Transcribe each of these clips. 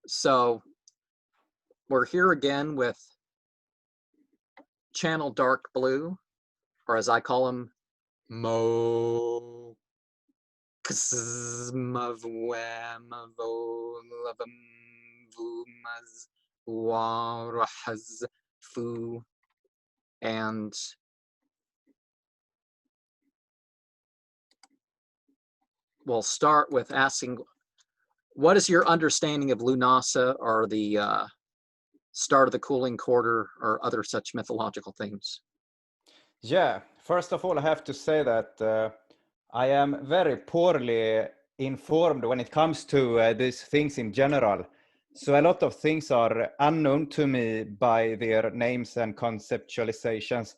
So we're here again with channel dark blue, or as I call him, Mo mvwy vumz fu, and we'll start with asking, what is your understanding of Lughnasadh, or the start of the cooling quarter, or other such mythological themes? Yeah, first of all, I have to say that I am very poorly informed when it comes to these things in general. So a lot of things are unknown to me by their names and conceptualizations.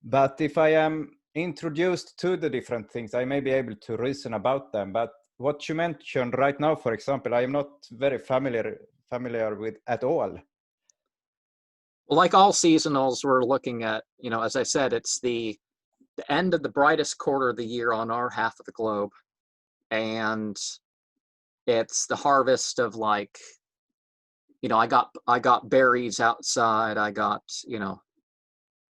But if I am introduced to the different things, I may be able to reason about them. But what you mentioned right now, for example, I am not very familiar with at all. Well, like all seasonals, we're looking at, as I said, it's the end of the brightest quarter of the year on our half of the globe. And it's the harvest of, like, I got berries outside. I got,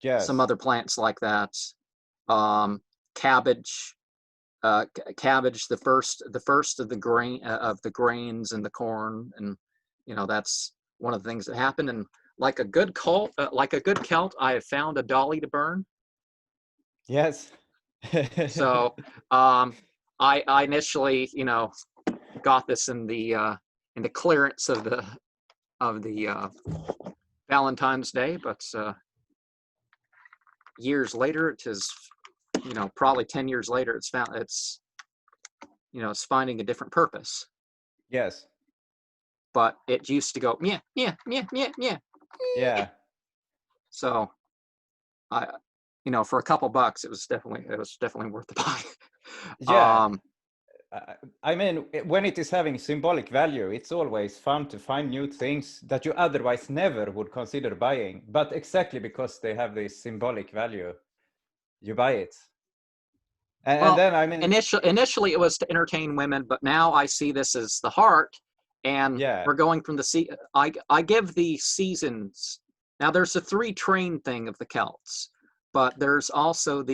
Yes. some other plants like that. Cabbage, cabbage, the first of the grains in the corn, and that's one of the things that happened. And like a good Celt, I have found a dolly to burn. Yes. So I initially, got this in the clearance of the Valentine's Day, but years later, it is, probably 10 years later, it's finding a different purpose. Yes. But it used to go yeah, yeah, yeah, yeah, yeah. Yeah. So for a couple bucks, it was definitely worth the buy. Yeah. I mean, when it is having symbolic value, it's always fun to find new things that you otherwise never would consider buying. But exactly because they have this symbolic value, you buy it. And then, I mean, initially it was to entertain women, but now I see this as the heart, and yeah. we're going from the I give the seasons. Now there's a 3-train thing of the Celts, but there's also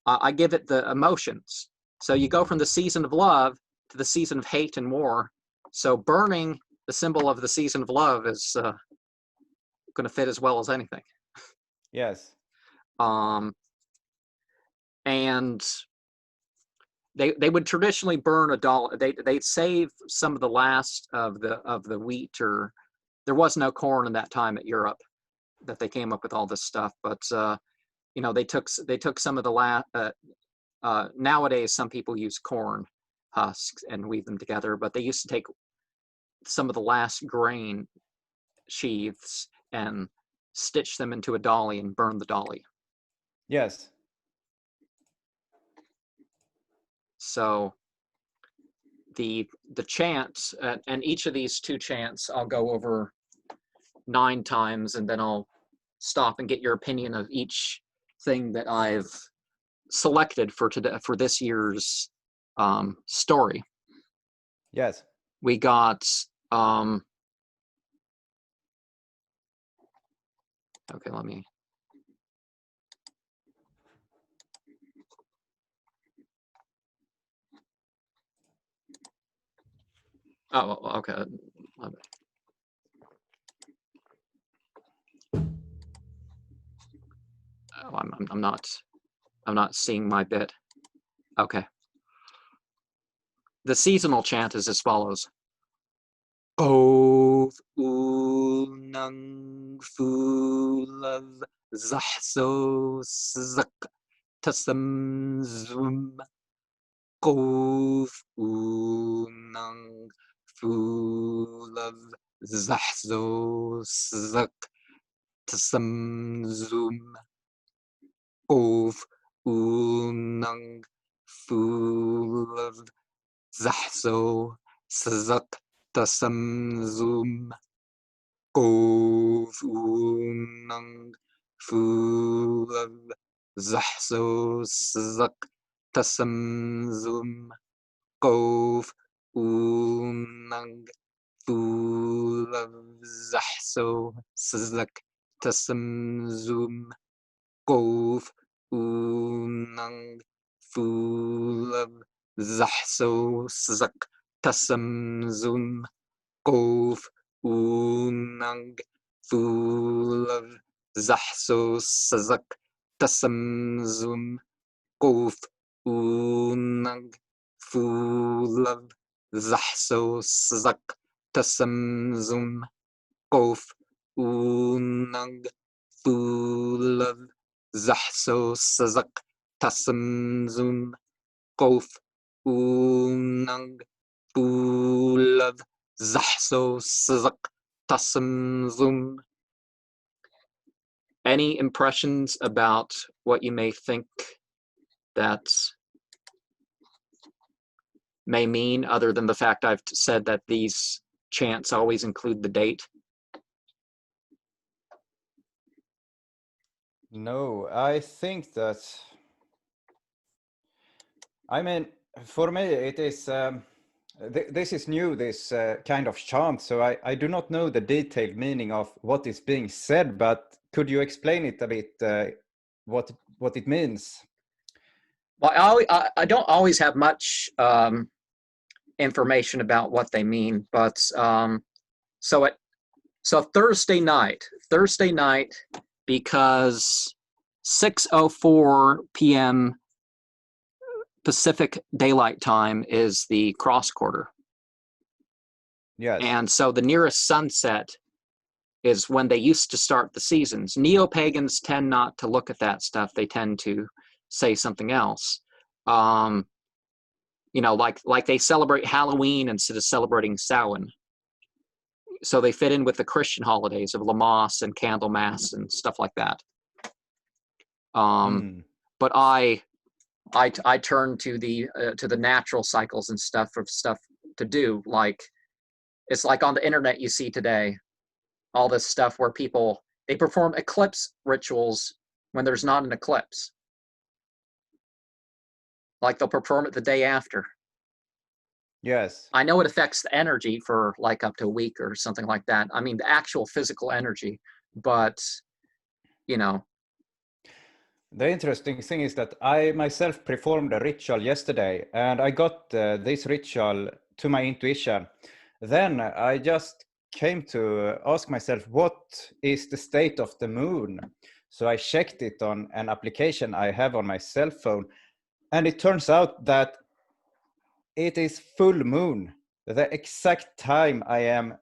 I give it the emotions. So you go from the season of love to the season of hate and war. So burning, the symbol of the season of love, is going to fit as well as anything. Yes. And they would traditionally burn a dollar. They'd save some of the last of the wheat, or there was no corn in that time at Europe that they came up with all this stuff. But they took some of the last. Nowadays, some people use corn husks and weave them together, but they used to take some of the last grain sheaths and stitch them into a dolly and burn the dolly. Yes. So the chants, and each of these 2 chants I'll go over 9 times, and then I'll stop and get your opinion of each thing that I've selected for today, for this year's story. Yes. We got okay, let me. Oh, okay. Oh, I'm not seeing my bit. Okay. The seasonal chant is as follows. Zhzo zhzo zhzo, zhzo, gov, unang, zhzo, zhzo, gov, unang, zhzo, zhzo, gov, unang, zhzo, zhzo, gov, unang, zhzo, zhzo, gov, unang, zhzo, zhzo. Any impressions about what you may think that may mean, other than the fact I've said that these chants always include the date? No, I think that, I mean, for me, it is, this is new, this kind of chant, so I do not know the detailed meaning of what is being said, but could you explain it a bit, what it means? Well, I don't always have much information about what they mean, but so Thursday night, because 6:04 p.m. Pacific Daylight Time is the cross quarter. Yes. And so the nearest sunset is when they used to start the seasons. Neo-pagans tend not to look at that stuff. They tend to say something else. You know, like they celebrate Halloween instead of celebrating Samhain. So they fit in with the Christian holidays of Lammas and Candlemas and stuff like that. But I turn to the natural cycles and stuff to do. Like, it's like on the internet you see today, all this stuff where people, they perform eclipse rituals when there's not an eclipse. Like, they'll perform it the day after. Yes. I know it affects the energy for like up to a week or something like that. I mean, the actual physical energy, but you know. The interesting thing is that I myself performed a ritual yesterday, and I got this ritual to my intuition. Then I just came to ask myself, what is the state of the moon? So I checked it on an application I have on my cell phone, and it turns out that it is full moon, the exact time I am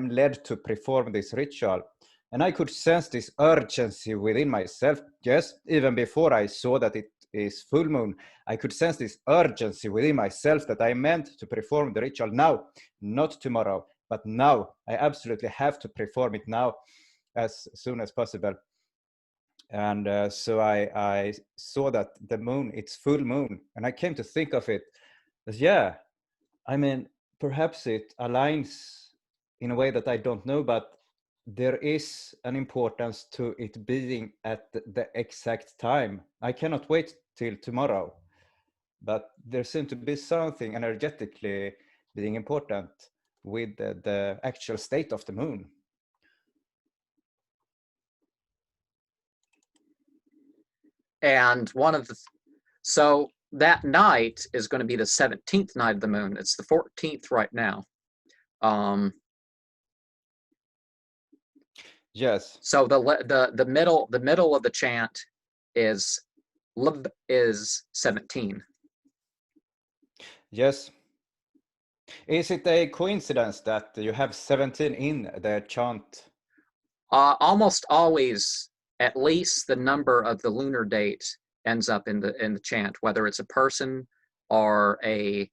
led to perform this ritual. And I could sense this urgency within myself. Just even before I saw that it is full moon, I could sense this urgency within myself that I meant to perform the ritual now, not tomorrow, but now. I absolutely have to perform it now, as soon as possible. And so I saw that the moon, it's full moon, and I came to think of it as, yeah, I mean, perhaps it aligns in a way that I don't know, but there is an importance to it being at the exact time. I cannot wait till tomorrow, but there seems to be something energetically being important with the actual state of the moon. And so that night is going to be the 17th night of the moon. It's the 14th right now. Yes. So the middle of the chant is 17. Yes. Is it a coincidence that you have 17 in the chant? Almost always, at least the number of the lunar date ends up in the chant, whether it's a person or a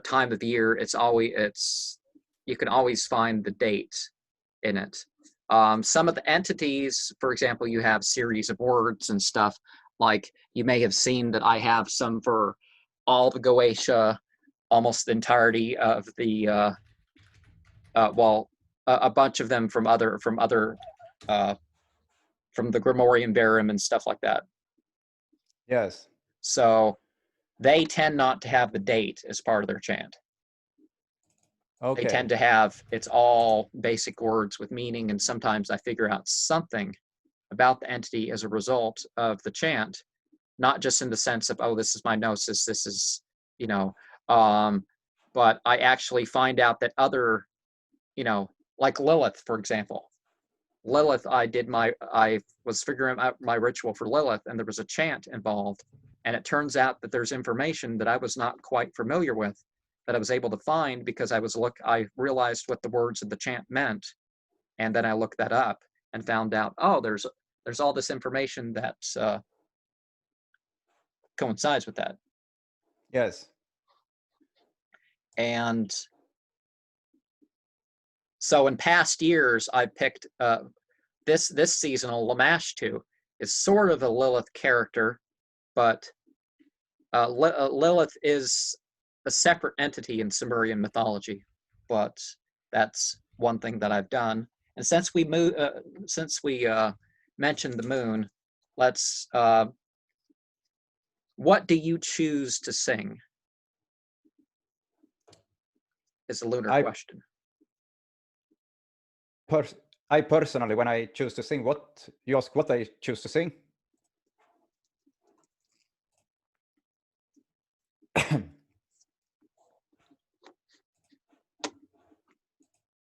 time of year. You can always find the date in it. Some of the entities, for example, you have series of words and stuff. Like, you may have seen that I have some for all the Goetia, almost the entirety of the a bunch of them from the Grammarium Verum and stuff like that. Yes. So they tend not to have the date as part of their chant. They Okay. tend to have, it's all basic words with meaning, and sometimes I figure out something about the entity as a result of the chant, not just in the sense of, oh, this is my gnosis, this is, you know, but I actually find out that other, like Lilith, for example. Lilith, I was figuring out my ritual for Lilith, and there was a chant involved. And it turns out that there's information that I was not quite familiar with that I was able to find because I realized what the words of the chant meant. And then I looked that up and found out, oh, there's all this information that coincides with that. Yes. And so in past years, I picked this seasonal Lamashtu is sort of a Lilith character, but Lilith is a separate entity in Sumerian mythology. But that's one thing that I've done. And since we mentioned the moon, let's. What do you choose to sing? Is a lunar question. I personally, when I choose to sing, what you ask what I choose to sing?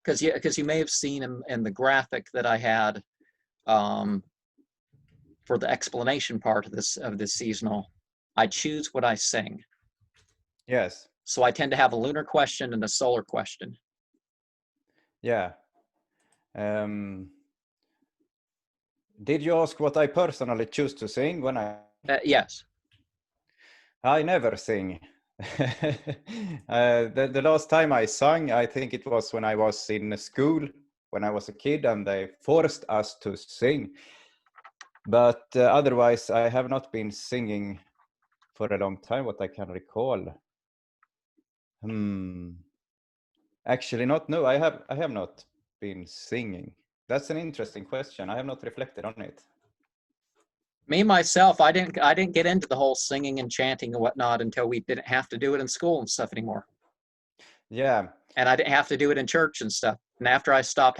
Because you may have seen in the graphic that I had for the explanation part of this seasonal, I choose what I sing. Yes. So I tend to have a lunar question and a solar question. Yeah. Did you ask what I personally choose to sing when I? Yes. I never sing. The last time I sang, I think it was when I was in school, when I was a kid, and they forced us to sing. But otherwise, I have not been singing for a long time, what I can recall. Actually, not. No, I have not been singing. That's an interesting question. I have not reflected on it. Me myself, I didn't get into the whole singing and chanting and whatnot until we didn't have to do it in school and stuff anymore. Yeah. And I didn't have to do it in church and stuff. And after I stopped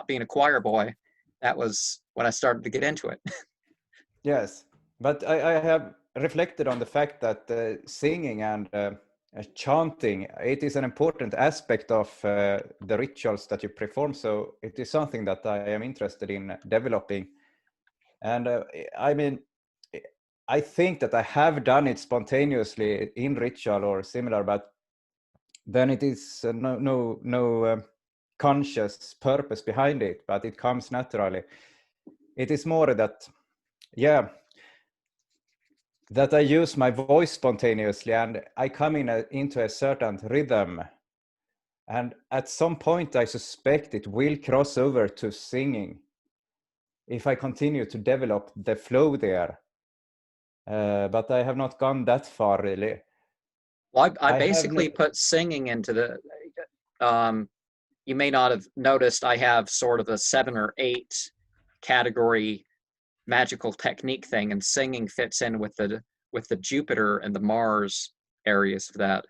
being a choir boy, that was when I started to get into it. Yes, but I have reflected on the fact that singing and chanting, it is an important aspect of the rituals that you perform. So it is something that I am interested in developing. And I mean, I think that I have done it spontaneously in ritual or similar, but then it is no conscious purpose behind it, but it comes naturally. It is more that, yeah, that I use my voice spontaneously and I come into a certain rhythm. And at some point, I suspect it will cross over to singing if I continue to develop the flow there. But I have not gone that far, really. Well, I basically put singing into the, you may not have noticed, I have sort of a 7 or 8 category magical technique thing, and singing fits in with the Jupiter and the Mars areas of that.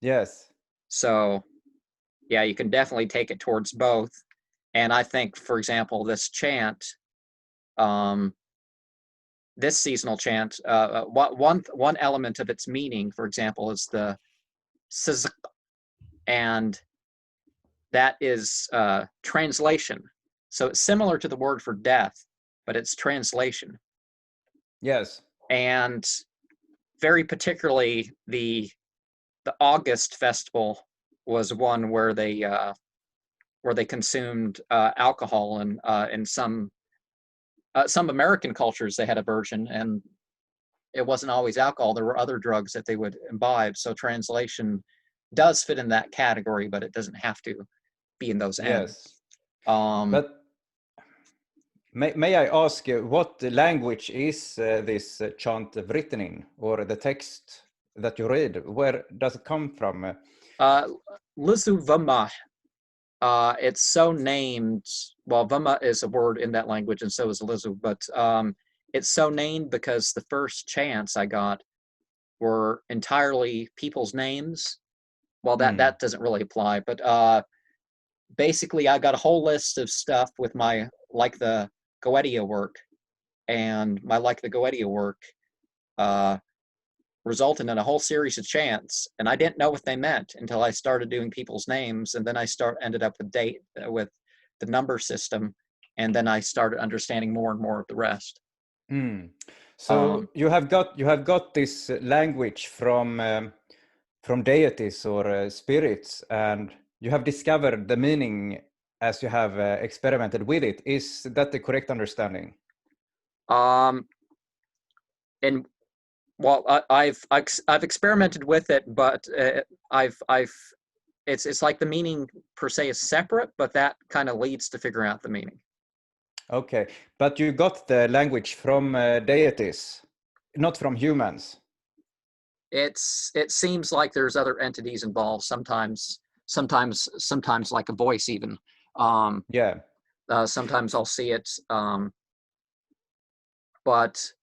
Yes. So yeah, you can definitely take it towards both. And I think, for example, this chant, this seasonal chant, one element of its meaning, for example, is the zhzo, and that is translation. So it's similar to the word for death, but it's translation. Yes. And very particularly the August festival was one where they consumed alcohol, and in some American cultures they had a version, and it wasn't always alcohol. There were other drugs that they would imbibe. So translation does fit in that category, but it doesn't have to be in those ends. But may I ask you, what language is this chant written in, or the text that you read? Where does it come from? Lzwvmmh. It's so named. Well, vumma is a word in that language, and so is Lzw. But it's so named because the first chants I got were entirely people's names, well, that doesn't really apply, but basically I got a whole list of stuff with my like the Goetia work, and my like the Goetia work resulted in a whole series of chants, and I didn't know what they meant until I started doing people's names, and then I ended up with the number system, and then I started understanding more and more of the rest. So you have got this language from deities or spirits, and you have discovered the meaning as you have experimented with it. Is that the correct understanding? And well, I've experimented with it, but it's like the meaning per se is separate, but that kind of leads to figuring out the meaning. Okay, but you got the language from deities, not from humans. It seems like there's other entities involved. Sometimes like a voice even. Yeah. Sometimes I'll see it. But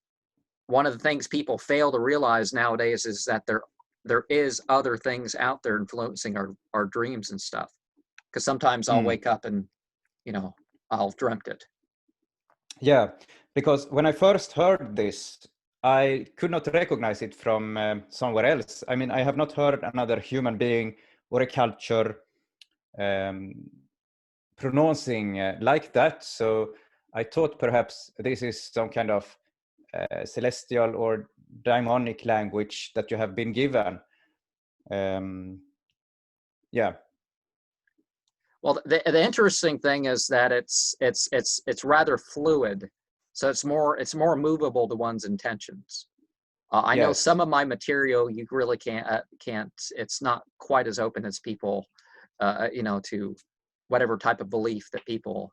one of the things people fail to realize nowadays is that there is other things out there influencing our dreams and stuff. Because sometimes I'll wake up and, I'll dreamt it. Yeah, because when I first heard this, I could not recognize it from somewhere else. I mean, I have not heard another human being or a culture pronouncing like that. So I thought perhaps this is some kind of celestial or demonic language that you have been given. Yeah. Well, the interesting thing is that it's rather fluid, so it's more movable to one's intentions. I know some of my material you really can't. It's not quite as open as people, to whatever type of belief that people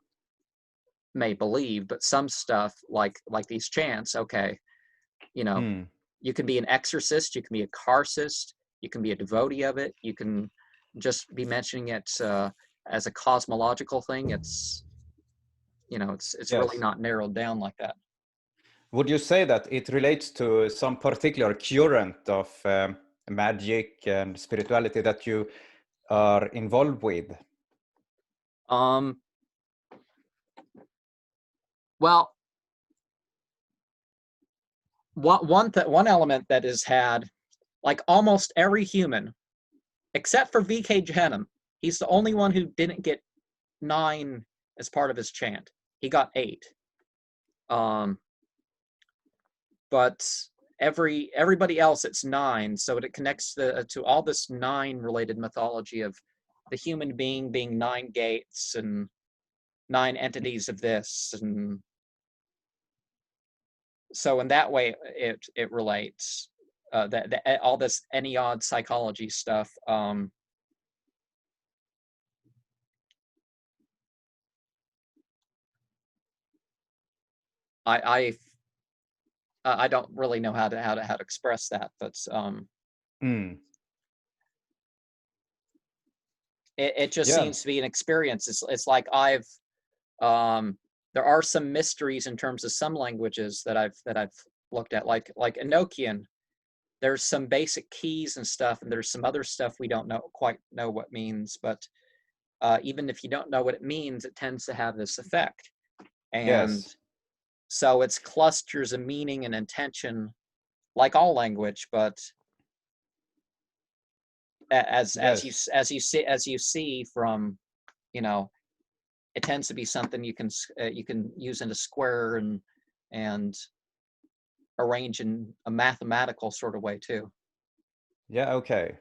may believe. But some stuff like these chants, okay, you can be an exorcist, you can be a carcist, you can be a devotee of it, you can just be mentioning it as a cosmological thing. It's really not narrowed down like that. Would you say that it relates to some particular current of magic and spirituality that you are involved with? Well, one element that has had, like, almost every human, except for vhlemh, he's the only one who didn't get 9 as part of his chant. He got 8. But everybody else, it's 9, so it connects to all this 9 related mythology of the human being being 9 gates and 9 entities of this, and so in that way it relates. All this Ennead psychology stuff. I don't really know how to express that, but it just seems to be an experience. It's like there are some mysteries in terms of some languages that I've looked at, like Enochian. There's some basic keys and stuff, and there's some other stuff we don't quite know what means, but even if you don't know what it means, it tends to have this effect. And so it's clusters of meaning and intention, like all language, but as you see from, it tends to be something you can use in a square and arrange in a mathematical sort of way too. Yeah, okay.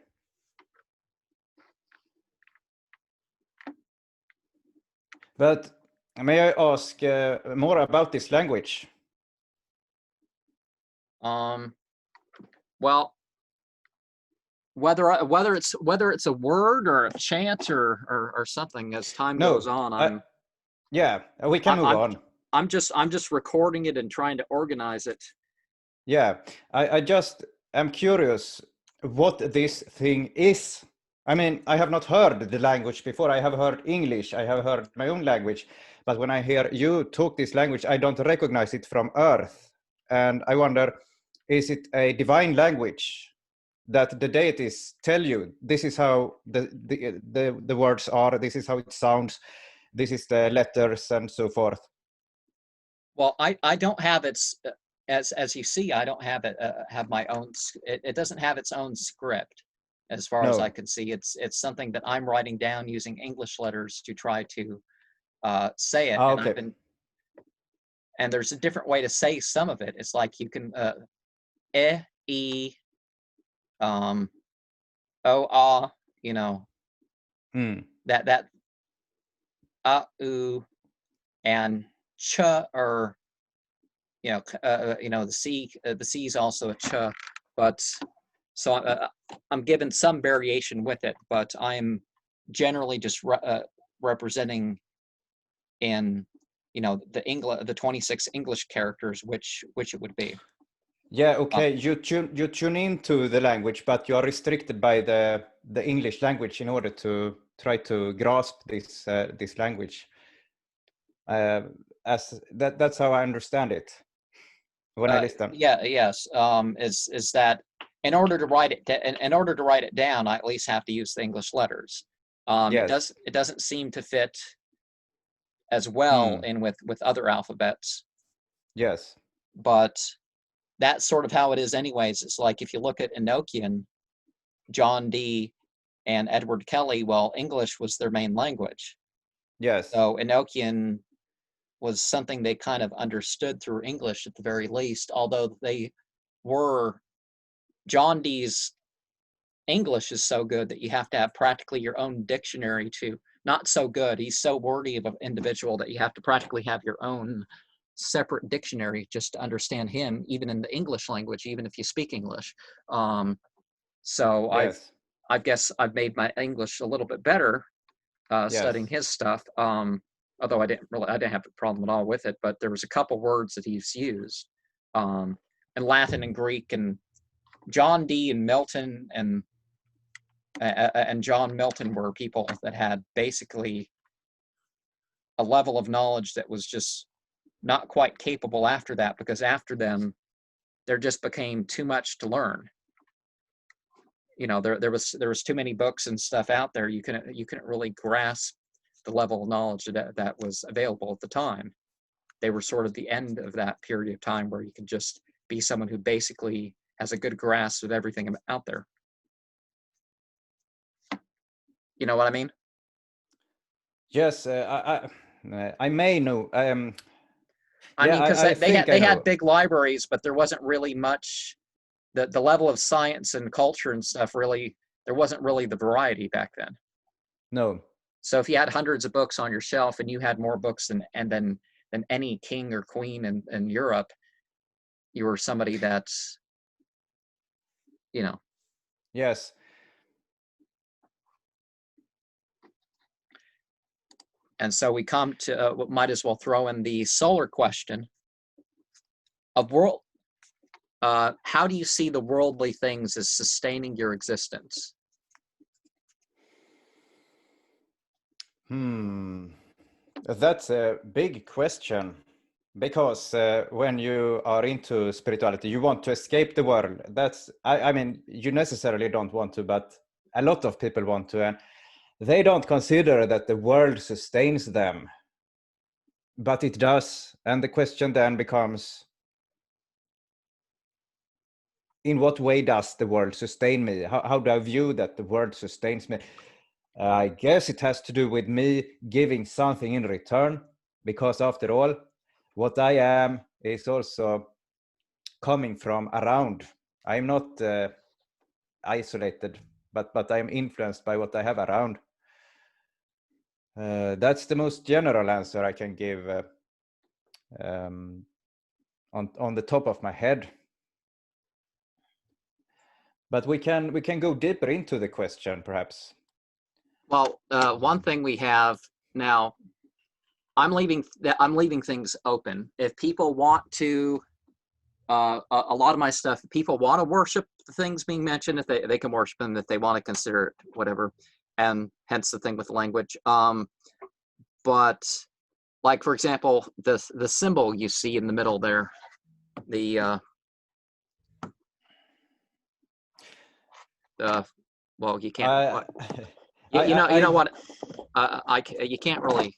But may I ask more about this language? Well, whether it's a word or a chant or something, as time goes on, we can move on. I'm just recording it and trying to organize it. Yeah, I just am curious what this thing is. I mean, I have not heard the language before. I have heard English. I have heard my own language. But when I hear you talk this language, I don't recognize it from Earth. And I wonder, is it a divine language? that the deities tell you this is how the words are, this is how it sounds, this is the letters and so forth? Well, I don't have its as you see, I don't have it have my own. It doesn't have its own script, as far as I No. can see. It's something that I'm writing down using English letters to try to say it, and Okay. and there's a different way to say some of it. It's like you can eh, e, o, ah, you know, that u, and ch, or the C is also a ch, but so I'm given some variation with it, but I'm generally just representing in the 26 English characters, which it would be. Yeah, okay. You tune into the language, but you are restricted by the English language in order to try to grasp this language. That's how I understand it when I listen. Yes. Is that in order to write it down, I at least have to use the English letters. Yes. It doesn't seem to fit as well in with other alphabets. Yes. But that's sort of how it is anyways. It's like if you look at Enochian, John Dee and Edward Kelly, well, English was their main language. Yes. So Enochian was something they kind of understood through English at the very least, although John Dee's English is so good that you have to have practically your own dictionary to, not so good, he's so wordy of an individual that you have to practically have your own separate dictionary just to understand him, even in the English language, even if you speak English. So Yes. I guess I've made my English a little bit better studying Yes. his stuff. Although I didn't have a problem at all with it, but there was a couple words that he's used, in Latin and Greek, and John Dee and Milton and John Milton were people that had basically a level of knowledge that was just not quite capable after that, because after them, there just became too much to learn. There was too many books and stuff out there. You couldn't really grasp the level of knowledge that was available at the time. They were sort of the end of that period of time where you could just be someone who basically has a good grasp of everything out there. You know what I mean? Yes. I may know. I mean, because I they think I know. had big libraries, but there wasn't really much. The level of science and culture and stuff, really, there wasn't really the variety back then. No. So if you had hundreds of books on your shelf and you had more books than any king or queen in Europe, you were somebody that's, Yes. And so we come to might as well throw in the solar question of world. How do you see the worldly things as sustaining your existence? That's a big question, because when you are into spirituality, you want to escape the world. I mean, you necessarily don't want to, but a lot of people want to, and they don't consider that the world sustains them, but it does. And the question then becomes, in what way does the world sustain me? How do I view that the world sustains me? I guess it has to do with me giving something in return, because after all, what I am is also coming from around. I'm not isolated, but I'm influenced by what I have around. That's the most general answer I can give on the top of my head. But we can go deeper into the question, perhaps. Well, one thing we have now, I'm leaving things open. If people want to, a lot of my stuff, people want to worship the things being mentioned, if they can worship them, if they want to consider it, whatever, and hence the thing with the language. But like, for example, the symbol you see in the middle there, the Well, you can't. I, You know. You know I what? You can't really.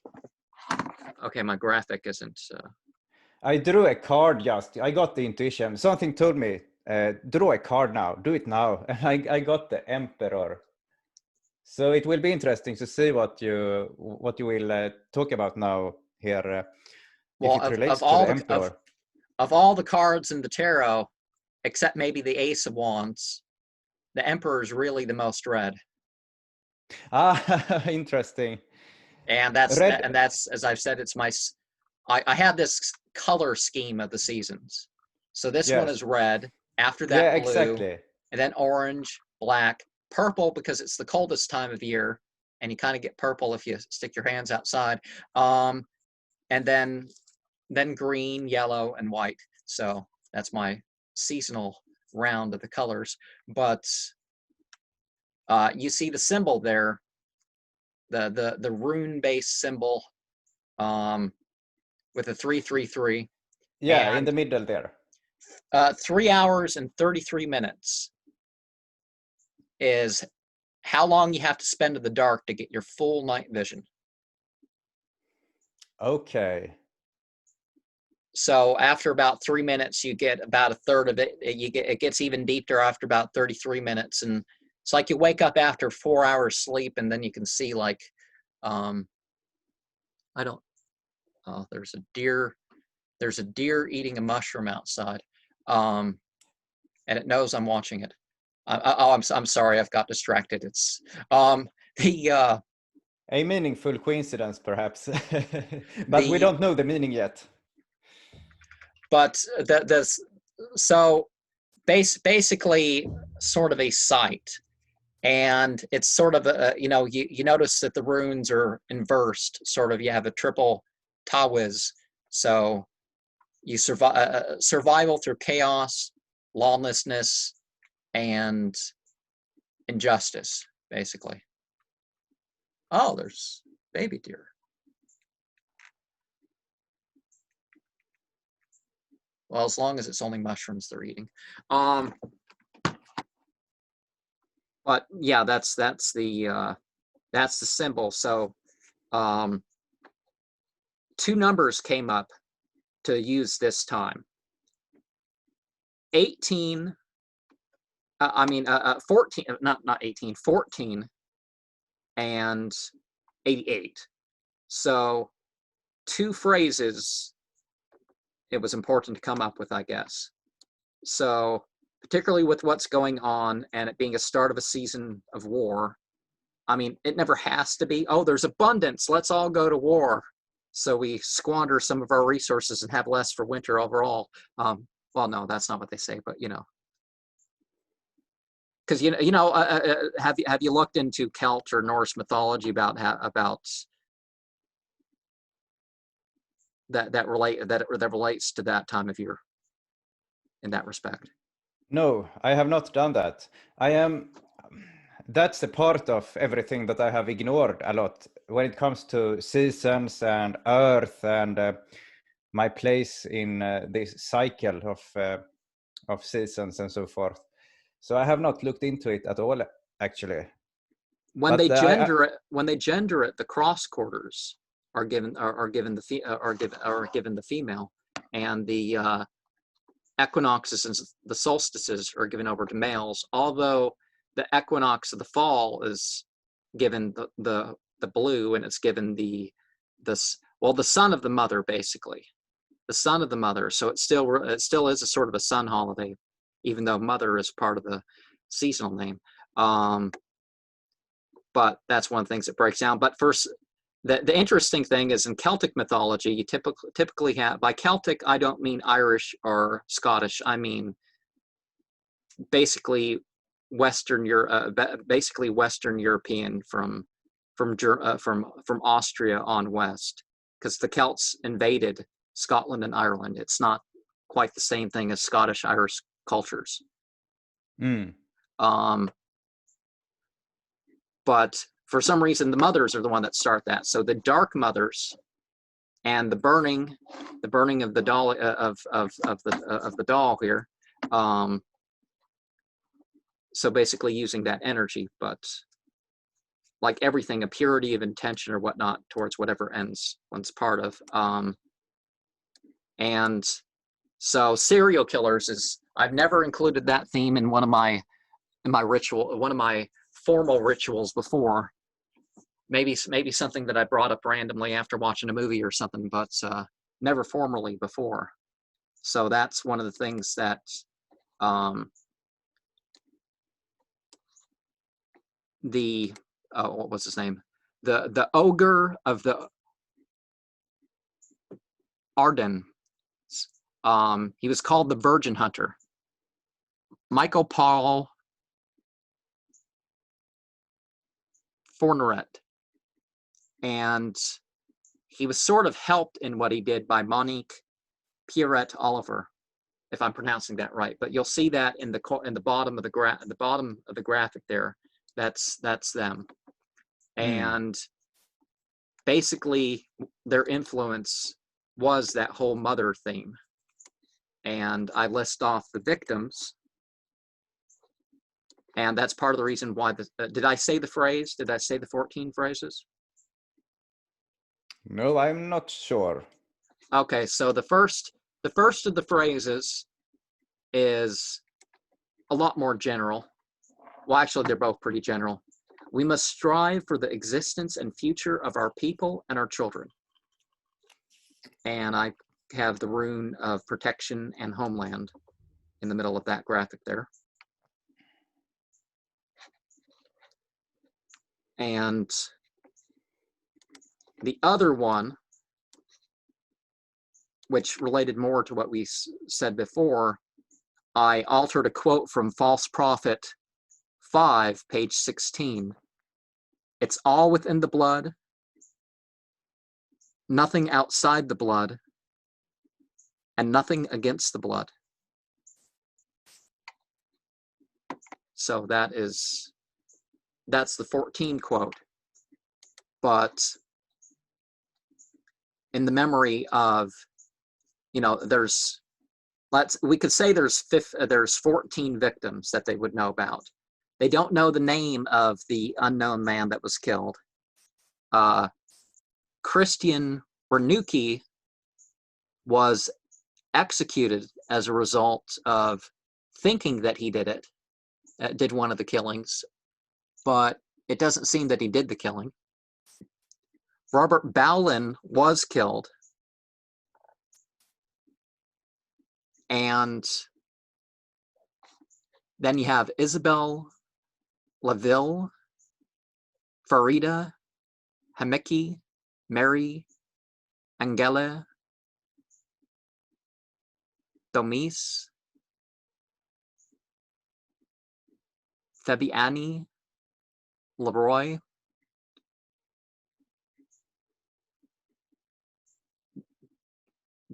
Okay, my graphic isn't. I drew a card just. I got the intuition. Something told me, draw a card now. Do it now. And I got the Emperor. So it will be interesting to see what you will talk about now here, if Well, it relates to the Emperor. of all the cards in the tarot, except maybe the Ace of Wands, the Emperor is really the most read. Ah, interesting. And Red. that's as I've said, it's my. I have this color scheme of the seasons. So this one Yes. is red. After Yeah, that, blue, exactly. and then orange, black, purple because it's the coldest time of year, and you kind of get purple if you stick your hands outside. And then green, yellow, and white. So that's my seasonal round of the colors. But you see the symbol there, the rune-based symbol with a 333. Yeah, in And the middle there. 3 hours and 33 minutes is how long you have to spend in the dark to get your full night vision. Okay. So after about 3 minutes, you get about a third of it. It gets even deeper after about 33 minutes, and it's like you wake up after 4 hours sleep, and then you can see like, I don't. Oh, there's a deer. There's a deer eating a mushroom outside, and it knows I'm watching it. I'm sorry, I've got distracted. It's the A meaningful coincidence, perhaps, but we the don't know the meaning yet. but so basically sort of a site, and it's sort of a, you notice that the runes are inversed, sort of. You have a triple tawiz, so you survive survival through chaos, lawlessness, and injustice, basically. Oh, there's baby deer. Well, as long as it's only mushrooms they're eating. But yeah, that's the symbol. So two numbers came up to use this time. 18. 14. Not 18. 14 and 88. So two phrases it was important to come up with, I guess. So particularly with what's going on and it being a start of a season of war, I mean, it never has to be, oh, there's abundance, let's all go to war, so we squander some of our resources and have less for winter overall. Well, no, that's not what they say, but because have you looked into Celt or Norse mythology about that relates to that time of year in that respect? No, I have not done that. That's the part of everything that I have ignored a lot when it comes to seasons and earth and my place in this cycle of seasons and so forth. So I have not looked into it at all, actually. When But they gender it, the cross quarters are given the female, and the equinoxes and the solstices are given over to males. Although the equinox of the fall is given the blue, and it's given the son of the mother, basically, the son of the mother. So it still is a sort of a sun holiday, even though mother is part of the seasonal name. But that's one of the things that breaks down. But first, the interesting thing is in Celtic mythology, you typically have, by Celtic, I don't mean Irish or Scottish. I mean basically Western European from Austria on west, because the Celts invaded Scotland and Ireland. It's not quite the same thing as Scottish Irish cultures. But for some reason, the mothers are the one that start that. So the dark mothers and the burning of the doll of the doll here, so basically using that energy, but like everything, a purity of intention or whatnot towards whatever ends one's part of. And so serial killers is, I've never included that theme in one of my formal rituals before. Maybe something that I brought up randomly after watching a movie or something, but never formally before. So that's one of the things that what was his name? The ogre of the Ardennes. He was called the Virgin Hunter. Michael Paul Fourneret. And he was sort of helped in what he did by Monique Pierrette Oliver, if I'm pronouncing that right. But you'll see that in the bottom of the graphic there. That's them. And basically their influence was that whole mother theme. And I list off the victims. And that's part of the reason why did I say the phrase? Did I say the 14 phrases? No, I'm not sure. Okay, so the first of the phrases is a lot more general. Well, actually, they're both pretty general. We must strive for the existence and future of our people and our children. And I have the rune of protection and homeland in the middle of that graphic there. And the other one, which related more to what we said before, I altered a quote from False Prophet 5, page 16. It's all within the blood, nothing outside the blood, and nothing against the blood. So that's the 14 quote. But in the memory of, we could say there's 14 victims that they would know about. They don't know the name of the unknown man that was killed. Christian Bernucci was executed as a result of thinking that he did one of the killings, but it doesn't seem that he did the killing. Robert Bowlin was killed. And then you have Isabel Laville, Farida, Hamiki, Mary, Angela, Domis, Fabiani, Leroy,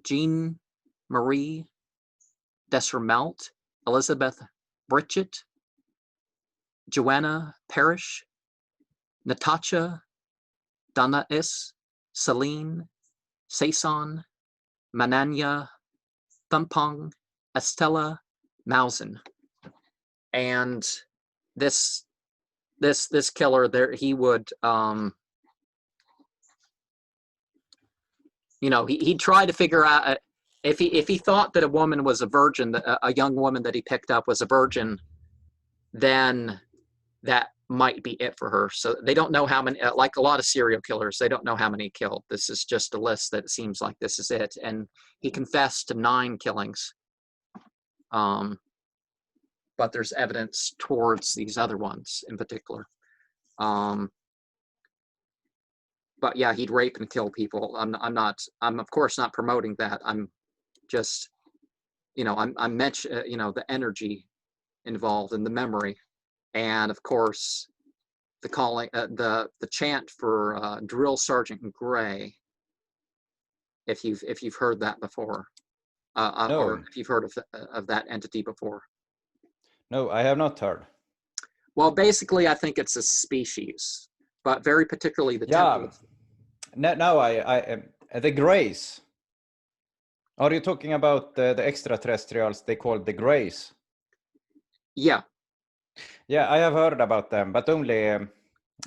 Jean Marie Desremelt, Elizabeth Bridget, Joanna Parrish, Natasha Danais, Celine, Saison, Mananya, Thumpong, Estella Mausen. And this killer there, he would he tried to figure out if he thought that a woman was a virgin, a young woman that he picked up was a virgin, then that might be it for her. So they don't know how many, like a lot of serial killers, they don't know how many he killed. This is just a list that seems like this is it. And he confessed to 9 killings. But there's evidence towards these other ones in particular. But yeah, he'd rape and kill people. I'm of course not promoting that. I'm just, I'm mentioning, the energy involved in the memory. And of course, the calling, the chant for Drill Sergeant Gray. If you've heard that before, No. or if you've heard of that entity before. No, I have not heard. Well, basically, I think it's a species, but very particularly the temple. Now I the Greys. Are you talking about the extraterrestrials they call the Greys? Yeah. Yeah, I have heard about them, but only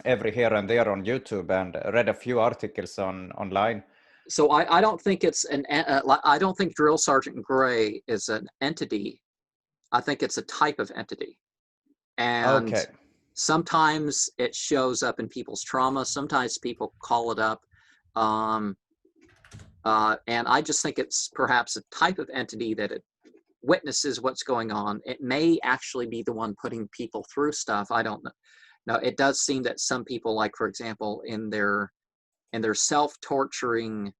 every here and there on YouTube, and read a few articles online. So I don't think it's I don't think Drill Sergeant Gray is an entity. I think it's a type of entity. And Okay. sometimes it shows up in people's trauma. Sometimes people call it up. And I just think it's perhaps a type of entity that it witnesses what's going on. It may actually be the one putting people through stuff. I don't know. Now, it does seem that some people, like, for example, in their self-torturing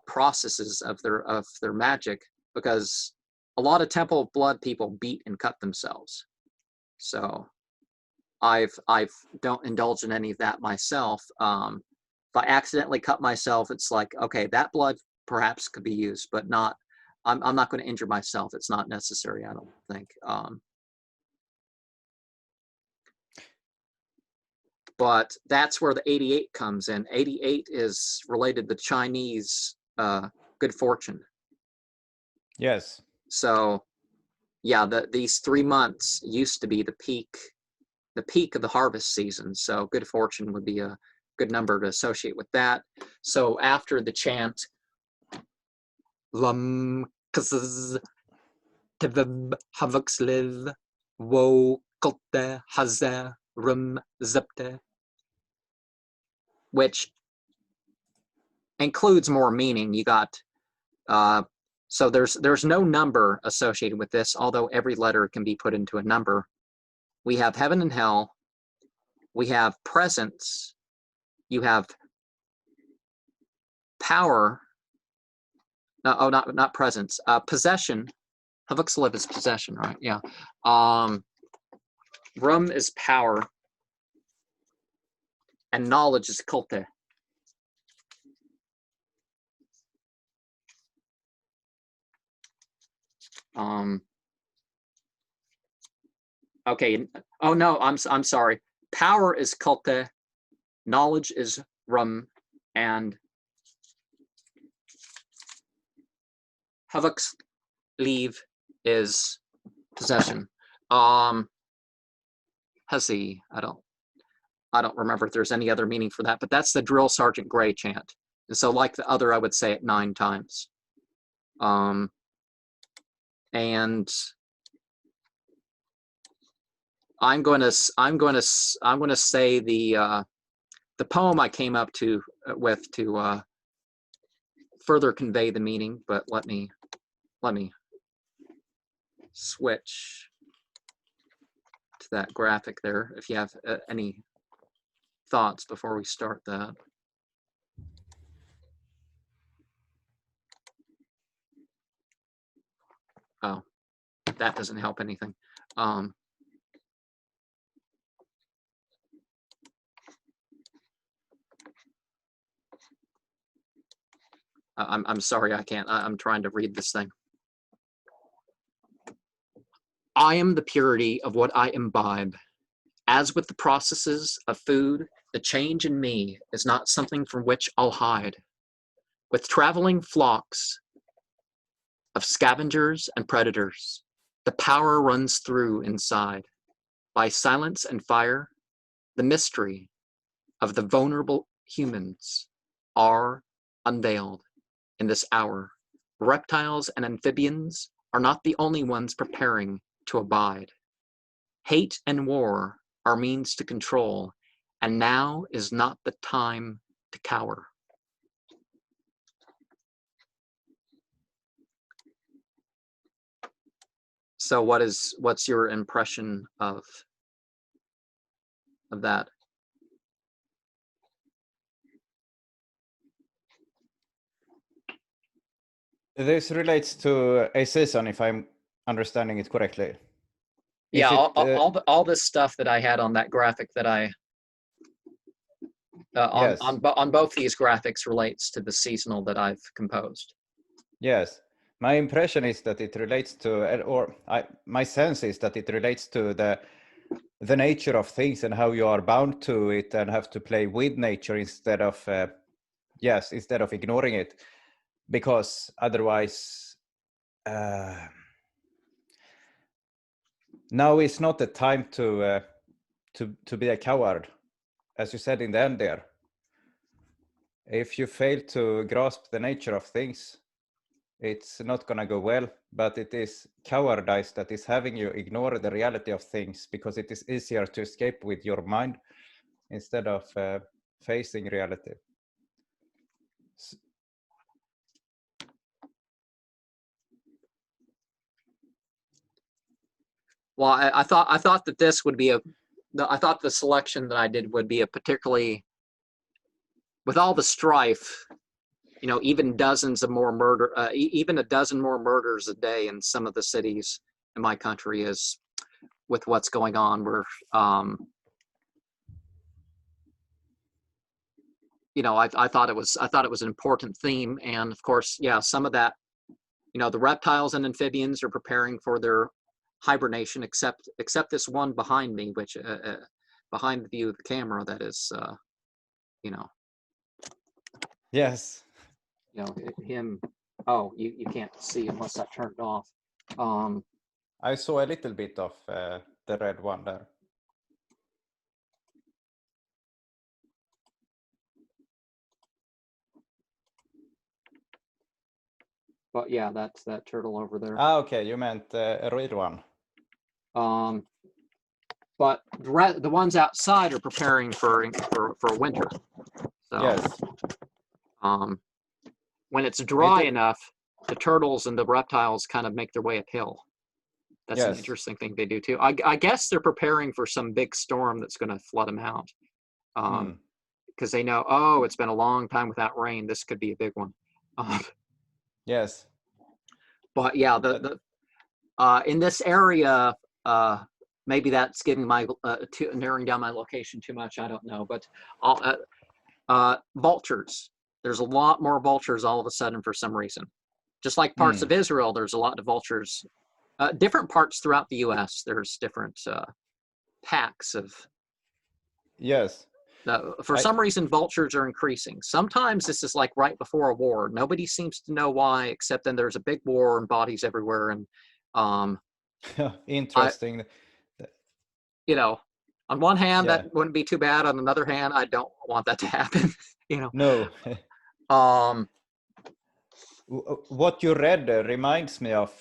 processes of their magic, because a lot of Temple of Blood people beat and cut themselves. So I've don't indulge in any of that myself. If I accidentally cut myself, it's like, okay, that blood perhaps could be used, but not. I'm not going to injure myself. It's not necessary, I don't think. But that's where the 88 comes in. 88 is related to Chinese good fortune. Yes. So yeah, these 3 months used to be the peak of the harvest season. So good fortune would be a good number to associate with that. So after the chant, Tivb, hvxliv, klti, zpti, which includes more meaning. You got so there's no number associated with this, although every letter can be put into a number. We have heaven and hell. We have presence. You have power. No, oh, not presence. Possession. hvxliv is possession, right? Yeah. Rum is power, and knowledge is klti. Okay. Oh no, I'm sorry. Power is klti, knowledge is rum, and hvxliv is possession. Hussy, I don't remember if there's any other meaning for that, but that's the Drill Sergeant Gray chant. And so, like the other, I would say it 9 times. And I'm going to say the poem I came up with to further convey the meaning, but let me switch to that graphic there if you have any thoughts before we start that. Oh, that doesn't help anything. I'm sorry, I can't. I'm trying to read this thing. I am the purity of what I imbibe. As with the processes of food, the change in me is not something from which I'll hide. With traveling flocks of scavengers and predators, the power runs through inside. By silence and fire, the mystery of the vulnerable humans are unveiled in this hour. Reptiles and amphibians are not the only ones preparing to abide. Hate and war are means to control, and now is not the time to cower. So what's your impression of that? This relates to a season, if I'm understanding it correctly. Yeah, all this stuff that I had on that graphic that I yes. on both these graphics relates to the seasonal that I've composed. Yes, my impression is that it relates to, my sense is that it relates to the nature of things and how you are bound to it and have to play with nature instead of ignoring it, because otherwise now is not the time to be a coward, as you said in the end there. If you fail to grasp the nature of things, it's not going to go well, but it is cowardice that is having you ignore the reality of things, because it is easier to escape with your mind instead of facing reality. Well, I thought that this would be I thought the selection that I did would be a particularly, with all the strife, you know, even dozens of more even a dozen more murders a day in some of the cities in my country is with what's going on. Where, you know, I thought it was an important theme, and of course, yeah, some of that, you know, the reptiles and amphibians are preparing for their hibernation, except this one behind me, which behind the view of the camera, that is, you know. Yes. You know, him. Oh, you can't see unless I turn it off. I saw a little bit of the red one there. But yeah, that's that turtle over there. Ah, okay, you meant a red one. But the ones outside are preparing for winter. So, yes. When it's dry enough, the turtles and the reptiles kind of make their way uphill. That's an interesting thing they do too. I guess they're preparing for some big storm that's going to flood them out. Because they know, oh, it's been a long time without rain. This could be a big one. Yes. But yeah, in this area, maybe that's giving my narrowing down my location too much. I don't know. But vultures. There's a lot more vultures all of a sudden for some reason. Just like parts of Israel, there's a lot of vultures. Different parts throughout the U.S., there's different packs of. Yes. For some reason, vultures are increasing. Sometimes this is like right before a war. Nobody seems to know why, except then there's a big war and bodies everywhere. And interesting. You know, on one hand, that wouldn't be too bad. On another hand, I don't want that to happen. You know. No. What you read reminds me of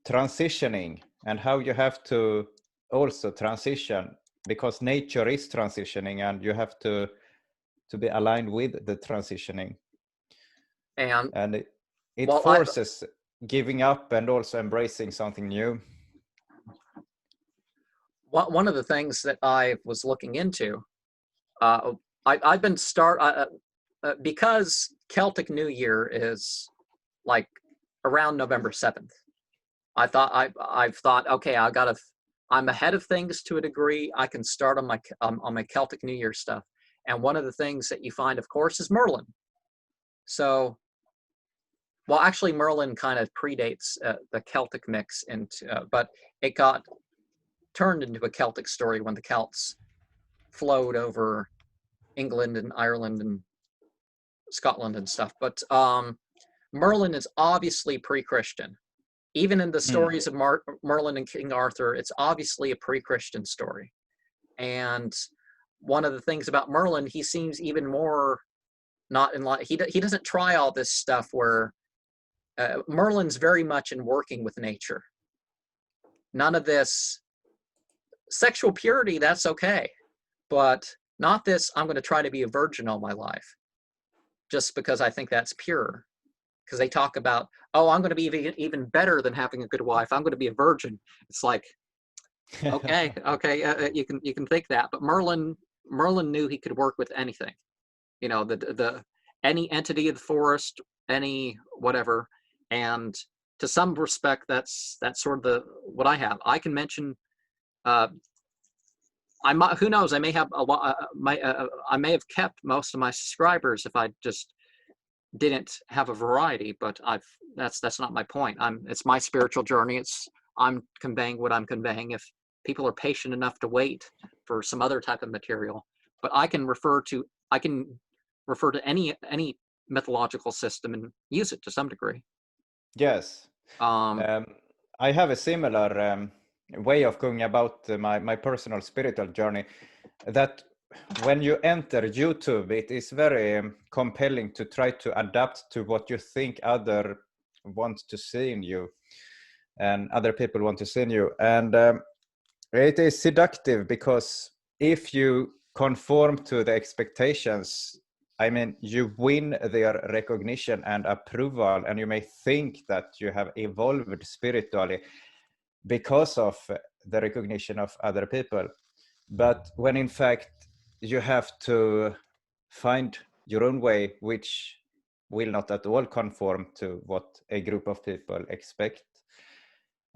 transitioning, and how you have to also transition, because nature is transitioning and you have to be aligned with the transitioning. And it forces giving up and also embracing something new. One of the things that I was looking into, I've been because Celtic New Year is like around November 7th. I've thought, okay, I'm ahead of things to a degree. I can start on my Celtic New Year stuff. And one of the things that you find, of course, is Merlin. So, well, actually, Merlin kind of predates the Celtic mix, but it got turned into a Celtic story when the Celts flowed over England and Ireland and Scotland and stuff. But Merlin is obviously pre-Christian. Even in the stories of Merlin and King Arthur, it's obviously a pre-Christian story. And one of the things about Merlin, he seems even more not in line. He doesn't try all this stuff where Merlin's very much in working with nature. None of this sexual purity, that's okay. But not this, I'm going to try to be a virgin all my life just because I think that's pure. Because they talk about, oh, I'm going to be even better than having a good wife. I'm going to be a virgin. It's like, okay, you can think that. But Merlin knew he could work with anything. You know, any entity of the forest, any whatever. And to some respect, that's sort of what I have. I can mention. Who knows? I may have a lot. I may have kept most of my subscribers if I just didn't have a variety. But that's not my point. It's my spiritual journey. I'm conveying what I'm conveying. If people are patient enough to wait for some other type of material, but I can refer to any mythological system and use it to some degree. Yes. I have a similar way of going about my personal spiritual journey, that when you enter YouTube, it is very compelling to try to adapt to what you think other want to see in you and other people want to see in you. And it is seductive because if you conform to the expectations, I mean, you win their recognition and approval, and you may think that you have evolved spiritually because of the recognition of other people. But when in fact you have to find your own way, which will not at all conform to what a group of people expect.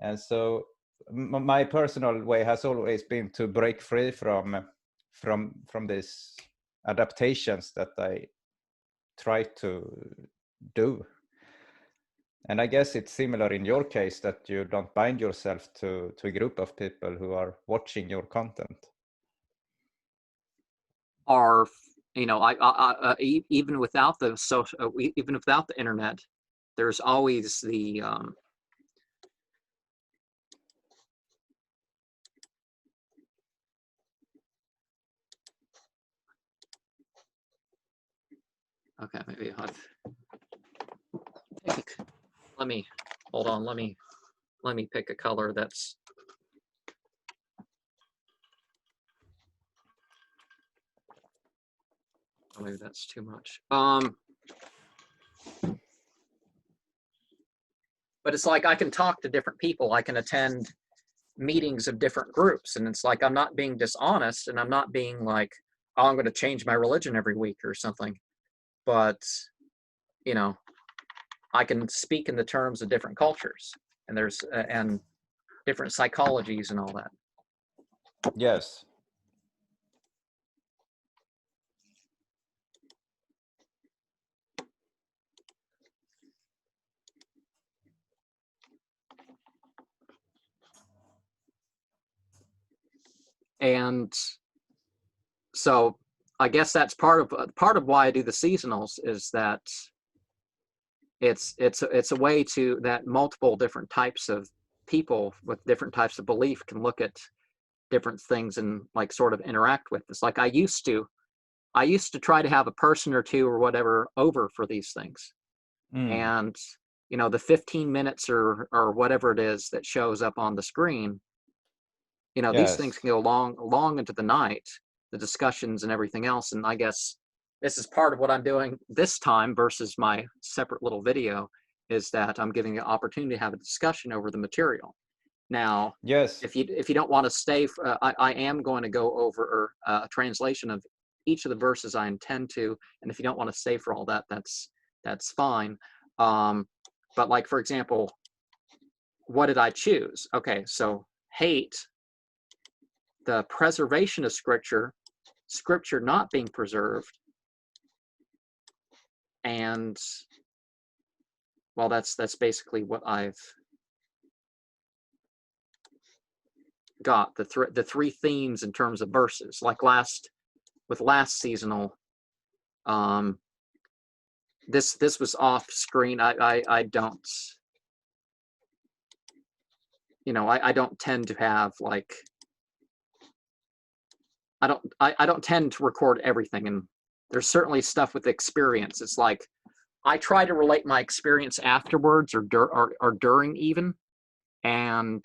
And so my personal way has always been to break free from these adaptations that I try to do. And I guess it's similar in your case, that you don't bind yourself to a group of people who are watching your content. Or, you know, even without the social, even without the internet, there's always the okay, maybe let me hold on. Let me pick a color that's maybe that's too much. But it's like I can talk to different people. I can attend meetings of different groups, and it's like I'm not being dishonest, and I'm not being like, oh, I'm going to change my religion every week or something. But you know, I can speak in the terms of different cultures, and there's and different psychologies and all that. Yes. And so I guess that's part of why I do the seasonals, is that it's a way to that multiple different types of people with different types of belief can look at different things and like sort of interact with this. Like I used to try to have a person or two or whatever over for these things. And you know, the 15 minutes or whatever it is that shows up on the screen, you know, these things can go long into the night, the discussions and everything else. And I guess this is part of what I'm doing this time versus my separate little video, is that I'm giving an opportunity to have a discussion over the material. Now, yes, if you don't want to stay, I am going to go over a translation of each of the verses I intend to, and if you don't want to stay for all that, that's fine. But like, for example, what did I choose? Okay, so hate, the preservation of scripture not being preserved, and well, that's basically what I've got, the three themes in terms of verses. Like last seasonal, this was off screen. I don't, you know, I don't tend to have like, I don't tend to record everything, and there's certainly stuff with experience. It's like I try to relate my experience afterwards or during even, and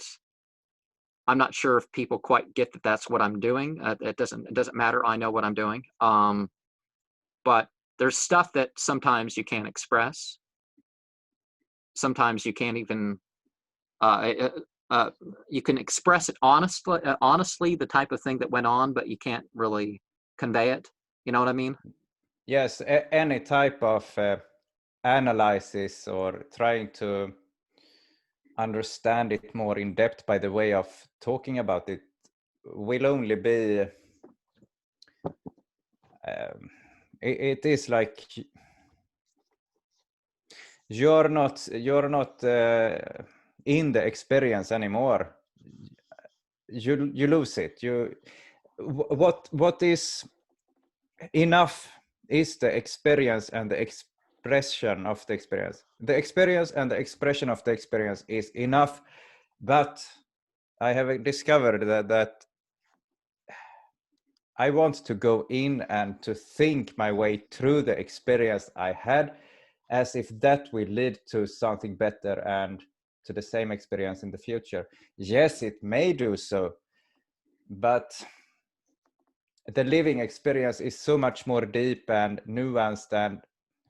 I'm not sure if people quite get that that's what I'm doing. It doesn't matter. I know what I'm doing. But there's stuff that sometimes you can't express. Sometimes you can't even. You can express it honestly, the type of thing that went on, but you can't really convey it. You know what I mean? Yes, any type of analysis or trying to understand it more in depth by the way of talking about it will only be it is like you're not in the experience anymore. You lose it. What is enough is the experience and the expression of the experience. The experience and the expression of the experience is enough, but I have discovered that I want to go in and to think my way through the experience I had, as if that will lead to something better and to the same experience in the future. Yes, it may do so, but the living experience is so much more deep and nuanced and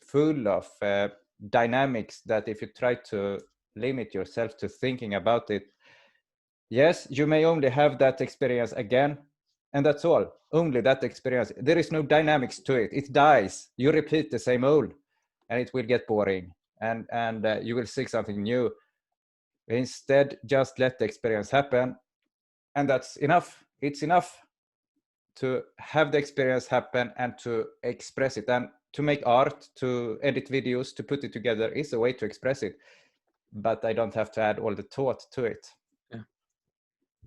full of dynamics that if you try to limit yourself to thinking about it, yes, you may only have that experience again, and that's all. Only that experience. There is no dynamics to it. It dies. You repeat the same old, and it will get boring, and you will seek something new. Instead, just let the experience happen, and that's enough. It's enough to have the experience happen and to express it. And to make art, to edit videos, to put it together is a way to express it. But I don't have to add all the thought to it. Yeah.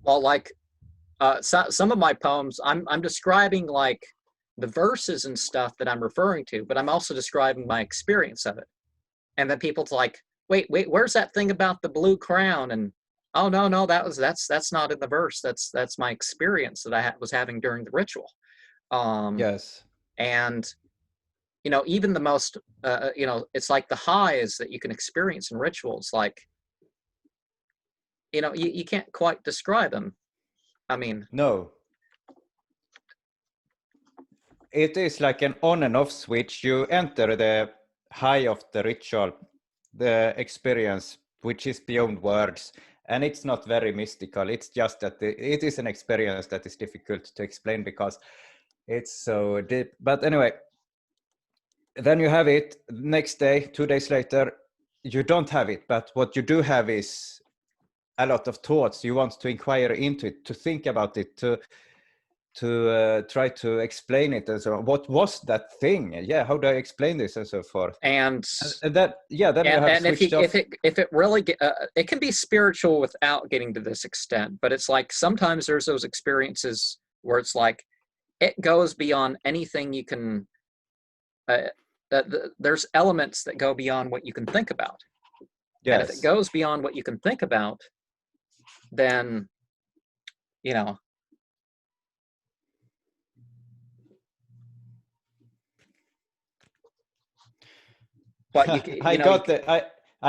Well, like some of my poems, I'm describing like the verses and stuff that I'm referring to, but I'm also describing my experience of it. And then people's like, wait, where's that thing about the blue crown? And oh no, that's not in the verse. That's my experience that I was having during the ritual. Yes. And even the most it's like the highs that you can experience in rituals, like you can't quite describe them. I mean, No. It is like an on and off switch. You enter the high of the ritual, the experience, which is beyond words. And it's not very mystical. It's just that it is an experience that is difficult to explain because it's so deep. But anyway, then you have it. Next day, 2 days later, you don't have it. But what you do have is a lot of thoughts. You want to inquire into it, to think about it, to try to explain it, and so on. What was that thing? Yeah, how do I explain this, and so forth. And that, yeah, then you have and switched off. if it really it can be spiritual without getting to this extent, but it's like sometimes there's those experiences where it's like it goes beyond anything you can. There's elements that go beyond what you can think about. Yes. And if it goes beyond what you can think about, then but I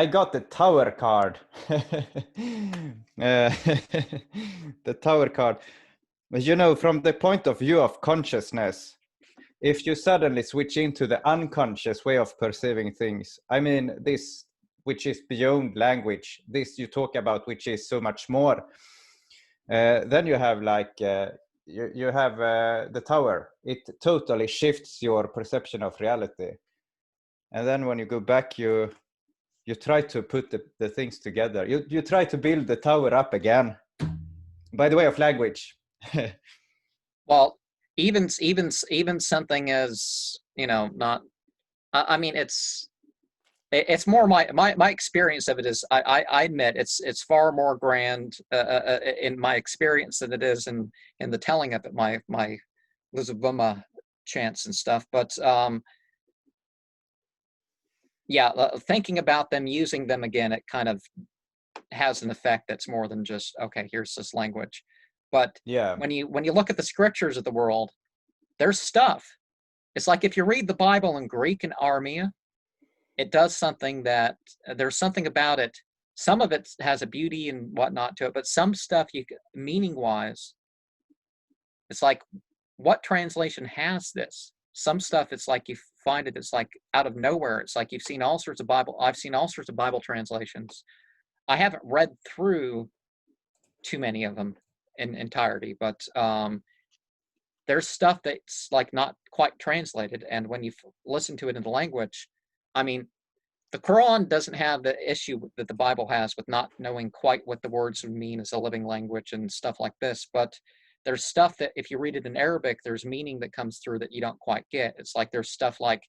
got the tower card. The tower card. From the point of view of consciousness, if you suddenly switch into the unconscious way of perceiving things, I mean, this, which is beyond language, this you talk about, which is so much more, then you have like, you have the tower. It totally shifts your perception of reality. And then when you go back, you try to put the things together. You try to build the tower up again, by the way of language. Well, even something as not. I mean, it's more my experience of it is I admit it's far more grand in my experience than it is in the telling of it, my Lzwvmmh chants and stuff. But yeah, thinking about them, using them again, it kind of has an effect that's more than just, okay, here's this language. But yeah, when you look at the scriptures of the world, there's stuff. It's like if you read the Bible in Greek and Aramaic, it does something that there's something about it. Some of it has a beauty and whatnot to it, but some stuff meaning wise, it's like, what translation has this? Some stuff, it's like you find it, it's like out of nowhere. It's like you've seen all sorts of Bible. I've seen all sorts of Bible translations. I haven't read through too many of them in entirety, but there's stuff that's like not quite translated. And when you listen to it in the language, I mean, the Quran doesn't have the issue that the Bible has with not knowing quite what the words would mean as a living language and stuff like this. But there's stuff that if you read it in Arabic, there's meaning that comes through that you don't quite get. It's like there's stuff like,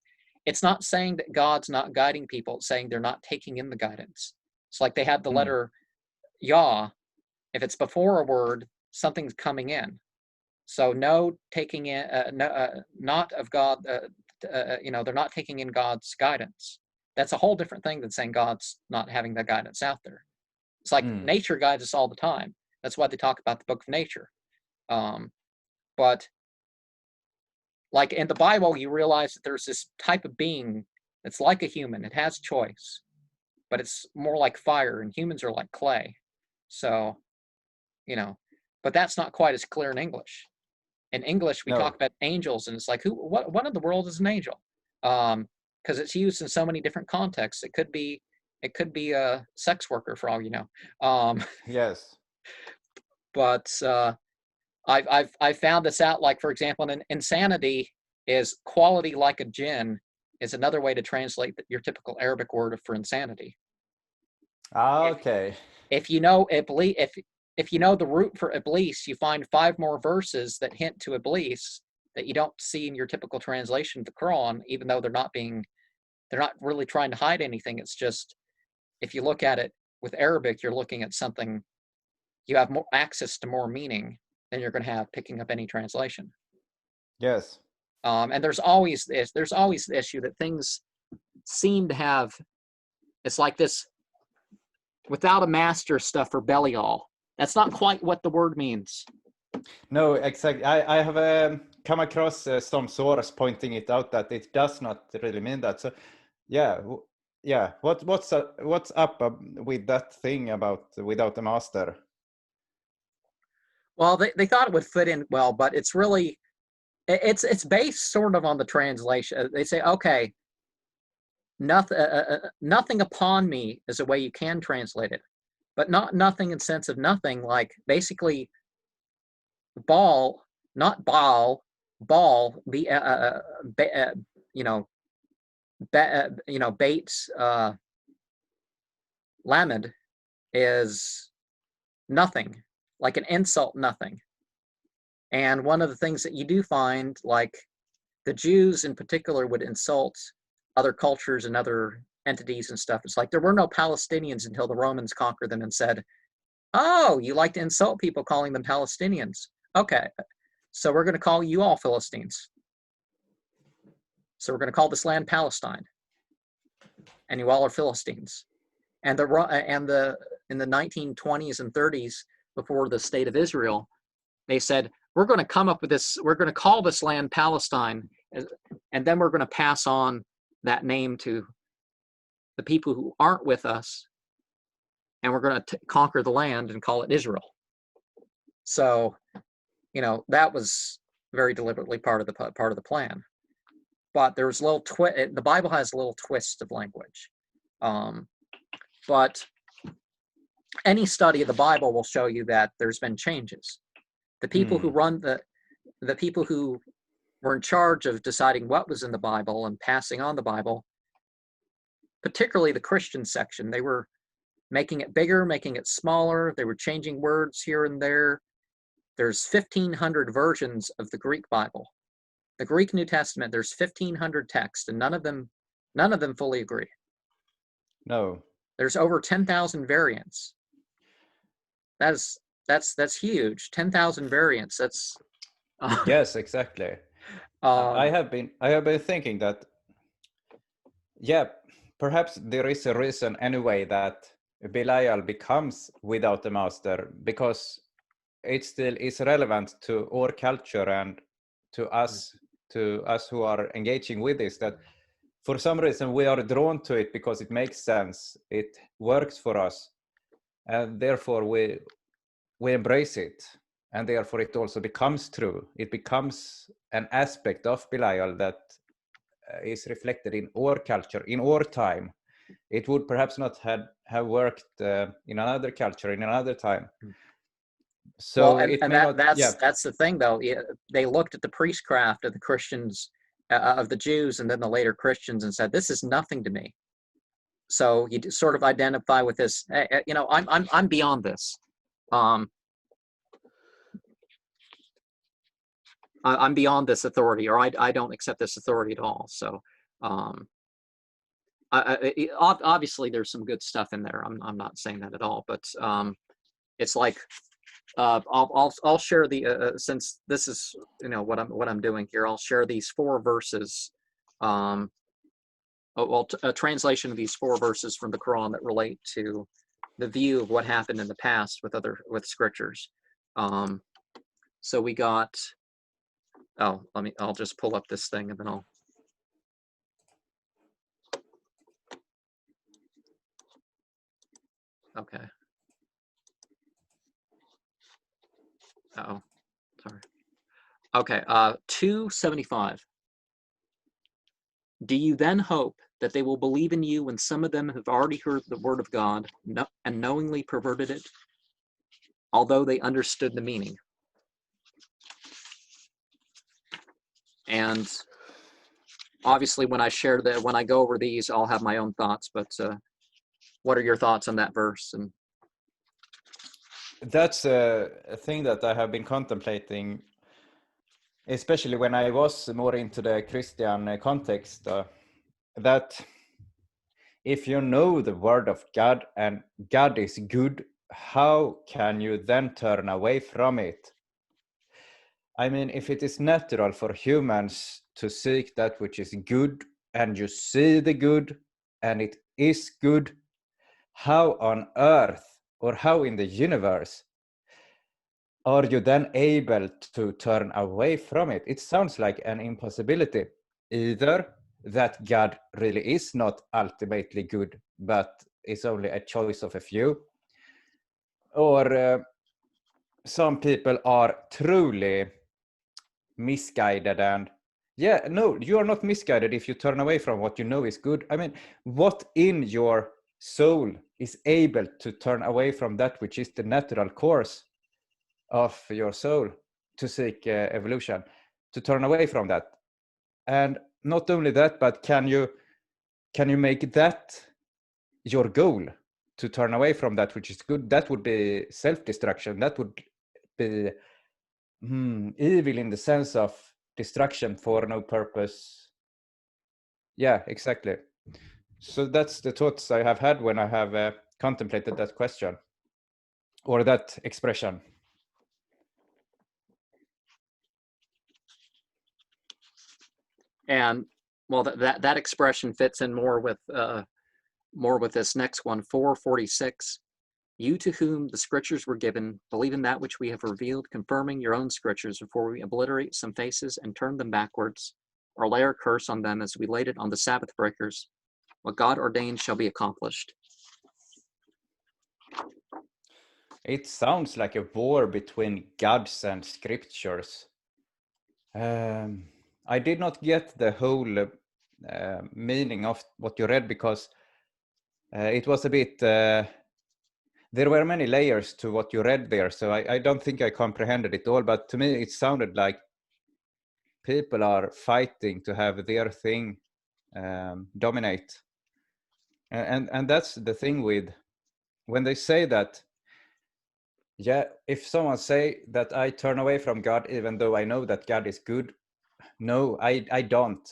it's not saying that God's not guiding people. It's saying they're not taking in the guidance. It's like they have the letter Yah. If it's before a word, something's coming in. So no taking in, not of God, they're not taking in God's guidance. That's a whole different thing than saying God's not having that guidance out there. It's like nature guides us all the time. That's why they talk about the book of nature. But like in the Bible, you realize that there's this type of being that's like a human. It has choice, but it's more like fire, and humans are like clay. So, but that's not quite as clear in English. In English, we talk No. about angels, and it's like, what in the world is an angel? Because it's used in so many different contexts. It could be a sex worker for all you know. Yes. But I've found this out. Like, for example, insanity is quality like a jinn is another way to translate your typical Arabic word for insanity. Okay. If you know Iblis, if you know the root for Iblis, you find 5 more verses that hint to Iblis that you don't see in your typical translation of the Quran, even though they're not really trying to hide anything. It's just, if you look at it with Arabic, you're looking at something, you have more access to more meaning than you're going to have picking up any translation. Yes. And there's always the issue that things seem to have, it's like this, without a master stuff for Belial. That's not quite what the word means. No, exactly. I have come across some source pointing it out that it does not really mean that. So, yeah, yeah. What's up with that thing about without a master? Well, they thought it would fit in well, but it's really, it's based sort of on the translation. They say, okay, nothing upon me is a way you can translate it, but not nothing in sense of nothing. Like basically, ball, not ball, the Bates Lamed is nothing, like an insult, nothing. And one of the things that you do find, like the Jews in particular would insult other cultures and other entities and stuff. It's like there were no Palestinians until the Romans conquered them and said, oh, you like to insult people calling them Palestinians. Okay, so we're going to call you all Philistines. So we're going to call this land Palestine. And you all are Philistines. And in the 1920s and 30s, before the state of Israel, they said, we're going to come up with this, we're going to call this land Palestine, and then we're going to pass on that name to the people who aren't with us, and we're going to conquer the land and call it Israel. So, that was very deliberately part of the plan. But there was a little twist. The Bible has a little twist of language. But any study of the Bible will show you that there's been changes. The people who run the people who were in charge of deciding what was in the Bible and passing on the Bible, particularly the Christian section, they were making it bigger, making it smaller. They were changing words here and there. There's 1,500 versions of the Greek Bible. The Greek New Testament, there's 1,500 texts, and none of them fully agree. No. There's over 10,000 variants. That's huge. 10,000 variants. That's Yes, exactly. I have been thinking that, yeah, perhaps there is a reason anyway that Belial becomes without a master, because it still is relevant to our culture and to us who are engaging with this, that for some reason we are drawn to it because it makes sense, it works for us, and therefore we embrace it, and therefore it also becomes true. It becomes an aspect of Belial that is reflected in our culture, in our time. It would perhaps not have worked in another culture, in another time. So that's the thing, though. They looked at the priestcraft of the Christians, of the Jews, and then the later Christians, and said, "This is nothing to me." So you sort of identify with this. I'm beyond this. I'm beyond this authority, or I don't accept this authority at all. So, obviously, there's some good stuff in there. I'm not saying that at all, but it's like. I'll share the since this is what I'm doing here. I'll share these 4 verses, a translation of these 4 verses from the Quran that relate to the view of what happened in the past with scriptures. So we got, I'll just pull up this thing and then I'll. Okay. Oh, sorry. Okay, 275. Do you then hope that they will believe in you when some of them have already heard the word of God and knowingly perverted it, although they understood the meaning? And obviously, when I go over these, I'll have my own thoughts. But what are your thoughts on that verse? And that's a thing that I have been contemplating, especially when I was more into the Christian context, that if you know the word of God and God is good, how can you then turn away from it? I mean, if it is natural for humans to seek that which is good, and you see the good, and it is good, how on earth or how in the universe are you then able to turn away from it? It sounds like an impossibility. Either that God really is not ultimately good, but is only a choice of a few, or some people are truly misguided. And yeah, no, you are not misguided if you turn away from what you know is good. I mean, what in your soul is able to turn away from that which is the natural course of your soul to seek evolution, to turn away from that? And not only that, but can you make that your goal, to turn away from that which is good? That would be self-destruction. That would be evil in the sense of destruction for no purpose. Yeah, exactly. So that's the thoughts I have had when I have contemplated that question or that expression. And well, that expression fits in more with this next one, 446. You to whom the scriptures were given, believe in that which we have revealed, confirming your own scriptures before we obliterate some faces and turn them backwards, or lay our curse on them as we laid it on the Sabbath breakers. What God ordained shall be accomplished. It sounds like a war between gods and scriptures. I did not get the whole meaning of what you read, because it was a bit... there were many layers to what you read there, so I don't think I comprehended it all, but to me it sounded like people are fighting to have their thing dominate. And that's the thing with when they say that, yeah, if someone say that I turn away from God even though I know that God is good, no, I don't.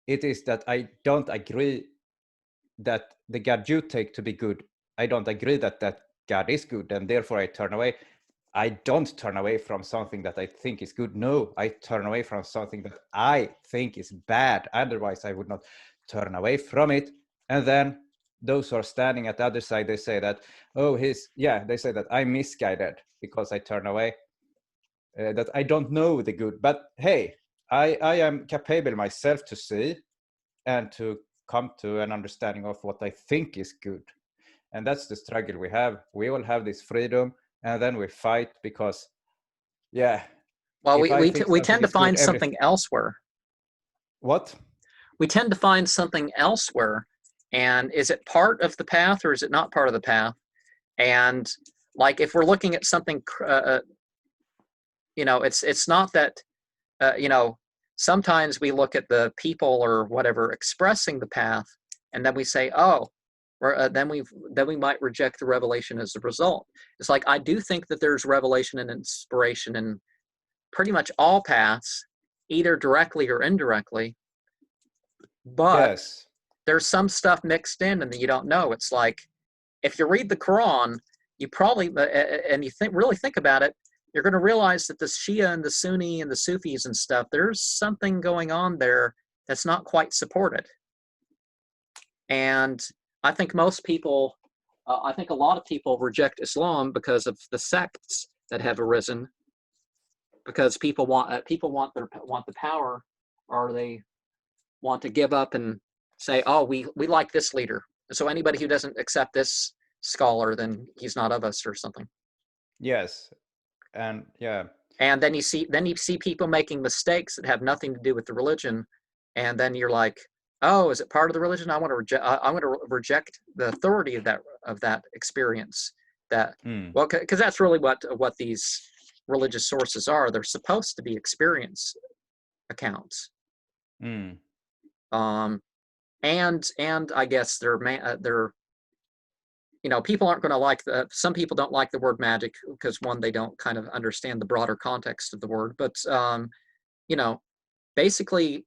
It is that I don't agree that the God you take to be good, I don't agree that God is good, and therefore I turn away. I don't turn away from something that I think is good. No, I turn away from something that I think is bad. Otherwise, I would not turn away from it. And then those who are standing at the other side, they say that, they say that I'm misguided because I turn away, that I don't know the good. But hey, I am capable myself to see and to come to an understanding of what I think is good. And that's the struggle we have. We all have this freedom, and then we fight because, yeah. Well, we tend to find something elsewhere. What? We tend to find something elsewhere. And is it part of the path or is it not part of the path? And like if we're looking at something, it's not that, sometimes we look at the people or whatever expressing the path, and then we say, then we might reject the revelation as a result. It's like I do think that there's revelation and inspiration in pretty much all paths, either directly or indirectly. But yes, there's some stuff mixed in and you don't know. It's like if you read the Quran, you probably and you really think about it, you're going to realize that the Shia and the Sunni and the Sufis and stuff, there's something going on there that's not quite supported. And I think most people I think a lot of people reject Islam because of the sects that have arisen, because people want the power, or they want to give up and say, oh, we like this leader, so anybody who doesn't accept this scholar, then he's not of us or something. Yes, and yeah. And then you see people making mistakes that have nothing to do with the religion, and then you're like, oh, is it part of the religion? I want to reject the authority of that experience. That well, because that's really what these religious sources are. They're supposed to be experience accounts. And I guess they're people aren't going to like some people don't like the word magic because, one, they don't kind of understand the broader context of the word, but basically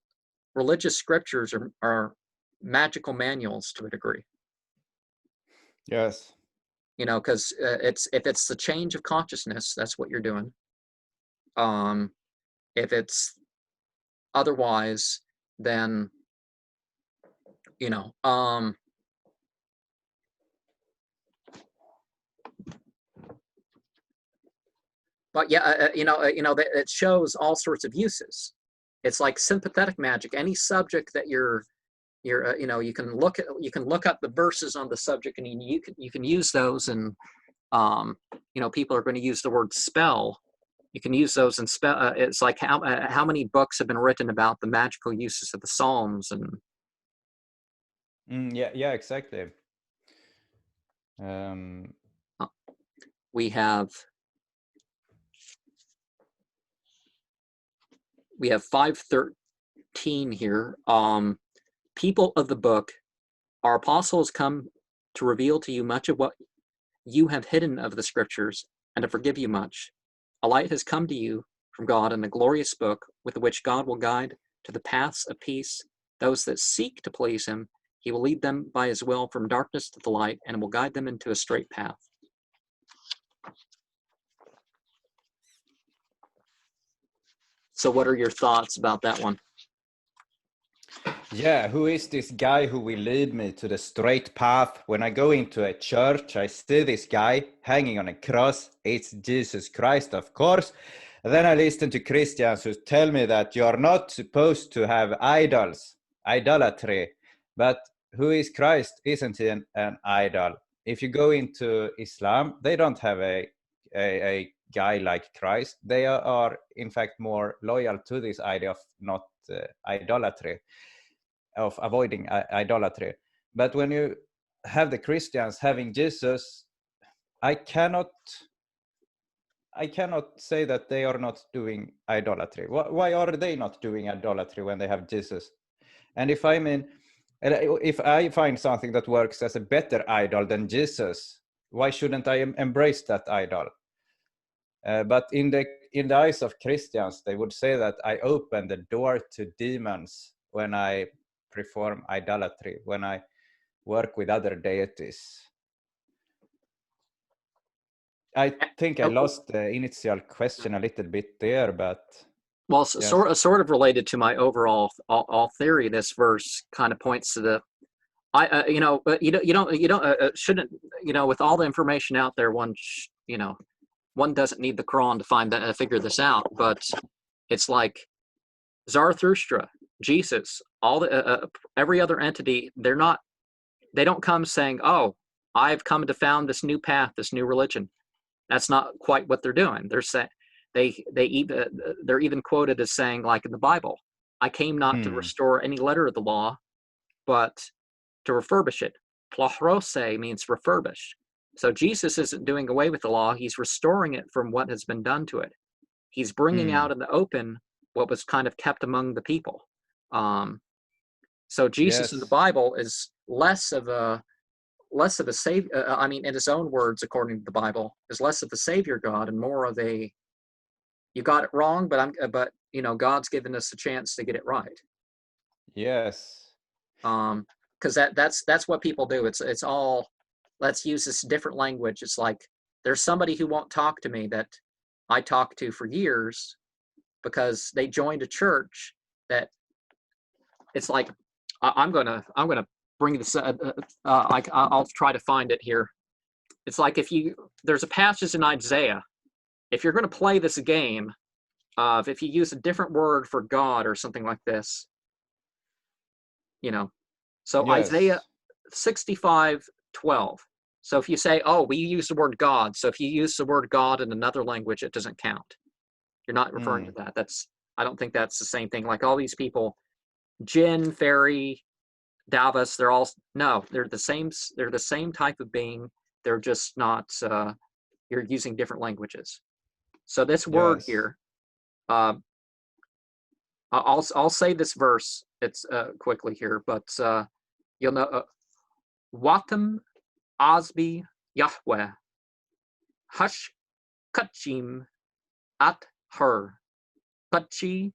religious scriptures are magical manuals to a degree. Yes. Because if it's the change of consciousness, that's what you're doing. If it's otherwise, then but yeah, it shows all sorts of uses. It's like sympathetic magic. Any subject that you can look up the verses on the subject, and you can use those, and people are going to use the word spell. You can use those in spell. It's like how many books have been written about the magical uses of the Psalms, and yeah, exactly. We have 5:13 here. People of the book, our apostles come to reveal to you much of what you have hidden of the scriptures, and to forgive you much. A light has come to you from God, in a glorious book with which God will guide to the paths of peace those that seek to please him. He will lead them by his will from darkness to the light, and will guide them into a straight path. So what are your thoughts about that one? Yeah, who is this guy who will lead me to the straight path? When I go into a church, I see this guy hanging on a cross. It's Jesus Christ, of course. And then I listen to Christians who tell me that you are not supposed to have idols, idolatry. But who is Christ? Isn't he an idol? If you go into Islam, they don't have a guy like Christ. They are in fact more loyal to this idea of not idolatry, of avoiding idolatry. But when you have the Christians having Jesus, I cannot say that they are not doing idolatry. Why are they not doing idolatry when they have Jesus? And if I find something that works as a better idol than Jesus, why shouldn't I embrace that idol? But in the eyes of Christians, they would say that I open the door to demons when I perform idolatry, when I work with other deities. I think I lost the initial question a little bit there, but well, yes. sort of related to my overall theory. This verse kind of points to the shouldn't, with all the information out there, one doesn't need the Quran to figure this out. But it's like Zarathustra, Jesus, all the every other entity, they don't come saying, oh, I've come to found this new path, this new religion. That's not quite what they're doing. They're saying they're even quoted as saying, like in the Bible, I came not to restore any letter of the law, but to refurbish it. Plahrose means refurbish. So Jesus isn't doing away with the law. He's restoring it from what has been done to it. He's bringing out in the open what was kind of kept among the people. So Jesus in the Bible is less of a savior. In his own words, according to the Bible, is less of a savior God and more of a, you got it wrong, but God's given us a chance to get it right. Yes. Because that's what people do. It's all, let's use this different language. It's like there's somebody who won't talk to me that I talked to for years because they joined a church that, it's like, I'm gonna bring this. I'll try to find it here. It's like there's a passage in Isaiah. If you're going to play this game of if you use a different word for God or something like this, so Isaiah Yes. 65:12. So if you say, oh, we use the word God, so if you use the word God in another language, it doesn't count. You're not referring to that. I don't think that's the same thing. Like all these people, Jinn, fairy, Davos, they're the same type of being. They're just not, you're using different languages. So this word Yes. here, I'll say this verse. It's quickly here, but you'll know. Watam Asbi Yahweh Hush Kachim At Her Kachi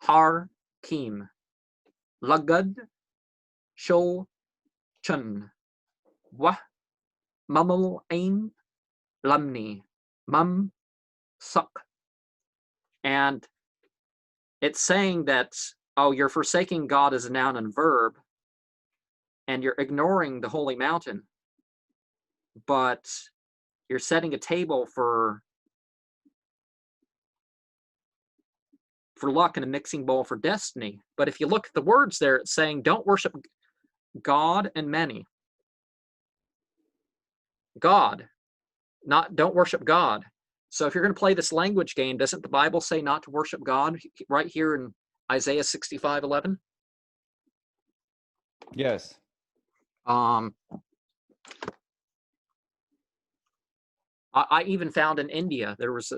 Har Kim Lagad Shol Chun Wah Mammal Ain Lamni Mum Suck. And it's saying that, oh, you're forsaking God as a noun and verb, and you're ignoring the holy mountain, but you're setting a table for luck and a mixing bowl for destiny. But if you look at the words there, it's saying don't worship God and many. God, don't worship God. So if you're going to play this language game, doesn't the Bible say not to worship God right here in Isaiah 65:11? Yes. I even found in India there was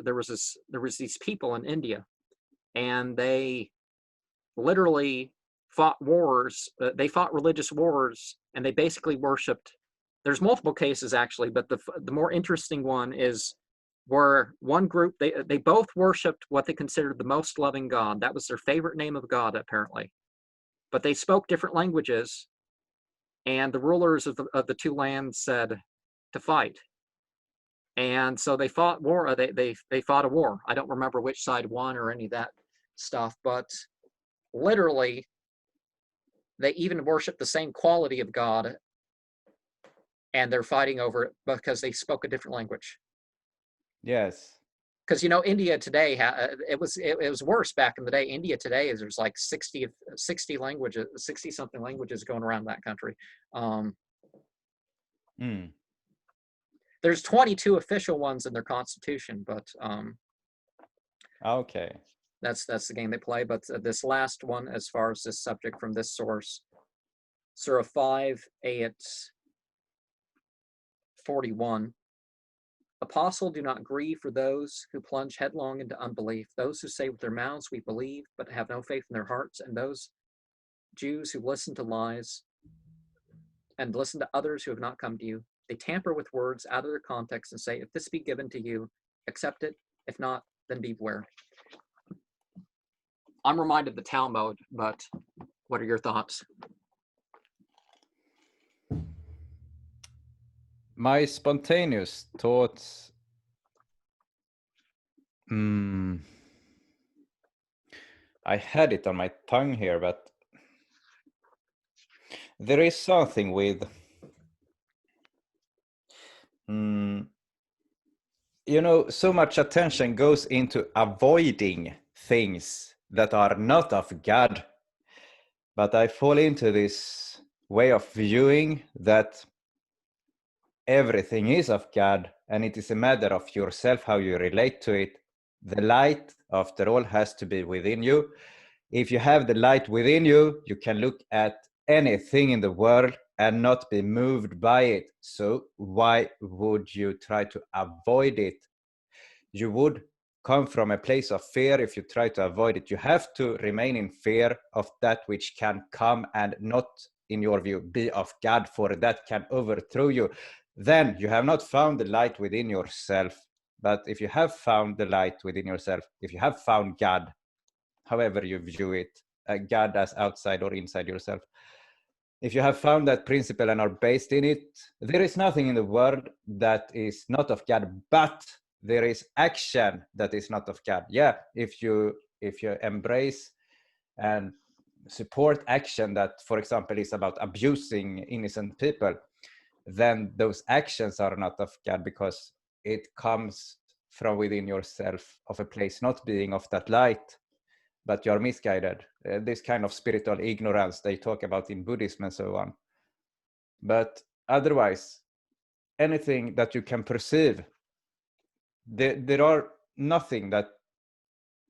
these people in India, and they literally fought wars. They fought religious wars, and they basically worshipped. There's multiple cases actually, but the more interesting one is where one group they both worshipped what they considered the most loving God. That was their favorite name of God apparently, but they spoke different languages, and the rulers of the two lands said to fight. And so they fought war. They fought a war. I don't remember which side won or any of that stuff, but literally, they even worship the same quality of God, and they're fighting over it because they spoke a different language. Yes. Because India today, it was worse back in the day. India today there's like 60 languages, 60 something languages going around that country. There's 22 official ones in their constitution, but Okay. that's the game they play. But this last one, as far as this subject from this source, Surah 5, ayat 41. Apostle, do not grieve for those who plunge headlong into unbelief, those who say with their mouths we believe but have no faith in their hearts, and those Jews who listen to lies and listen to others who have not come to you. They tamper with words out of their context and say, if this be given to you, accept it. If not, then beware. I'm reminded of the Talmud, but what are your thoughts? My spontaneous thoughts. I had it on my tongue here, but there is something with so much attention goes into avoiding things that are not of God. But I fall into this way of viewing that everything is of God, and it is a matter of yourself, how you relate to it. The light, after all, has to be within you. If you have the light within you, you can look at anything in the world and not be moved by it. So why would you try to avoid it? You would come from a place of fear if you try to avoid it. You have to remain in fear of that which can come and not, in your view, be of God, for that can overthrow you. Then you have not found the light within yourself. But if you have found the light within yourself, if you have found God, however you view it, God as outside or inside yourself, if you have found that principle and are based in it, there is nothing in the world that is not of God, but there is action that is not of God. Yeah, if you embrace and support action that, for example, is about abusing innocent people, then those actions are not of God, because it comes from within yourself, of a place not being of that light, but you're misguided. This kind of spiritual ignorance they talk about in Buddhism and so on. But otherwise, anything that you can perceive, there are nothing that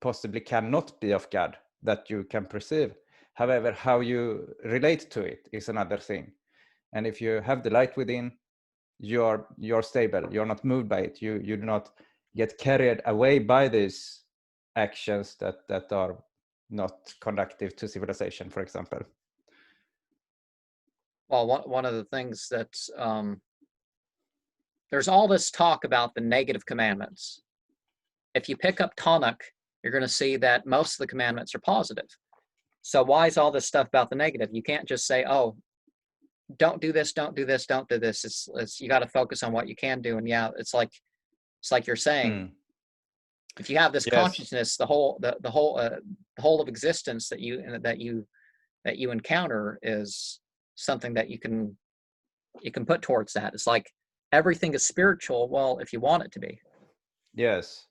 possibly cannot be of God that you can perceive. However, how you relate to it is another thing. And if you have the light within, you're stable. You're not moved by it. You do not get carried away by these actions that are not conducive to civilization, for example. Well, one of the things that there's all this talk about the negative commandments. If you pick up Tanakh, you're going to see that most of the commandments are positive. So why is all this stuff about the negative? You can't just say, oh, don't do this, don't do this, don't do this. It's you got to focus on what you can do. And yeah, it's like you're saying, if you have this consciousness, the whole of existence that you encounter is something that you can put towards that. It's like everything is spiritual. Well, if you want it to be. Yes.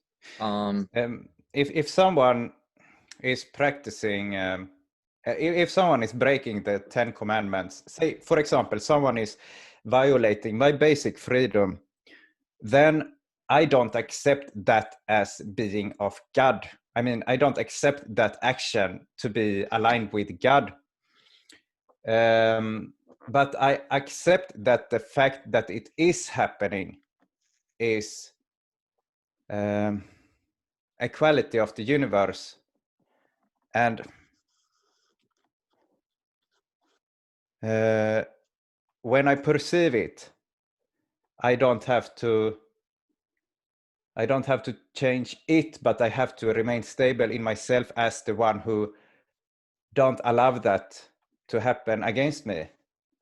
If someone is practicing, if someone is breaking the 10 commandments, say, for example, someone is violating my basic freedom, then I don't accept that as being of God. I mean, I don't accept that action to be aligned with God. But I accept that the fact that it is happening is a quality of the universe. And when I perceive it, I don't have to change it, but I have to remain stable in myself as the one who don't allow that to happen against me.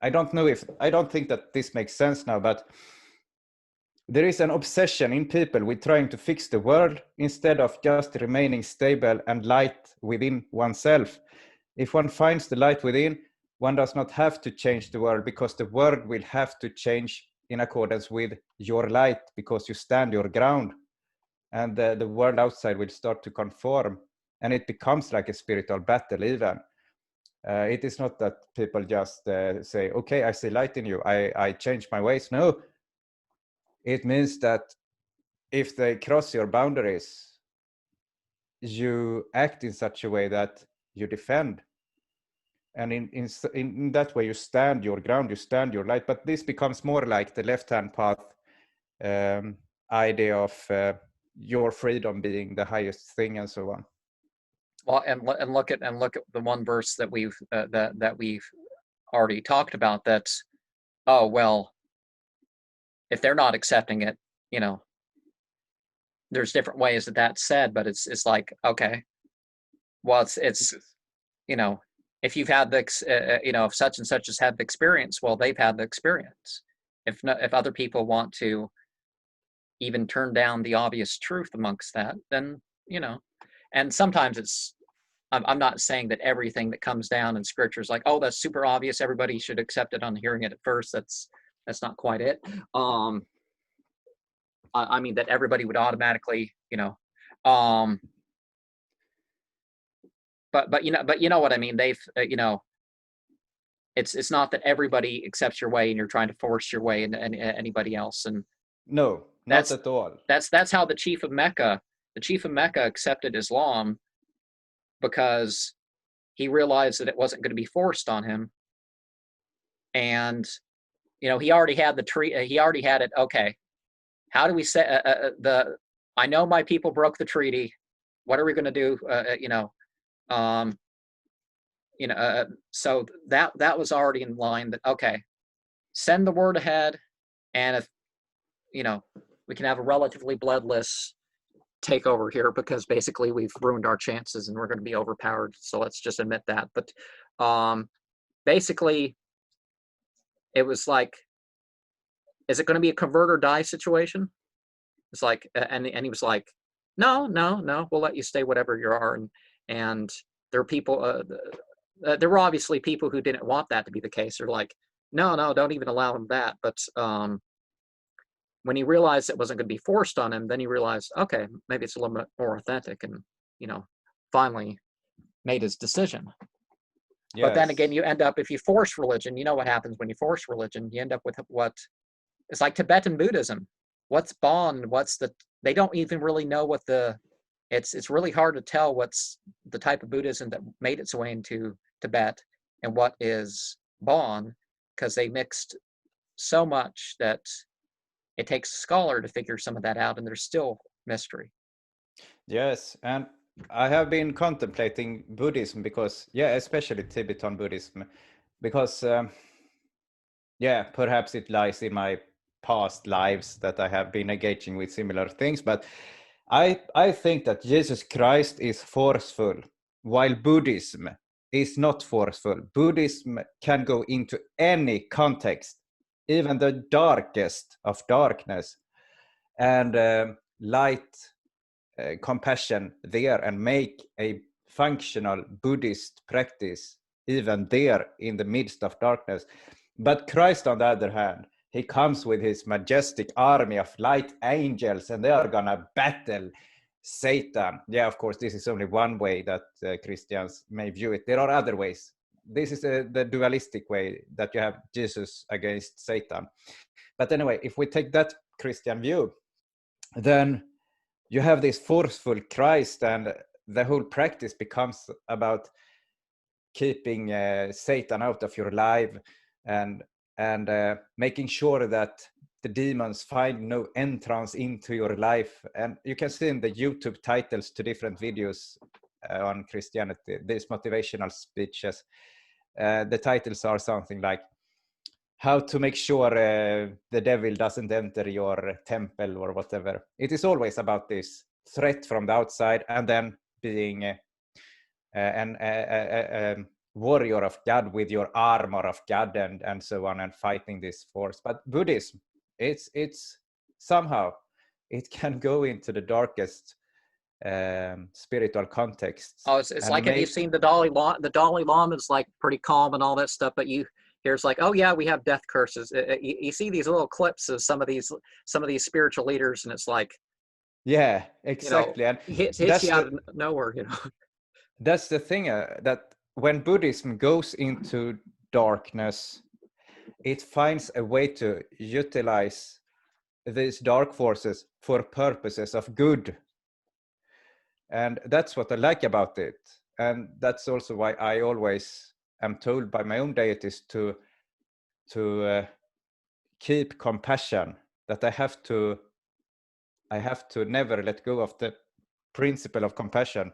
I don't think that this makes sense now, but there is an obsession in people with trying to fix the world instead of just remaining stable and light within oneself. If one finds the light within, one does not have to change the world, because the world will have to change in accordance with your light, because you stand your ground, and the world outside will start to conform, and it becomes like a spiritual battle even. It is not that people just say, okay, I see light in you, I change my ways. No, it means that if they cross your boundaries, you act in such a way that you defend. And in that way, you stand your ground, you stand your light. But this becomes more like the left-hand path idea of your freedom being the highest thing, and so on. Well, and look at the one verse that we've already talked about. That's, oh well, if they're not accepting it, you know, there's different ways that that's said, but it's like, okay, well, it's you know, if you've had the you know, if such and such has had the experience, well, they've had the experience. If other people want to even turn down the obvious truth amongst that, then, you know, and sometimes I'm not saying that everything that comes down in scripture is like, oh, that's super obvious, everybody should accept it on hearing it at first. That's not quite it. I mean that everybody would automatically, you know, but you know what I mean. They've you know, it's not that everybody accepts your way and you're trying to force your way into anybody else. And no, not at all. That's how the chief of Mecca accepted Islam, because he realized that it wasn't going to be forced on him. And, you know, he already had he already had it. Okay, how do we say I know my people broke the treaty. What are we going to do? So that was already in line, that, okay, send the word ahead. And if, you know, we can have a relatively bloodless takeover here, because basically we've ruined our chances and we're going to be overpowered. So let's just admit that. But basically, it was like, is it going to be a convert or die situation? It's like, and he was like, no, we'll let you stay whatever you are. And there were people, there were obviously people who didn't want that to be the case. They're like, no, don't even allow him that. But when he realized it wasn't going to be forced on him, then he realized, okay, maybe it's a little bit more authentic, and finally made his decision. But then again, Yes. you end up, if you force religion, you know what happens when you force religion, you end up with what it's like Tibetan Buddhism. What's Bon? They don't even really know what it's really hard to tell what's the type of Buddhism that made its way into Tibet and what is Bon, because they mixed so much that it takes a scholar to figure some of that out, and there's still mystery. Yes, and I have been contemplating Buddhism because, yeah, especially Tibetan Buddhism, because, yeah, perhaps it lies in my past lives that I have been engaging with similar things. But I think that Jesus Christ is forceful, while Buddhism is not forceful. Buddhism can go into any context, even the darkest of darkness, and light compassion there and make a functional Buddhist practice even there in the midst of darkness. But Christ, on the other hand, he comes with his majestic army of light angels, and they are gonna battle Satan. Yeah, of course, this is only one way that Christians may view it. There are other ways. This is the dualistic way, that you have Jesus against Satan. But anyway, if we take that Christian view, then you have this forceful Christ, and the whole practice becomes about keeping Satan out of your life, and making sure that the demons find no entrance into your life. And you can see in the YouTube titles to different videos on Christianity, these motivational speeches, the titles are something like how to make sure the devil doesn't enter your temple or whatever. It is always about this threat from the outside, and then being a warrior of God with your armor of God, and so on, and fighting this force. But Buddhism, it's somehow it can go into the darkest spiritual contexts. Oh, it's like, have you seen the Dalai Lama? The Dalai Lama is like pretty calm and all that stuff, but here's like, oh yeah, we have death curses. You see these little clips of some of these spiritual leaders, and it's like, yeah, exactly. And hits you out of nowhere, That's the thing, that when Buddhism goes into darkness, it finds a way to utilize these dark forces for purposes of good. And that's what I like about it. And that's also why I always am told by my own deities to keep compassion, that I have to never let go of the principle of compassion,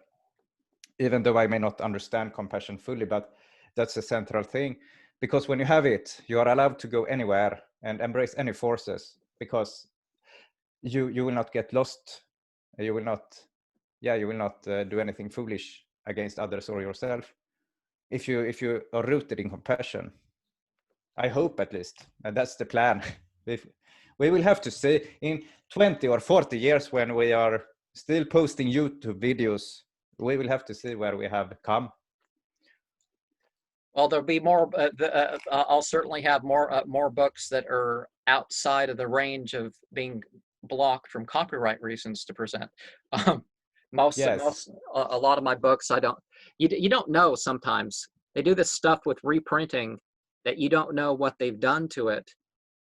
even though I may not understand compassion fully. But that's a central thing, because when you have it, you are allowed to go anywhere and embrace any forces, because you will not get lost. You will not do anything foolish against others or yourself if you are rooted in compassion. I hope, at least, and that's the plan. We will have to see in 20 or 40 years, when we are still posting YouTube videos, we will have to see where we have come. Well, there'll be more. I'll certainly have more books that are outside of the range of being blocked from copyright reasons to present. Yes. A lot of my books, you don't know sometimes. They do this stuff with reprinting that you don't know what they've done to it.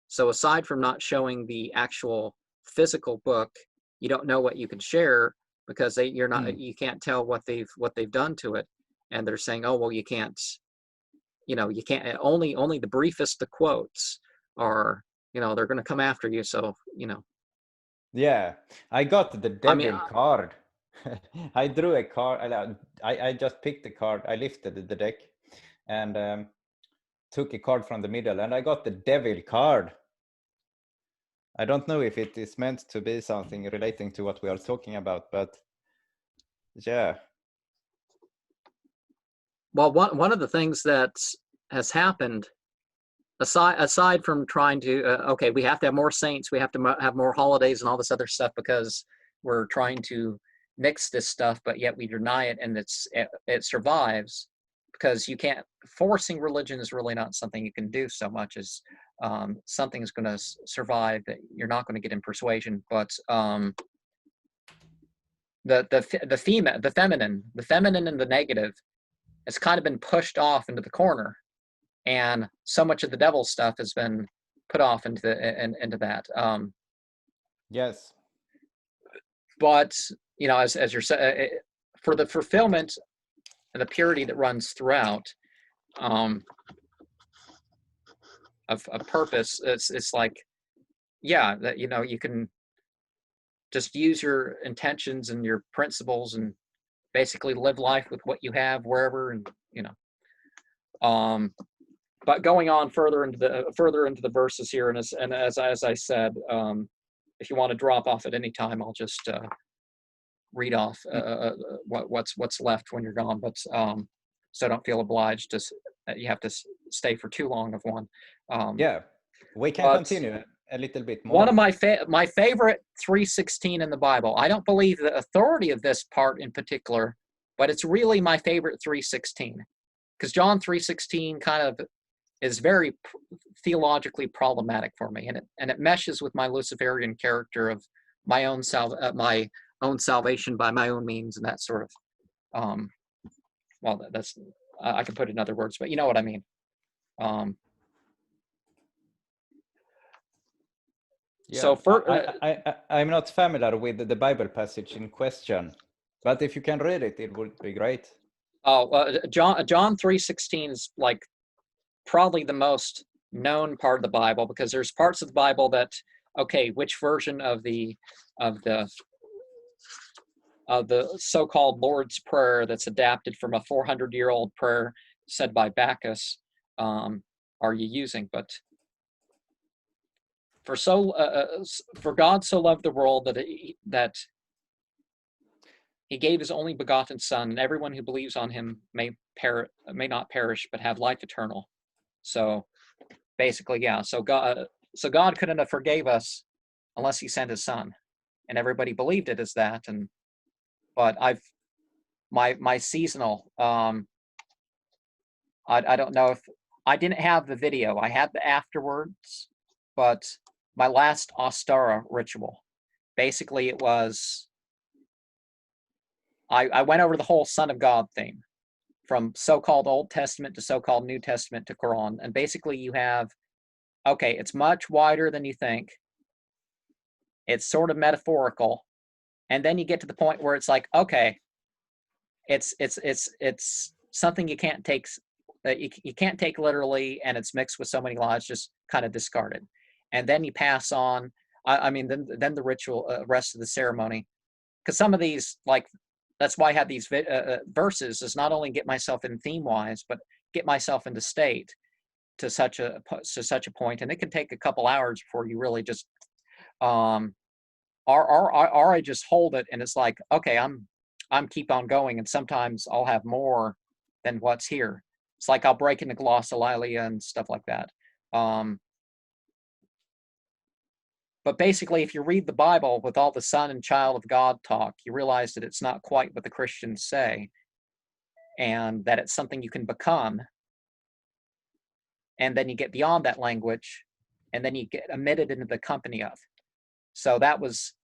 So aside from not showing the actual physical book, you don't know what you can share, because you can't tell what they've done to it. And they're saying, oh, well, you can't, you can't, only the briefest of quotes are, they're going to come after you. So, Yeah, I got the devil card. I drew a card. I just picked the card. I lifted the deck and took a card from the middle, and I got the devil card. I don't know if it is meant to be something relating to what we are talking about, but yeah. Well, one of the things that has happened, aside from trying to, okay, we have to have more saints, we have to have more holidays and all this other stuff, because we're trying to mix this stuff, but yet we deny it, and it survives because you can't, forcing religion is really not something you can do so much as something is going to survive that you're not going to get in persuasion. But the feminine and the negative, it's kind of been pushed off into the corner, and so much of the devil stuff has been put off into that. Yes. But as you're saying, for the fulfillment and the purity that runs throughout of purpose, it's like, yeah, that you can just use your intentions and your principles and basically live life with what you have wherever, and but going on further into the verses here, and as I said, if you want to drop off at any time, I'll just read off what's left when you're gone. But so don't feel obliged to you have to stay for too long of one. Yeah, we can continue a little bit more. One of my favorite 3:16 in the Bible. I don't believe the authority of this part in particular, but it's really my favorite 3:16, because John 3:16 kind of is very theologically problematic for me, and it meshes with my Luciferian character of my own salvation by my own means, and that sort of well, that's I can put it in other words, but you know what I mean. Yeah, so I'm not familiar with the Bible passage in question, but if you can read it, it would be great. John 3:16 is like probably the most known part of the Bible, because there's parts of the Bible that, okay, which version of the so-called Lord's Prayer that's adapted from a 400-year-old prayer said by Bacchus are you using? But for God so loved the world that he gave his only begotten Son, and everyone who believes on him may not perish but have life eternal. So basically, yeah. So God couldn't have forgave us unless he sent his Son, and everybody believed it as that. But my seasonal, I don't know if I didn't have the video. I had the afterwards, but my last Ostara ritual, basically it was, I went over the whole Son of God theme, from so-called Old Testament to so-called New Testament to Quran. And basically you have, okay, it's much wider than you think. It's sort of metaphorical. And then you get to the point where it's like, okay, it's something you can't take literally, and it's mixed with so many lies, just kind of discarded. And then you pass on, then the ritual, rest of the ceremony, because some of these, like, that's why I have these verses, is not only get myself in theme-wise, but get myself into state to such a point, and it can take a couple hours before you really just, or I just hold it, and it's like, okay, I'm keep on going, and sometimes I'll have more than what's here. It's like I'll break into glossolalia and stuff like that. But basically, if you read the Bible with all the Son and Child of God talk, you realize that it's not quite what the Christians say, and that it's something you can become. And then you get beyond that language, and then you get admitted into the company of. So that was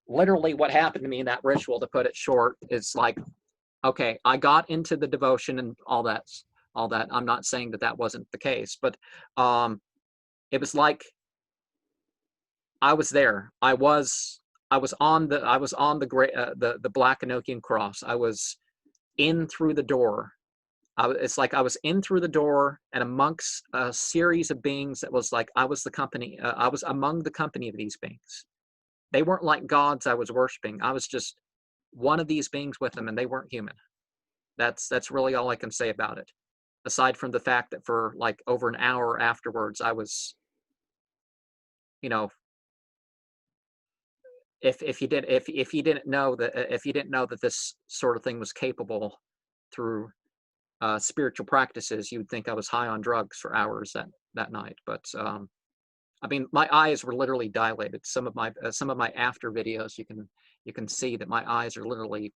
literally what happened to me in that ritual, to put it short. It's like, okay, I got into the devotion and all that. I'm not saying that wasn't the case, but it was like I was there. I was on the great the Black Enochian cross. I was in through the door. It's like I was in through the door and amongst a series of beings that was like I was the company. I was among the company of these beings. They weren't like gods I was worshiping. I was just one of these beings with them, and they weren't human. That's really all I can say about it, aside from the fact that for like over an hour afterwards, I was, if you didn't know that this sort of thing was capable through spiritual practices, you would think I was high on drugs for hours that night. But I mean, my eyes were literally dilated. Some of my after videos, you can see that my eyes are literally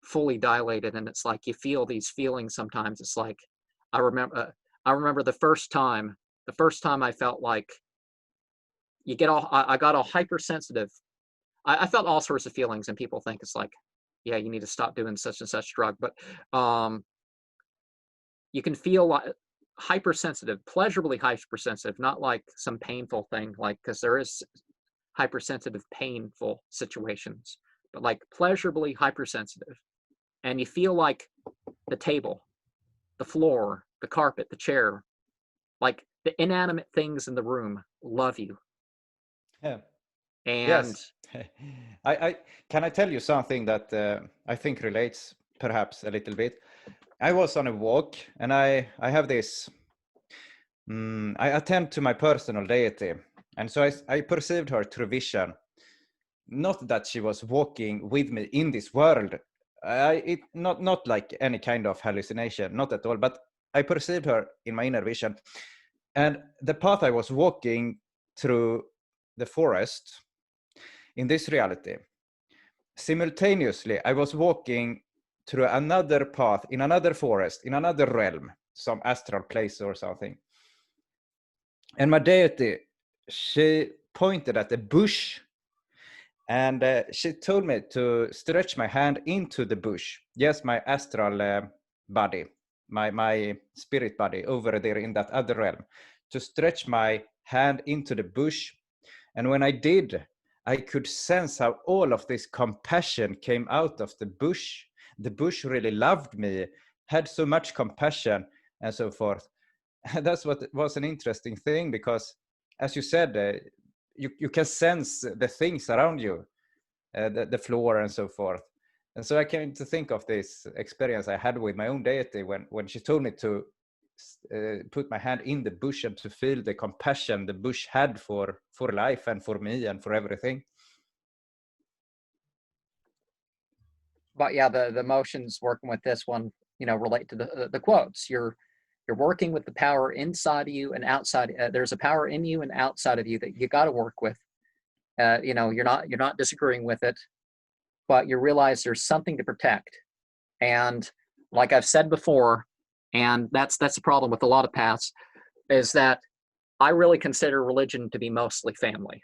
fully dilated, and it's like you feel these feelings sometimes. It's like I remember the first time I felt like you get all I got all hypersensitive. I felt all sorts of feelings, and people think it's like, yeah, you need to stop doing such and such drug, but you can feel like hypersensitive, pleasurably hypersensitive, not like some painful thing, like, because there is hypersensitive, painful situations, but like pleasurably hypersensitive. And you feel like the table, the floor, the carpet, the chair, like the inanimate things in the room love you. Yeah. And Yes. I can I tell you something that I think relates perhaps a little bit. I was on a walk, and I have this. I attend to my personal deity, and so I perceived her through vision. Not that she was walking with me in this world. Not like any kind of hallucination, not at all. But I perceived her in my inner vision, and the path I was walking through the forest in this reality. Simultaneously, I was walking through another path in another forest, in another realm, some astral place or something. And my deity, she pointed at a bush, and she told me to stretch my hand into the bush. Yes, my astral body, my spirit body over there in that other realm, to stretch my hand into the bush. And when I did, I could sense how all of this compassion came out of the bush. The bush really loved me, had so much compassion, and so forth. That's what was an interesting thing, because, as you said, you can sense the things around you, the floor and so forth. And so I came to think of this experience I had with my own deity when she told me to put my hand in the bush and to feel the compassion the bush had for life and for me and for everything. but yeah, the motions working with this one, relate to the quotes. You're working with the power inside of you and outside. There's a power in you and outside of you that you got to work with. You're not disagreeing with it, but you realize there's something to protect. And like I've said before, and that's the problem with a lot of paths, is that I really consider religion to be mostly family.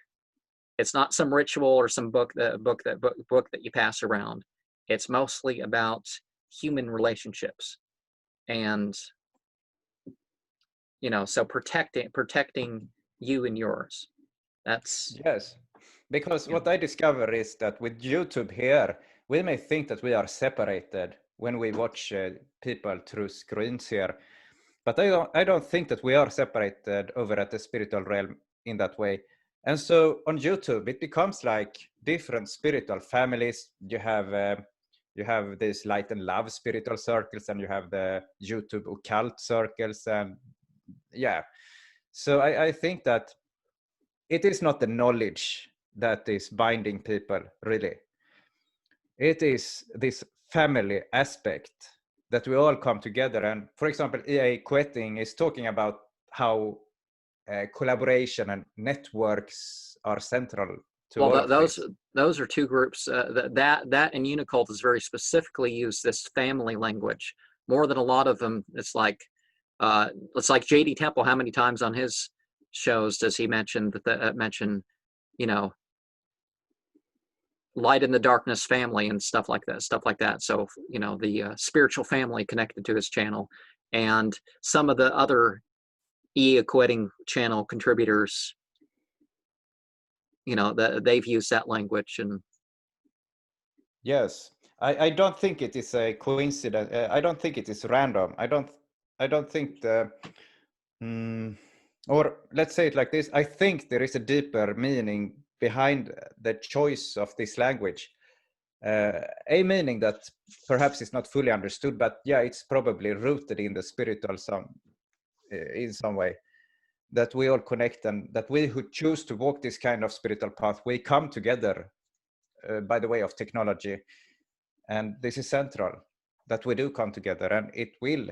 It's not some ritual or some book that you pass around. It's mostly about human relationships, and so protecting you and yours. That's Yes, because what I discover is that with YouTube here, we may think that we are separated when we watch people through screens here, but I don't think that we are separated over at the spiritual realm in that way. And so on YouTube, it becomes like different spiritual families. You have these light and love spiritual circles, and you have the YouTube occult circles, and yeah. So I think that it is not the knowledge that is binding people, really. It is this family aspect that we all come together. And for example, E.A. Quetting is talking about how collaboration and networks are central to all of this. Those are two groups. That and Unicult is very specifically use this family language more than a lot of them. It's like J.D. Temple. How many times on his shows does he mention light in the darkness family and stuff like that? So the spiritual family connected to his channel, and some of the other Quetting channel contributors, they've used that language. And yes, I don't think it is a coincidence. I don't think it is random. I don't think or let's say it like this. I think there is a deeper meaning behind the choice of this language. A meaning that perhaps is not fully understood, but yeah, it's probably rooted in the spiritual in some way, that we all connect, and that we who choose to walk this kind of spiritual path, we come together by the way of technology. And this is central, that we do come together, and it will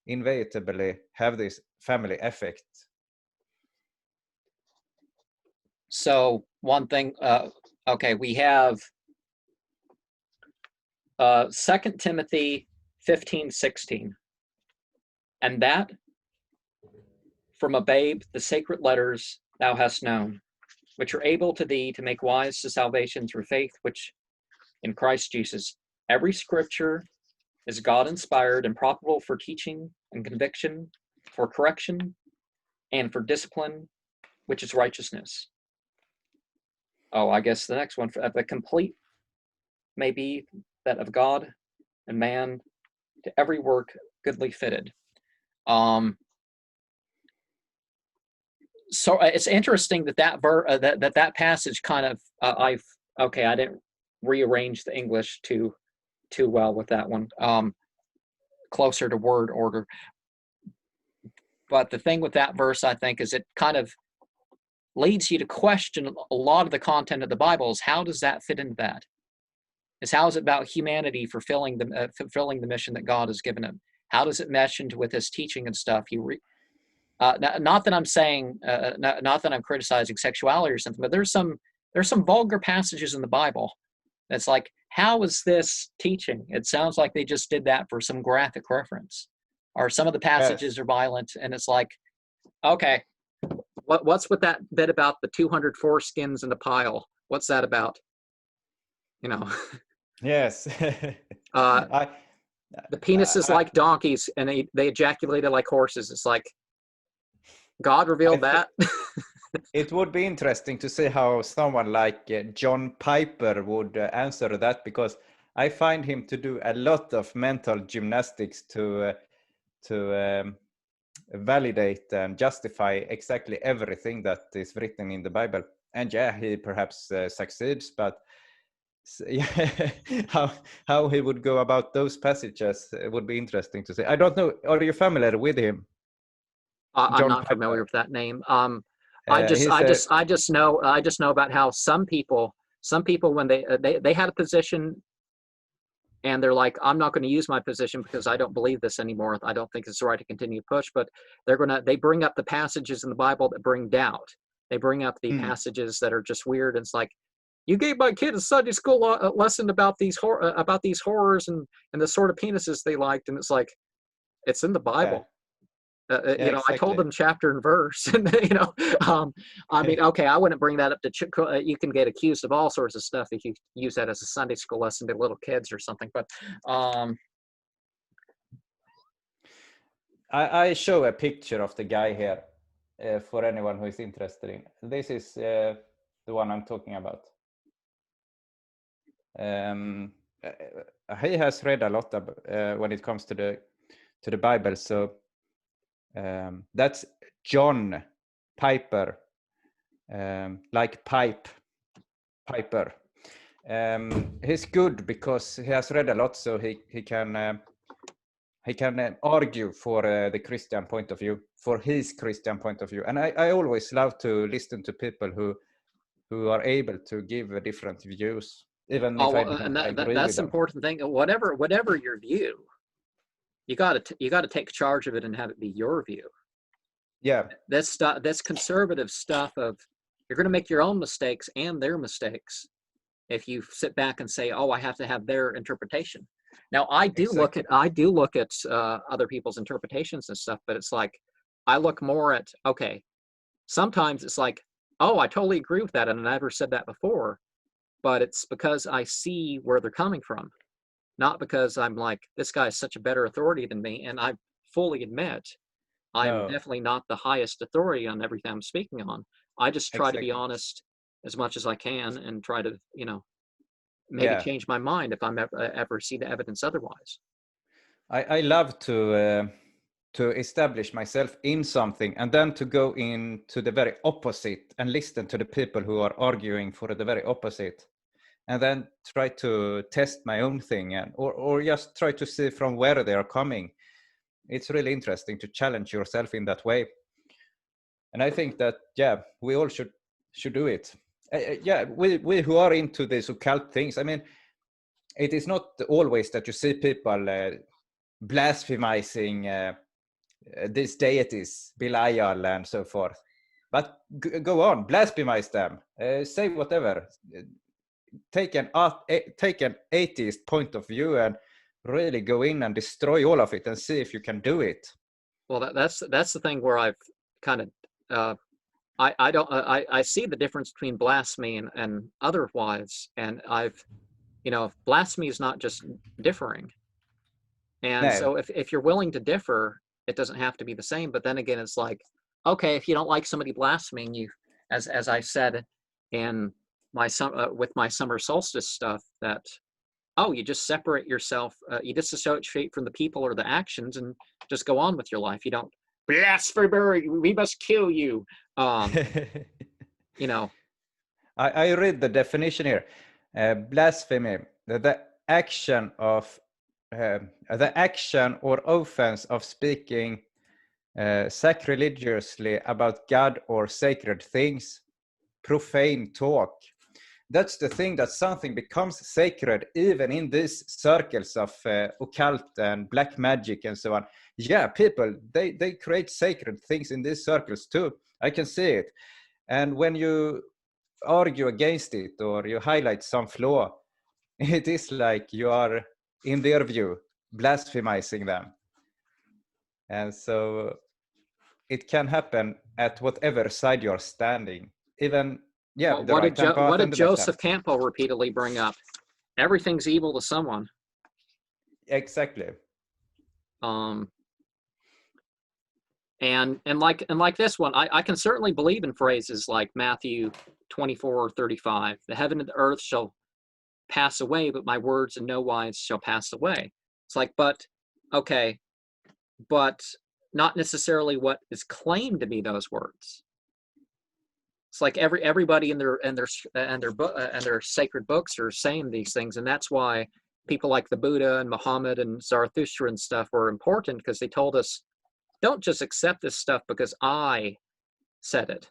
inevitably have this family effect. so one thing, okay, we have 2 Timothy 15:16. And that from a babe the sacred letters thou hast known, which are able to thee to make wise to salvation through faith which in Christ Jesus. Every scripture is God inspired and profitable for teaching and conviction, for correction, and for discipline, which is righteousness. Oh, I guess the next one, the complete may be that of God and man to every work goodly fitted. So it's interesting that that passage kind of I didn't rearrange the English too well with that one, closer to word order. But the thing with that verse, I think, is it kind of leads you to question a lot of the content of the Bible. Is how does that fit into that? Is how is it about humanity fulfilling the mission that God has given him? How does it mesh into with his teaching and stuff? Not that I'm saying, not that I'm criticizing sexuality or something, but there's some vulgar passages in the Bible that's like, how is this teaching? It sounds like they just did that for some graphic reference, or some of the passages Yes. are violent, and it's like, okay, what's with that bit about the 200 foreskins in a pile? What's that about? You know. Yes. The penis is like donkeys, and they ejaculated like horses. It's like, God revealed that. It would be interesting to see how someone like John Piper would answer that, because I find him to do a lot of mental gymnastics to validate and justify exactly everything that is written in the Bible. And yeah, he perhaps succeeds, but yeah, how he would go about those passages would be interesting to see. I don't know. Are you familiar with him? I'm John not Piper. familiar with that name. I just know about how some people when they had a position and they're like, I'm not going to use my position because I don't believe this anymore. I don't think it's right to continue to push, but they bring up the passages in the Bible that bring doubt. They bring up the passages that are just weird. And it's like, you gave my kid a Sunday school lesson about these horrors and the sort of penises they liked. And it's like, it's in the Bible. Yeah. Exactly. I told them chapter and verse, and I mean, okay, I wouldn't bring that up to. You can get accused of all sorts of stuff if you use that as a Sunday school lesson to little kids or something. But I show a picture of the guy here for anyone who is interested in. This is the one I'm talking about. He has read a lot when it comes to the Bible, so that's John Piper, like Piper. He's good because he has read a lot, so he can argue for the Christian point of view, for his Christian point of view. And I always love to listen to people who are able to give different views, even if I don't agree that's with them. important thing. Whatever your view, you got to take charge of it and have it be your view. Yeah, that's conservative stuff of, you're going to make your own mistakes and their mistakes if you sit back and say, oh, I have to have their interpretation. Now, I do look at other people's interpretations and stuff, but it's like, I look more at, okay, sometimes it's like, oh, I totally agree with that, and I never said that before, but it's because I see where they're coming from, not because I'm like, this guy is such a better authority than me, and I fully admit I'm definitely not the highest authority on everything I'm speaking on. I just try to be honest as much as I can and try to, maybe change my mind if I'm ever see the evidence otherwise. I love to establish myself in something and then to go into the very opposite and listen to the people who are arguing for the very opposite, and then try to test my own thing or just try to see from where they are coming. It's really interesting to challenge yourself in that way. And I think that, we all should do it. We who are into these occult things, I mean, it is not always that you see people blasphemizing these deities, Belial and so forth. But go on, blasphemize them, say whatever. take an atheist point of view and really go in and destroy all of it and see if you can do it. Well, that's the thing where I've kind of I see the difference between blasphemy and otherwise, and blasphemy is not just differing. And No. so if you're willing to differ, it doesn't have to be the same. But then again, it's like, okay, if you don't like somebody blaspheming, you, as I said in my with my summer solstice stuff, that you just separate yourself, you disassociate from the people or the actions, and just go on with your life. You don't blasphemer, we must kill you. You know. I read the definition here. Blasphemy, the action or offense of speaking sacrilegiously about God or sacred things, profane talk. That's the thing, that something becomes sacred even in these circles of occult and black magic and so on. Yeah, people, they create sacred things in these circles too. I can see it. And when you argue against it or you highlight some flaw, it is like you are, in their view, blasphemizing them. And so it can happen at whatever side you're standing. Even, well, the what right hand path what and did the left Joseph hand. Campbell repeatedly bring up? Everything's evil to someone. Exactly. And like this one, I can certainly believe in phrases like Matthew 24:35. The heaven and the earth shall pass away, but my words in no wise shall pass away. It's like, but okay, but not necessarily what is claimed to be those words. It's like everybody in their sacred books are saying these things, and that's why people like the Buddha and Muhammad and Zarathustra and stuff were important, because they told us, don't just accept this stuff because I said it.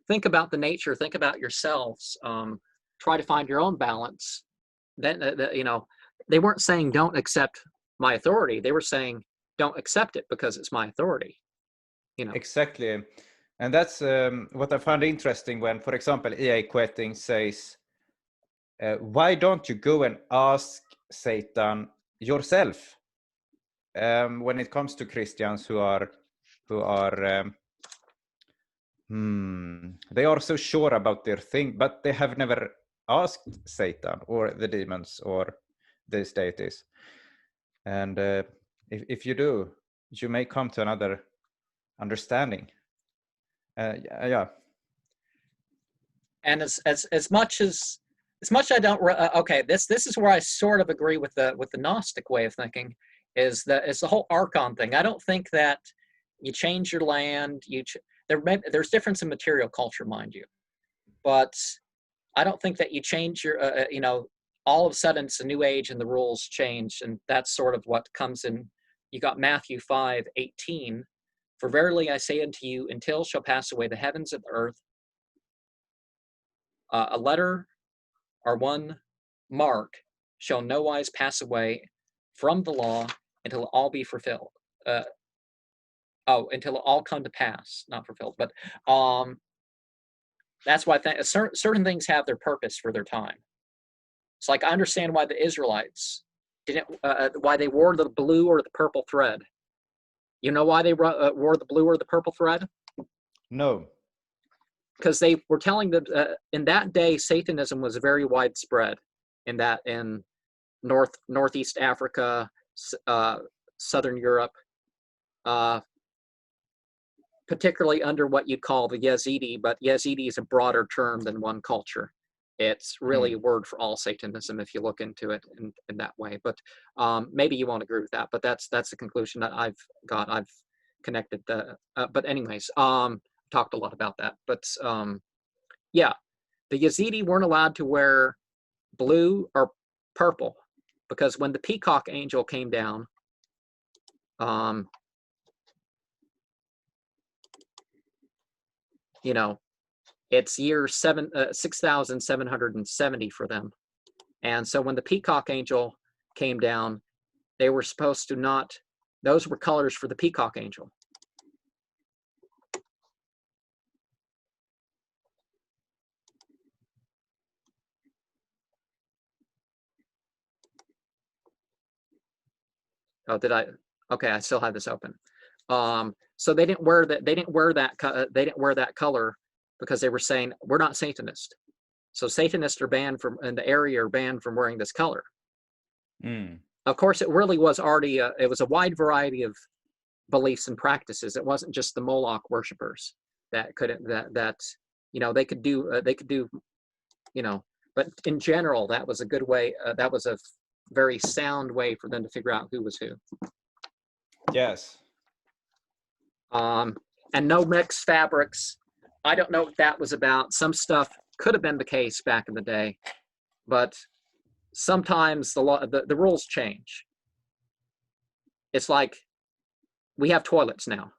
Think about the nature. Think about yourselves. Try to find your own balance. Then they weren't saying don't accept my authority. They were saying don't accept it because it's my authority. Exactly. And that's what I found interesting when, for example, E.A. Quetting says, why don't you go and ask Satan yourself? When it comes to Christians who are they are so sure about their thing, but they have never asked Satan or the demons or these deities. And if you do, you may come to another understanding. Yeah. And as much I don't okay, this is where I sort of agree with the Gnostic way of thinking, is the whole archon thing. I don't think that you change your land, there's difference in material culture, mind you, but I don't think that you change your all of a sudden it's a new age and the rules change, and that's sort of what comes in. You got Matthew 5:18, for verily I say unto you, until shall pass away the heavens and the earth, a letter or one mark shall no wise pass away from the law until it all be fulfilled. Until it all come to pass, not fulfilled. But that's why certain things have their purpose for their time. It's like, I understand why the Israelites why they wore the blue or the purple thread. You know why they wore the blue or the purple thread? No. Because they were telling them in that day Satanism was very widespread in Northeast Africa, Southern Europe, particularly under what you'd call the Yazidi, but Yazidi is a broader term than one culture. It's really a word for all Satanism if you look into it in that way. But maybe you won't agree with that, but that's the conclusion that I've got. I've connected but anyways, talked a lot about that. But yeah, the Yazidi weren't allowed to wear blue or purple, because when the peacock angel came down, it's year 6,770 for them. And so when the peacock angel came down, they were supposed to not, those were colors for the peacock angel. Oh, did I? Okay, I still have this open. So they didn't wear that. They didn't wear that. They didn't wear that color because they were saying we're not Satanist. So Satanists are banned from in the area are banned from wearing this color. Of course, it really was already it was a wide variety of beliefs and practices. It wasn't just the Moloch worshippers that couldn't that they could do but in general that was a good way. That was a very sound way for them to figure out who was who. Yes. And no mixed fabrics. I don't know what that was about. Some stuff could have been the case back in the day, but sometimes the rules change. It's like we have toilets now.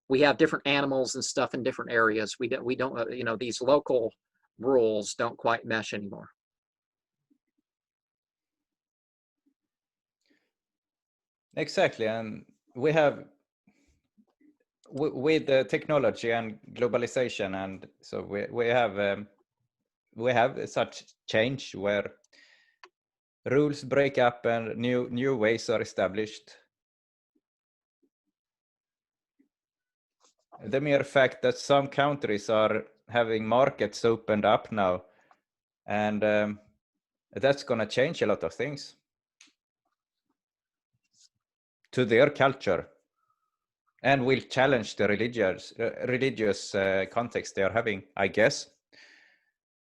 We have different animals and stuff in different areas. We don't these local rules don't quite mesh anymore. Exactly, and we have with the technology and globalization, and so we have such change where rules break up and new ways are established. The mere fact that some countries are having markets opened up now, and that's going to change a lot of things to their culture, and will challenge the religious context they are having, I guess.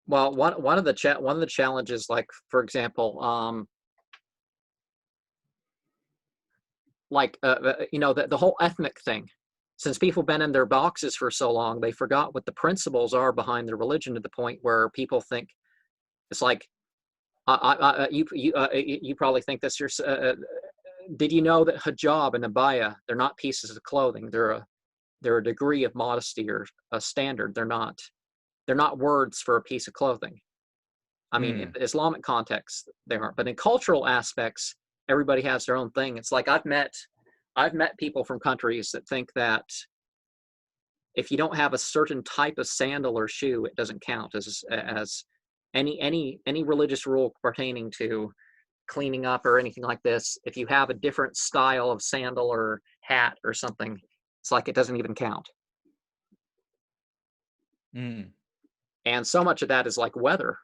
Well, one of the challenges, like for example, the whole ethnic thing. Since people been in their boxes for so long, they forgot what the principles are behind their religion to the point where people think it's like, you probably think this. Did you know that hijab and abaya, they're not pieces of clothing. They're a degree of modesty or a standard. They're not words for a piece of clothing. I mean, in the Islamic context, they aren't. But in cultural aspects, everybody has their own thing. It's like I've met people from countries that think that if you don't have a certain type of sandal or shoe, it doesn't count as any religious rule pertaining to cleaning up or anything like this. If you have a different style of sandal or hat or something, it's like it doesn't even count. And so much of that is like weather.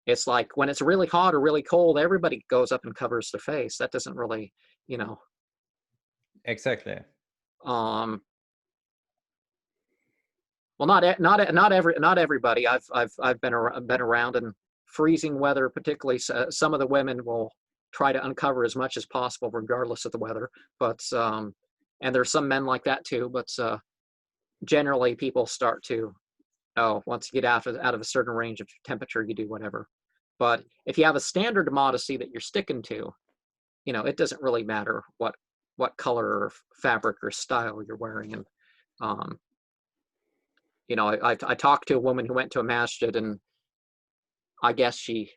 It's like when it's really hot or really cold, everybody goes up and covers their face. That doesn't really, Exactly. Well, not everybody. I've been around in freezing weather, particularly. Some of the women will try to uncover as much as possible, regardless of the weather. But and there's some men like that too. But generally, people start to once you get out of a certain range of temperature, you do whatever. But if you have a standard of modesty that you're sticking to, it doesn't really matter what color or fabric or style you're wearing. And I talked to a woman who went to a masjid, and I guess she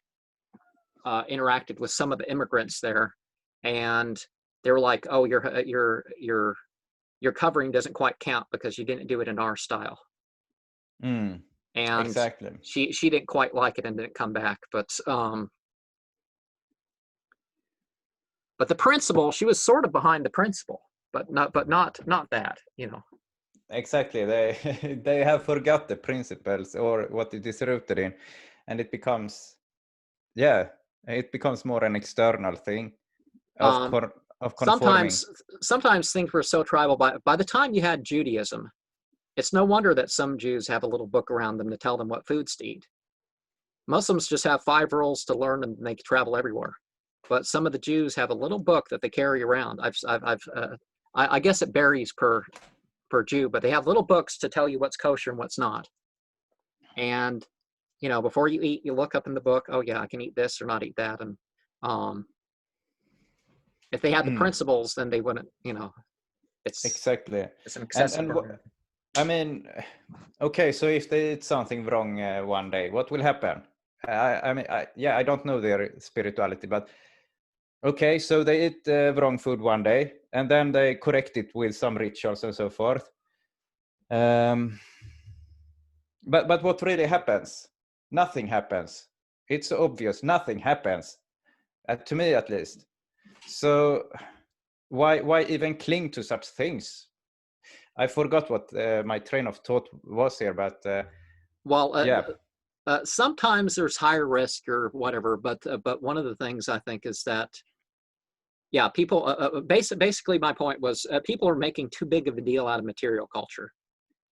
interacted with some of the immigrants there, and they were like, "Oh, your covering doesn't quite count because you didn't do it in our style." And exactly. she didn't quite like it and didn't come back. But the principle, she was sort of behind the principle, but not that. Exactly. They have forgot the principles or what it is rooted in, and it becomes more an external thing of conforming. Sometimes things were so tribal. By the time you had Judaism, it's no wonder that some Jews have a little book around them to tell them what foods to eat. Muslims just have 5 rules to learn, and they travel everywhere. But some of the Jews have a little book that they carry around. I guess it varies per Jew, but they have little books to tell you what's kosher and what's not. And before you eat, you look up in the book, oh yeah, I can eat this or not eat that. And if they had the principles, then they wouldn't. It's exactly. It's an excessive. I mean, okay, so if they did something wrong one day, what will happen? I don't know their spirituality, but okay, so they eat wrong food one day, and then they correct it with some rituals and so forth. But what really happens? Nothing happens. It's obvious. Nothing happens. to me at least. So why even cling to such things? I forgot what my train of thought was here, but yeah. Sometimes there's higher risk or whatever, but one of the things I think is that, yeah, people, basically my point was people are making too big of a deal out of material culture.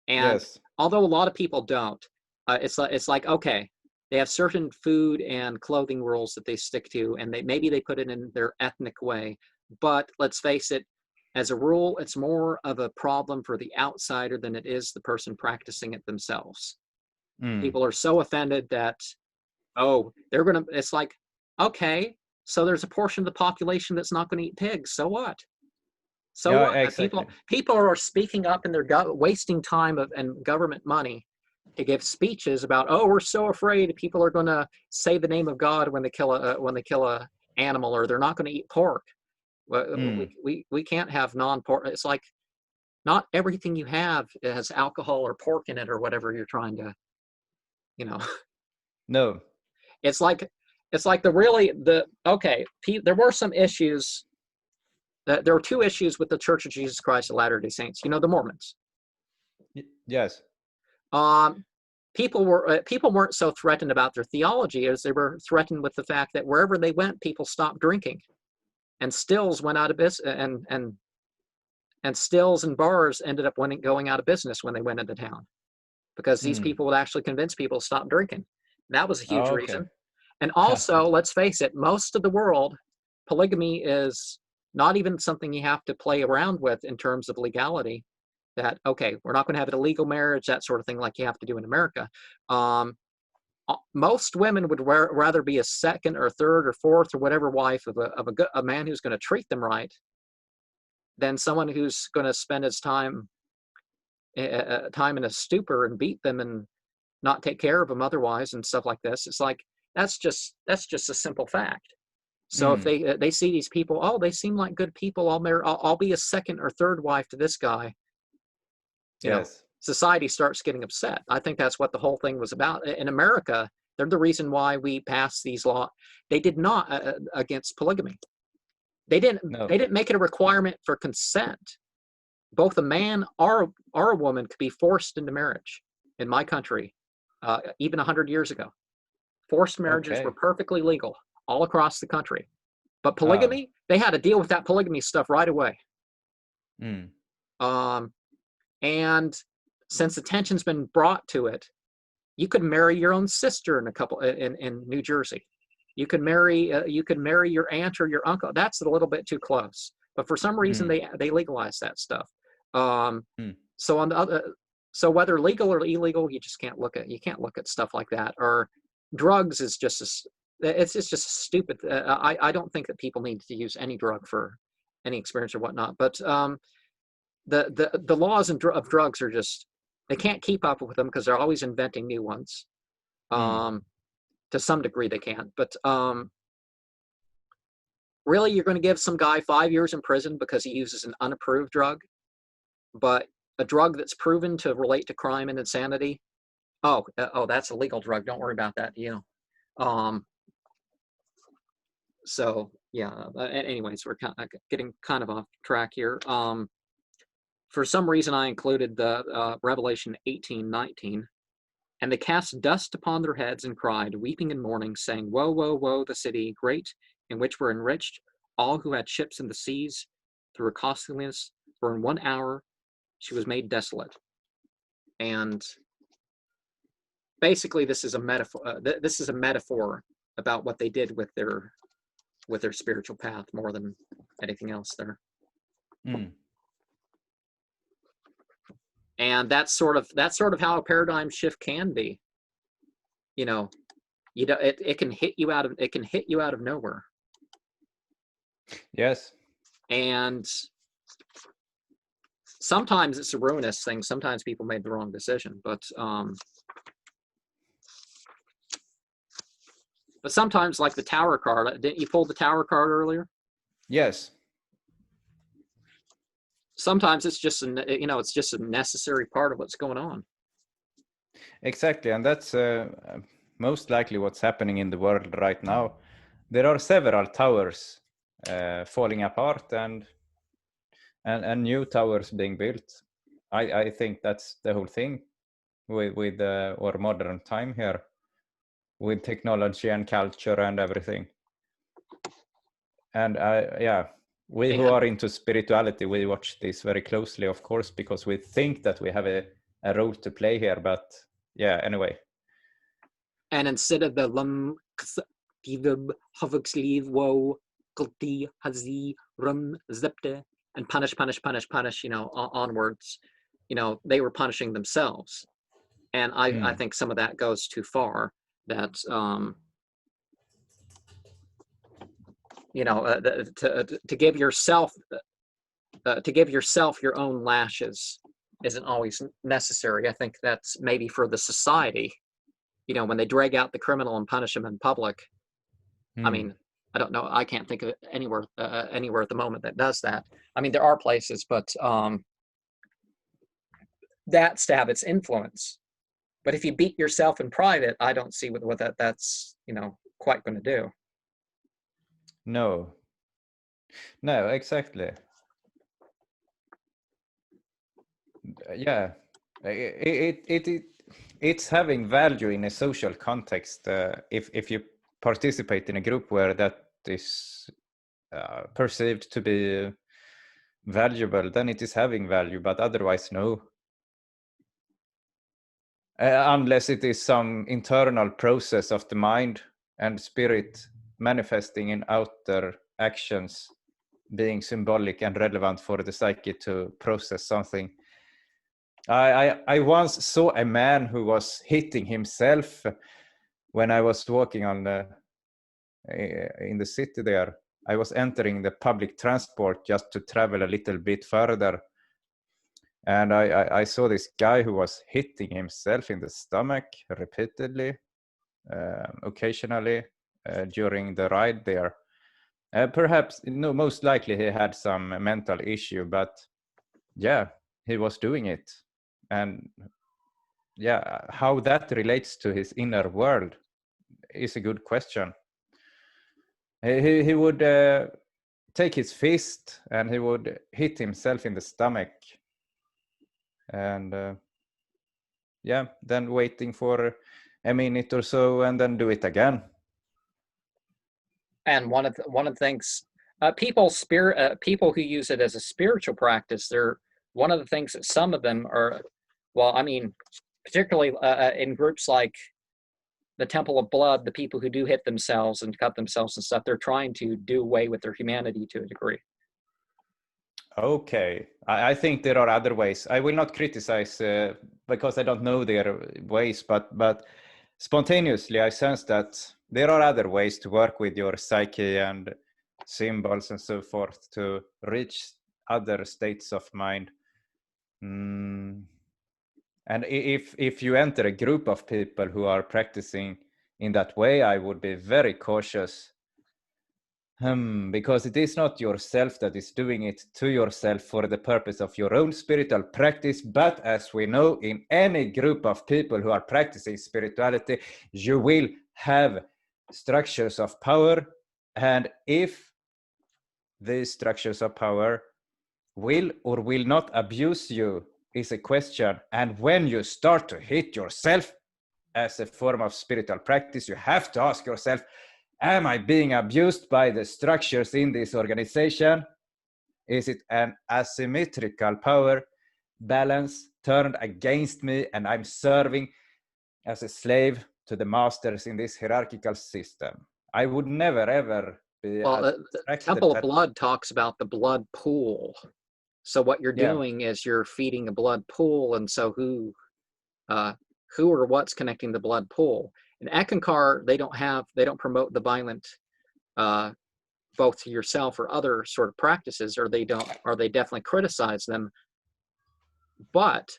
And Yes. although a lot of people don't, it's like, okay, they have certain food and clothing rules that they stick to, and maybe they put it in their ethnic way. But let's face it, as a rule, it's more of a problem for the outsider than it is the person practicing it themselves. People are so offended that, oh, it's like, okay, so there's a portion of the population that's not going to eat pigs. So what? So Yeah, what? exactly. People are speaking up, and they're wasting time and government money to give speeches about, oh, we're so afraid people are going to say the name of God when they kill a animal, or they're not going to eat pork. We can't have non-pork. It's like, not everything you have has alcohol or pork in it or whatever you're trying to, No. It's like there were some issues. There were two issues with the Church of Jesus Christ of Latter-day Saints. The Mormons. Yes. People weren't so threatened about their theology as they were threatened with the fact that wherever they went, people stopped drinking, and stills went out of business, and stills and bars ended up going out of business when they went into town, because these people would actually convince people to stop drinking. That was a huge reason. And also, let's face it, most of the world, polygamy is not even something you have to play around with in terms of legality. That, okay, we're not going to have an illegal marriage, that sort of thing, like you have to do in America. Most women would rather be a second or third or fourth or whatever wife of a man who's going to treat them right, than someone who's going to spend his time in a stupor and beat them and not take care of them otherwise and stuff like this. It's like, that's just a simple fact. So if they see these people, oh, they seem like good people, I'll be a second or third wife to this guy. Yes. Society starts getting upset. I think that's what the whole thing was about. In America, they're the reason why we passed these laws. They did not against polygamy. They didn't make it a requirement for consent. Both a man or a woman could be forced into marriage in my country, even 100 years ago. Forced marriages were perfectly legal all across the country. But polygamy, they had to deal with that polygamy stuff right away. And since attention's been brought to it, you could marry your own sister in New Jersey. You could marry your aunt or your uncle. That's a little bit too close. But for some reason, they legalized that stuff. So on the other, so whether legal or illegal, you just can't look at stuff like that. Or drugs is it's just a stupid. I don't think that people need to use any drug for any experience or whatnot. But the laws of drugs are just, they can't keep up with them because they're always inventing new ones. To some degree they can, but really, you're going to give some guy 5 years in prison because he uses an unapproved drug, but a drug that's proven to relate to crime and insanity, that's a legal drug, don't worry about that. So yeah, anyways, we're getting kind of off track here. For some reason, I included the Revelation 18:19. And they cast dust upon their heads and cried, weeping and mourning, saying, woe, woe, woe, the city great, in which were enriched all who had ships in the seas. Through her costliness, for in 1 hour she was made desolate. And basically, this is a metaphor. This is a metaphor about what they did with their spiritual path more than anything else there. And that's sort of how a paradigm shift can be. It can hit you out of nowhere. Yes. And sometimes it's a ruinous thing. Sometimes people made the wrong decision, but sometimes, like the Tower card, didn't you pull the Tower card earlier? Yes. Sometimes it's just it's just a necessary part of what's going on. Exactly, and that's most likely what's happening in the world right now. there are several towers falling apart and new towers being built. I think that's the whole thing with our modern time here, with technology and culture and everything. And we who are into spirituality, we watch this very closely, of course, because we think that we have a role to play here. But yeah, anyway. And instead of the Tivb, hvxliv, wo, klti, zpti, and punish, you know, onwards, you know, they were punishing themselves. And I think some of that goes too far, that, you know, to give yourself your own lashes isn't always necessary. I think that's maybe for the society, you know, when they drag out the criminal and punish him in public. I mean, I don't know. I can't think of anywhere at the moment that does that. I mean, there are places, but that's to have its influence. But if you beat yourself in private, I don't see what that's, you know, quite going to do. No, exactly. Yeah, it's having value in a social context. If you participate in a group where that is perceived to be valuable, then it is having value, but otherwise no. Unless it is some internal process of the mind and spirit manifesting in outer actions, being symbolic and relevant for the psyche to process something. I once saw a man who was hitting himself when I was walking on in the city there. I was entering the public transport just to travel a little bit further. And I saw this guy who was hitting himself in the stomach repeatedly, occasionally during the ride there. Perhaps, no, most likely he had some mental issue, but yeah, he was doing it. And yeah, how that relates to his inner world is a good question. He would take his fist and he would hit himself in the stomach. And yeah, then waiting for a minute or so and then do it again. And one of the things, people who use it as a spiritual practice, they're one of the things that some of them are, well, I mean, particularly in groups like the Temple of Blood, the people who do hit themselves and cut themselves and stuff, they're trying to do away with their humanity to a degree. Okay, I think there are other ways. I will not criticize because I don't know their ways, but spontaneously I sense that there are other ways to work with your psyche and symbols and so forth to reach other states of mind. And if you enter a group of people who are practicing in that way, I would be very cautious. Because it is not yourself that is doing it to yourself for the purpose of your own spiritual practice. But as we know, in any group of people who are practicing spirituality, you will have structures of power. And if these structures of power will or will not abuse you is a question. And when you start to hit yourself as a form of spiritual practice, you have to ask yourself, am I being abused by the structures in this organization? Is it an asymmetrical power balance turned against me and I'm serving as a slave to the masters in this hierarchical system? I would never, ever be... Well, the Temple of Blood talks about the blood pool. So what you're doing is you're feeding a blood pool, and so who or what's connecting the blood pool? In Eckankar, they don't promote the violent, both to yourself or other sort of practices, or they definitely criticize them. But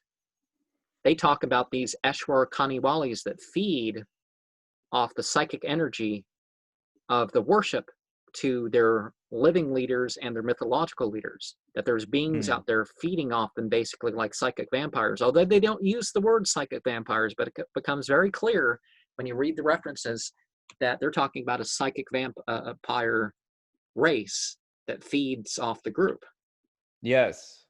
they talk about these Eshwar Kaniwalis that feed off the psychic energy of the worship to their living leaders and their mythological leaders, that there's beings out there feeding off them basically like psychic vampires, although they don't use the word psychic vampires, but it becomes very clear when you read the references that they're talking about a psychic vampire race that feeds off the group. Yes,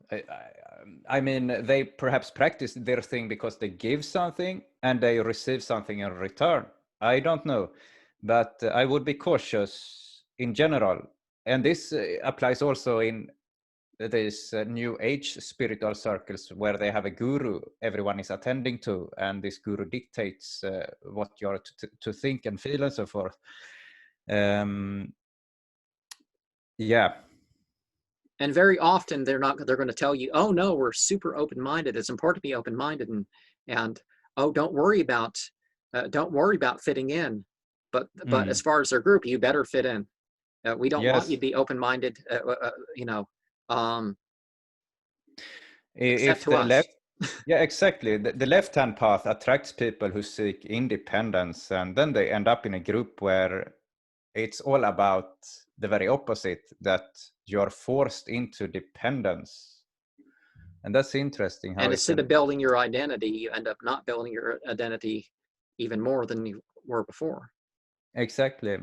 I mean, they perhaps practice their thing because they give something and they receive something in return. I don't know, but I would be cautious in general. And this applies also in these new age spiritual circles where they have a guru everyone is attending to, and this guru dictates what you're to think and feel and so forth. Yeah. And very often they're going to tell you, oh no, we're super open-minded. It's important to be open-minded, and oh, don't worry about fitting in. But as far as their group, you better fit in. We don't want you to be open-minded. Except If to the us. left, yeah, exactly. The left-hand path attracts people who seek independence, and then they end up in a group where it's all about the very opposite, that you're forced into dependence. And that's interesting. How and instead of building your identity, you end up not building your identity even more than you were before. Exactly.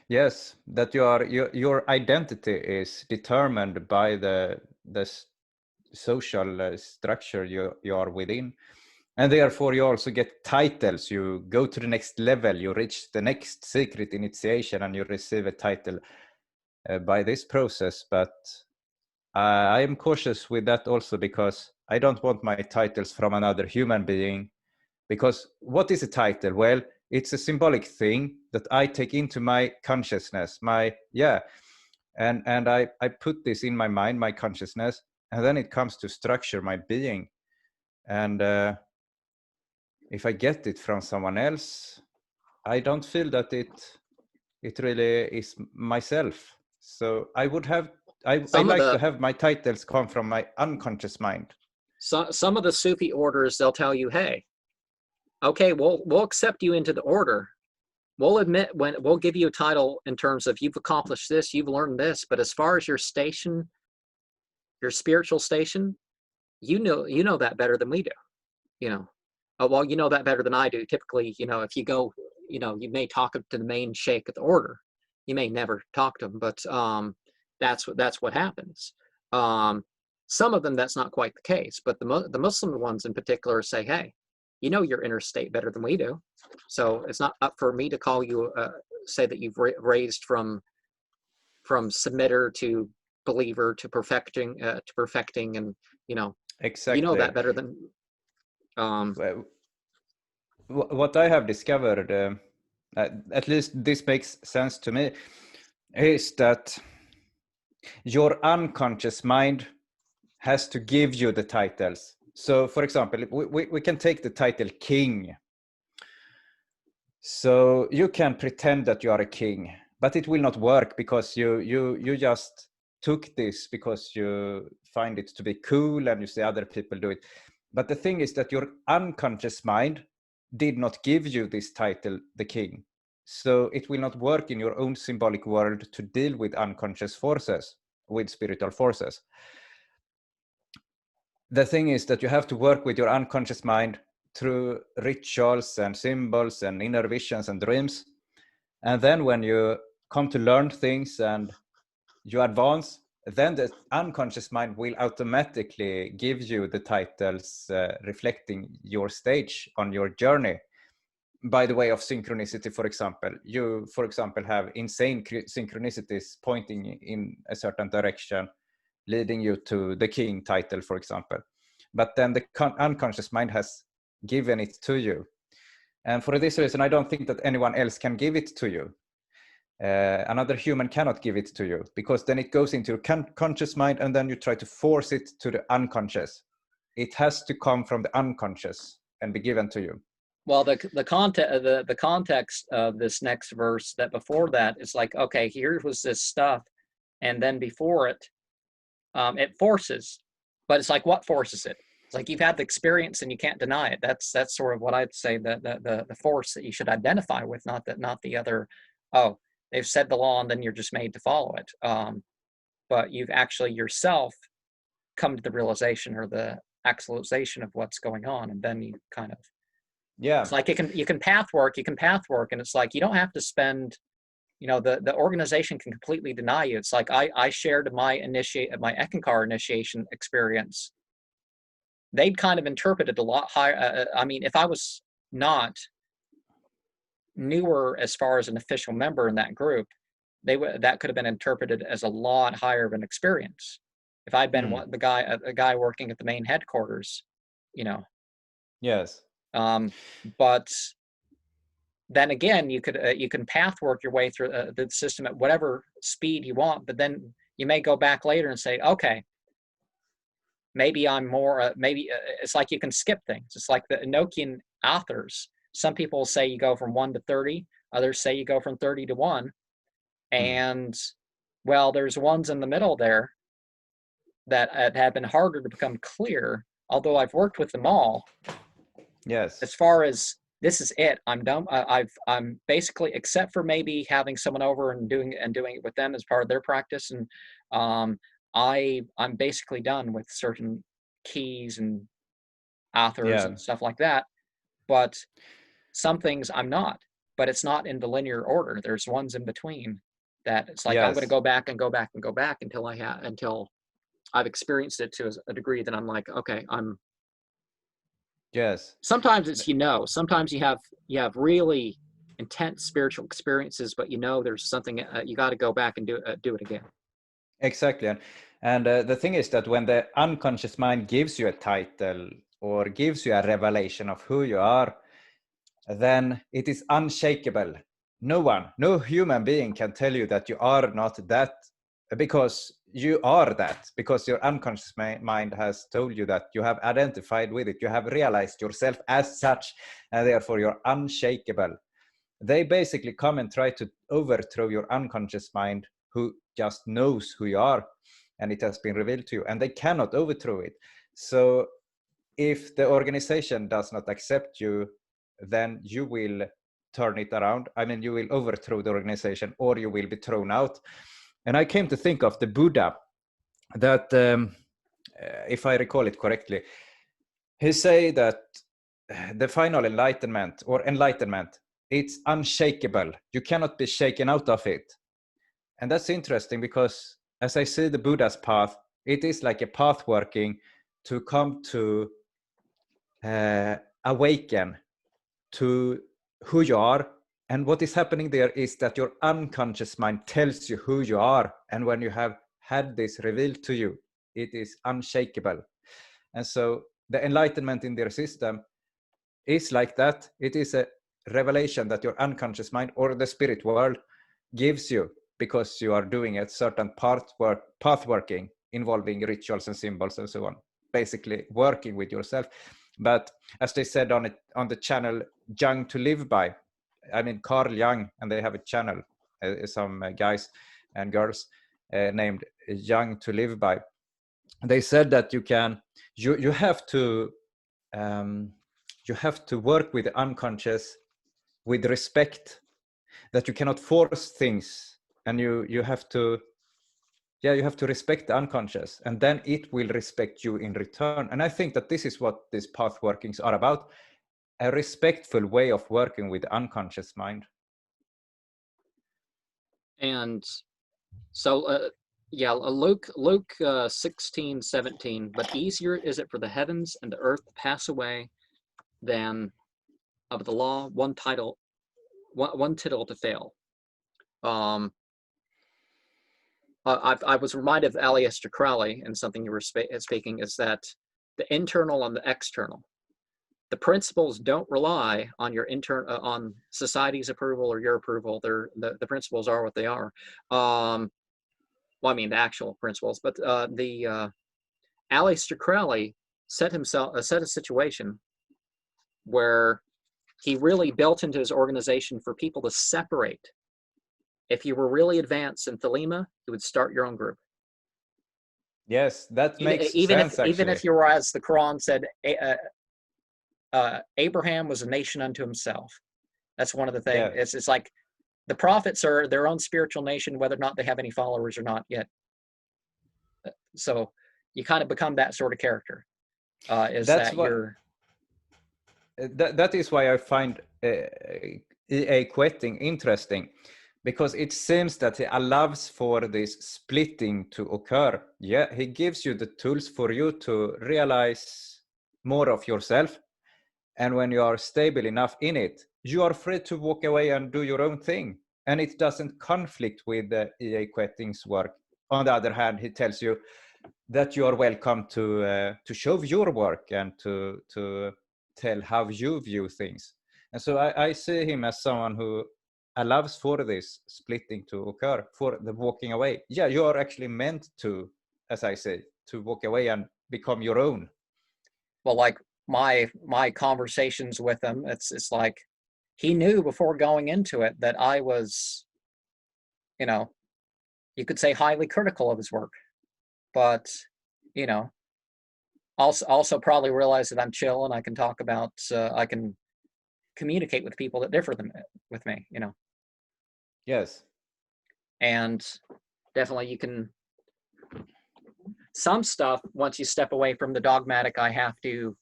Yes, that your identity is determined by the social structure you are within, and therefore you also get titles. You go to the next level, you reach the next secret initiation, and you receive a title by this process. But I am cautious with that also, because I don't want my titles from another human being. Because what is a title? Well, it's a symbolic thing that I take into my consciousness, and I put this in my mind, my consciousness, and then it comes to structure my being. And if I get it from someone else, I don't feel that it really is myself. So I like to have my titles come from my unconscious mind. So some of the Sufi orders, they'll tell you, hey, okay, we'll accept you into the order. We'll give you a title in terms of you've accomplished this, you've learned this, but as far as your station, your spiritual station, you know that better than we do. Well, you know that better than I do. Typically, if you go, you may talk to the main sheikh of the order. You may never talk to him, but that's what happens. Some of them, that's not quite the case, but the Muslim ones in particular say, hey, you know your inner state better than we do. So it's not up for me to call you, say that you've raised from submitter to believer to perfecting, and Exactly. you know that better than. What I have discovered, at least this makes sense to me, is that your unconscious mind has to give you the titles. So, for example, we can take the title king. So you can pretend that you are a king, but it will not work, because you just took this because you find it to be cool and you see other people do it. But the thing is that your unconscious mind did not give you this title, the king. So it will not work in your own symbolic world to deal with unconscious forces, with spiritual forces. The thing is that you have to work with your unconscious mind through rituals and symbols and inner visions and dreams. And then when you come to learn things and you advance, then the unconscious mind will automatically give you the titles reflecting your stage on your journey. By the way of synchronicity, for example, you, for example, have insane synchronicities pointing in a certain direction, leading you to the king title, for example. But then the unconscious mind has given it to you. And for this reason, I don't think that anyone else can give it to you. Another human cannot give it to you, because then it goes into your conscious mind and then you try to force it to the unconscious. It has to come from the unconscious and be given to you. Well, the context of this next verse, that before that, is like, okay, here was this stuff, and then before it, it forces, but it's like, what forces it? It's like, you've had the experience and you can't deny it. That's sort of what I'd say, the force that you should identify with, not the other. Oh, they've said the law and then you're just made to follow it. But you've actually yourself come to the realization or the actualization of what's going on, and then you kind of Yeah. It's like you can path work, and it's like you don't have to spend, you know, the organization can completely deny you. It's like I shared my Ekankar initiation experience. They'd kind of interpreted a lot higher. I mean, if I was not newer as far as an official member in that group, that could have been interpreted as a lot higher of an experience. If I'd been the guy working at the main headquarters, you know. Yes. But then again, you can path work your way through the system at whatever speed you want. But then you may go back later and say, okay, maybe I'm more. It's like you can skip things. It's like the Enochian authors. Some people say you go from 1 to 30. Others say you go from 30 to 1. And well, there's ones in the middle there that have been harder to become clear. Although I've worked with them all. Yes. As far as this is it, I'm done. I'm basically, except for maybe having someone over and doing it with them as part of their practice, and I'm basically done with certain keys and authors and stuff like that. But some things I'm not. But it's not in the linear order. There's ones in between that it's like I'm going to go back and go back and go back until I've experienced it to a degree that I'm like, okay, I'm. Yes. Sometimes it's, you know, sometimes you have really intense spiritual experiences, but you know there's something you got to go back and do it again. Exactly. And the thing is that when the unconscious mind gives you a title or gives you a revelation of who you are, then it is unshakable. No human being can tell you that you are not that, because you are that, because your unconscious mind has told you that, you have identified with it, you have realized yourself as such, and therefore you're unshakable. They basically come and try to overthrow your unconscious mind, who just knows who you are, and it has been revealed to you, and they cannot overthrow it. So if the organization does not accept you, then you will turn it around. I mean, you will overthrow the organization, or you will be thrown out. And I came to think of the Buddha, that if I recall it correctly, he say that the final enlightenment, it's unshakable. You cannot be shaken out of it. And that's interesting, because as I see the Buddha's path, it is like a path working to come to awaken to who you are. And what is happening there is that your unconscious mind tells you who you are. And when you have had this revealed to you, it is unshakable. And so the enlightenment in their system is like that. It is a revelation that your unconscious mind or the spirit world gives you, because you are doing a certain path working involving rituals and symbols and so on, basically working with yourself. But as they said on the channel Young to Live By, I mean Carl Jung, and they have a channel, some guys and girls named Young to Live By. They said that you have to work with the unconscious with respect, that you cannot force things, and you have to respect the unconscious, and then it will respect you in return. And I think that this is what these path workings are about, a respectful way of working with the unconscious mind. And so Luke 16:17, but easier is it for the heavens and the earth to pass away than of the law one tittle to fail. I was reminded of Aleister Crowley, and something you were speaking is that the internal and the external. The principles don't rely on your on society's approval or your approval. The principles are what they are. Well, I mean the actual principles, but Aleister Crowley set a situation where he really built into his organization for people to separate. If you were really advanced in Thelema, you would start your own group. Yes, that makes sense. Even if you were, as the Quran said, Abraham was a nation unto himself. That's one of the things. Yeah. It's like the prophets are their own spiritual nation, whether or not they have any followers or not yet. So you kind of become that sort of character. that is why I find EA quitting interesting, because it seems that he allows for this splitting to occur. Yeah, he gives you the tools for you to realize more of yourself. And when you are stable enough in it, you are free to walk away and do your own thing. And it doesn't conflict with the EA quitting's work. On the other hand, he tells you that you are welcome to show your work and to tell how you view things. And so I see him as someone who allows for this splitting to occur, for the walking away. Yeah, you are actually meant to, as I say, to walk away and become your own. Well, like my conversations with him, it's like he knew before going into it that I was, you know, you could say highly critical of his work, but you know, also probably realize that I'm chill and I can talk about, I can communicate with people that differ with me, you know. Yes. And definitely you can, some stuff, once you step away from the dogmatic, I have to,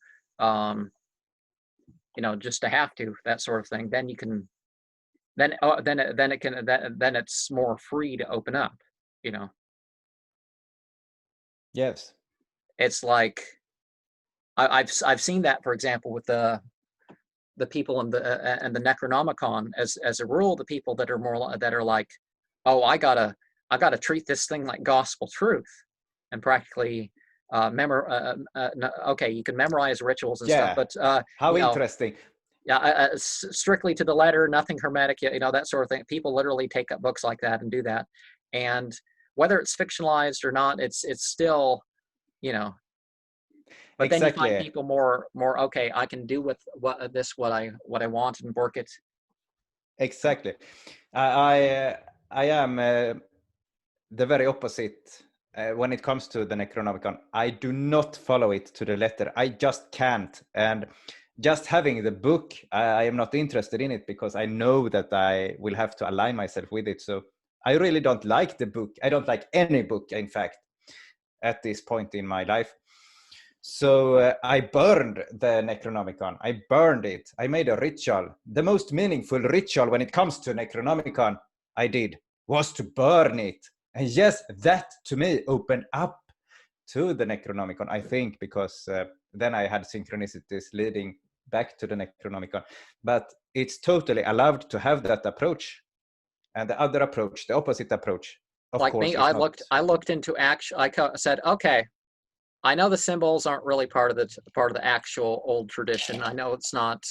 you know, just to have to, that sort of thing, then you can, then it can, then it's more free to open up, you know. Yes. It's like, I've seen that, for example, with the people in the and the Necronomicon. As a rule, the people that are more, that are like, oh, I gotta treat this thing like gospel truth, and practically okay, you can memorize rituals and stuff, but how you know, interesting. yeah, strictly to the letter, nothing hermetic, you know, that sort of thing. People literally take up books like that and do that, and whether it's fictionalized or not, it's still, you know. But then you find Exactly. people more okay, I can do with what I want and work it. Exactly. I am the very opposite when it comes to the Necronomicon. I do not follow it to the letter. I just can't. And just having the book, I am not interested in it because I know that I will have to align myself with it. So I really don't like the book. I don't like any book, in fact, at this point in my life. So I burned the Necronomicon. I burned it. I made a ritual. The most meaningful ritual when it comes to Necronomicon I did was to burn it. And yes, that to me opened up to the Necronomicon, I think, because then I had synchronicities leading back to the Necronomicon. But it's totally allowed to have that approach. And the other approach, the opposite approach, of Like course, me, is not. I looked into action. Said, okay, I know the symbols aren't really part of the actual old tradition. I know it's not,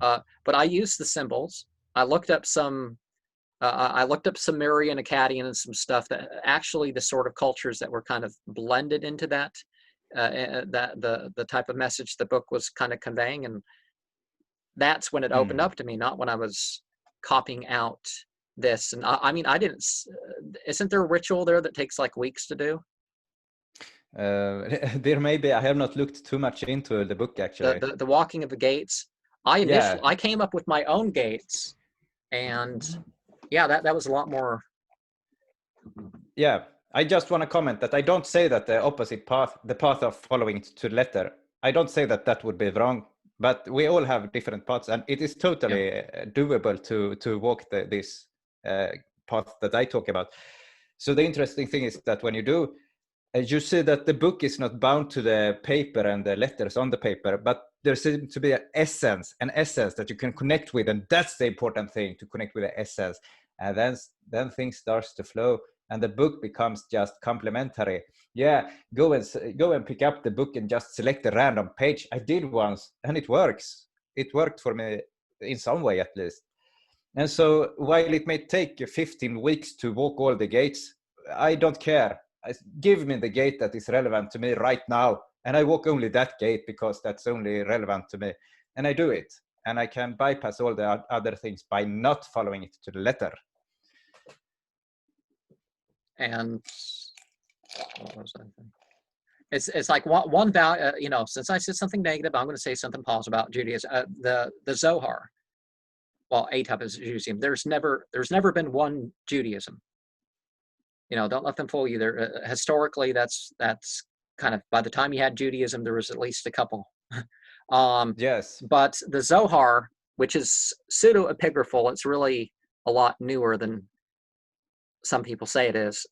but I used the symbols. I looked up some. I looked up Sumerian, Akkadian, and some stuff that actually the sort of cultures that were kind of blended into that, that the type of message the book was kind of conveying, and that's when it opened up to me. Not when I was copying out this. And I mean, I didn't. Isn't there a ritual there that takes like weeks to do? There may be. I have not looked too much into the book, actually. The walking of the gates. I came up with my own gates, and yeah, that was a lot more. Yeah, I just want to comment that I don't say that the opposite path, the path of following it to the letter, I don't say that that would be wrong, but we all have different paths, and it is totally doable to walk this path that I talk about. So the interesting thing is that when you do, you see that the book is not bound to the paper and the letters on the paper, but there seems to be an essence that you can connect with, and that's the important thing, to connect with the essence. And then things starts to flow, and the book becomes just complementary. Yeah, go and pick up the book and just select a random page. I did once, and it works. It worked for me in some way, at least. And so while it may take 15 weeks to walk all the gates, I don't care. Give me the gate that is relevant to me right now, and I walk only that gate because that's only relevant to me, and I do it. And I can bypass all the other things by not following it to the letter. And what was that thing? It's like one value, you know, since I said something negative, I'm going to say something positive about Judaism. The Zohar, well, a type of Judaism. There's never been one Judaism. You know, don't let them fool you. There historically, that's kind of, by the time you had Judaism, there was at least a couple. Yes. But the Zohar, which is pseudo-epigraphal, it's really a lot newer than some people say it is.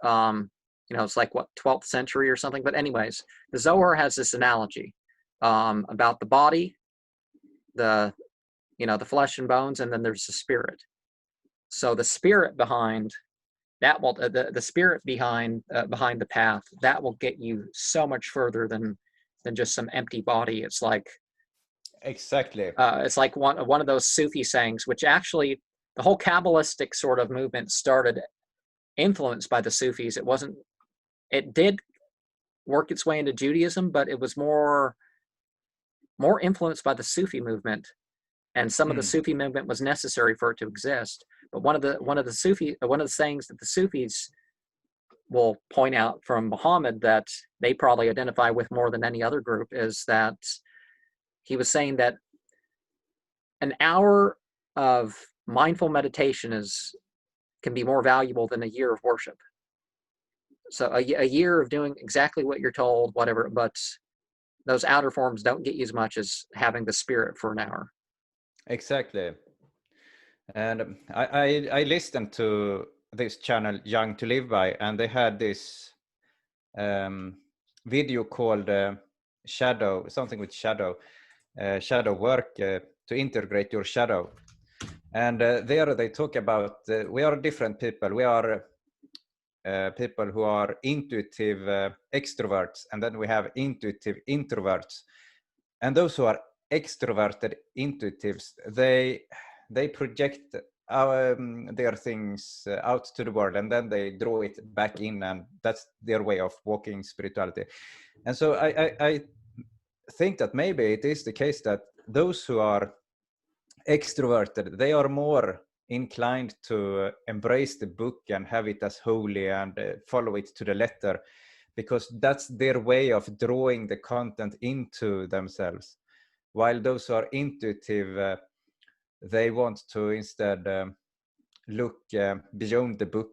It's like what, 12th century or something. But anyways, the Zohar has this analogy about the body, the flesh and bones, and then there's the spirit. So the spirit behind that will the spirit behind the path, that will get you so much further than just some empty body. It's like Exactly. it's like one of those Sufi sayings, which actually the whole Kabbalistic sort of movement started influenced by the Sufis. It did work its way into Judaism, but it was more influenced by the Sufi movement, and some of the Sufi movement was necessary for it to exist. But one of the sayings that the Sufis will point out from Muhammad that they probably identify with more than any other group is that he was saying that an hour of mindful meditation can be more valuable than a year of worship. So a year of doing exactly what you're told, whatever, but those outer forms don't get you as much as having the spirit for an hour. Exactly. And I listened to this channel, Young to Live By, and they had this video called Shadow, something with shadow work, to integrate your shadow. And there they talk about we are different people. We are people who are intuitive extroverts, and then we have intuitive introverts. And those who are extroverted intuitives, they project their things out to the world, and then they draw it back in, and that's their way of walking spirituality. And so I think that maybe it is the case that those who are extroverted, they are more inclined to embrace the book and have it as holy and follow it to the letter, because that's their way of drawing the content into themselves. While those who are intuitive, they want to instead look beyond the book,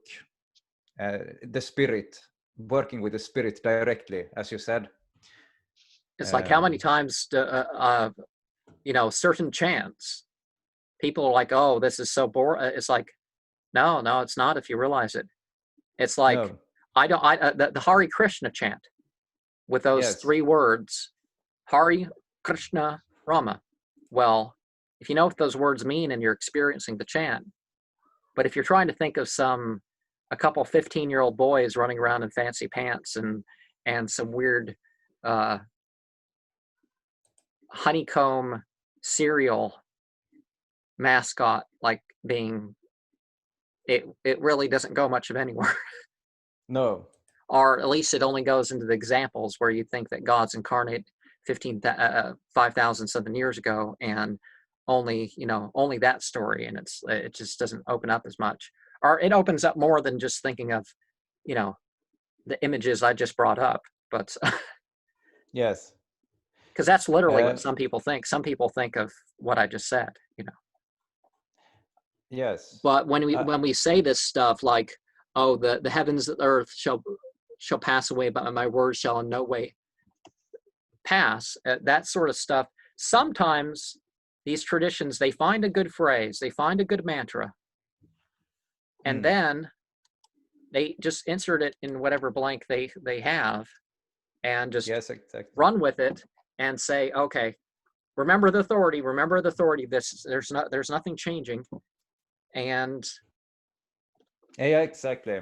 the spirit, working with the spirit directly, as you said. It's like how many times certain chants, people are like, oh, this is so boring. It's like, no, it's not. If you realize it, it's like No. The Hare Krishna chant with those 3 words, Hare Krishna Rama. Well, if you know what those words mean and you're experiencing the chant, but if you're trying to think of a couple 15-year-old boys running around in fancy pants and some weird honeycomb cereal mascot like being, it really doesn't go much of anywhere. No. Or at least it only goes into the examples where you think that God's incarnate 5,000 something years ago, and only that story, and it just doesn't open up as much, or it opens up more than just thinking of the images I just brought up. But yes, because that's literally what some people think. Some people think of what I just said, Yes. But when we say this stuff like, oh, the heavens and the earth shall pass away, but my words shall in no way pass, that sort of stuff, sometimes these traditions, they find a good phrase, they find a good mantra, and then they just insert it in whatever blank they have, and just run with it and say, okay, remember the authority, there's nothing changing. And yeah, exactly.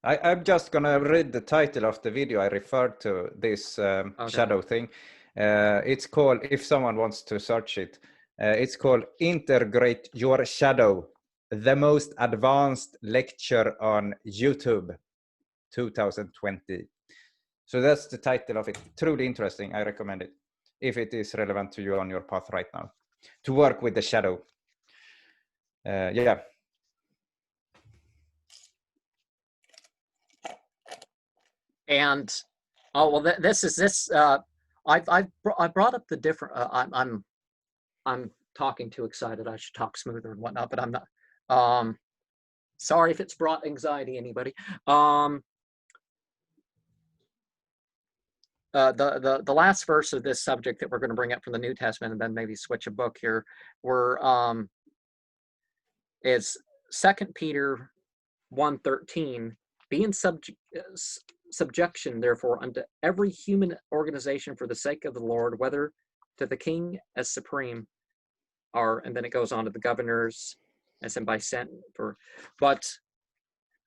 I'm just gonna read the title of the video I referred to, this shadow thing. It's called, if someone wants to search it, it's called Integrate Your Shadow, the most advanced lecture on YouTube 2020. So that's the title of it. Truly interesting. I recommend it if it is relevant to you on your path right now, to work with the shadow. Yeah. And I brought up the different. I'm talking too excited. I should talk smoother and whatnot, but I'm not. Sorry if it's brought anxiety, anybody. the last verse of this subject that we're going to bring up from the New Testament, and then maybe switch a book here, is 2 Peter 1:13. Be in subjection, therefore, unto every human organization for the sake of the Lord, whether to the king as supreme, or, and then it goes on to the governors, as in by sent for. But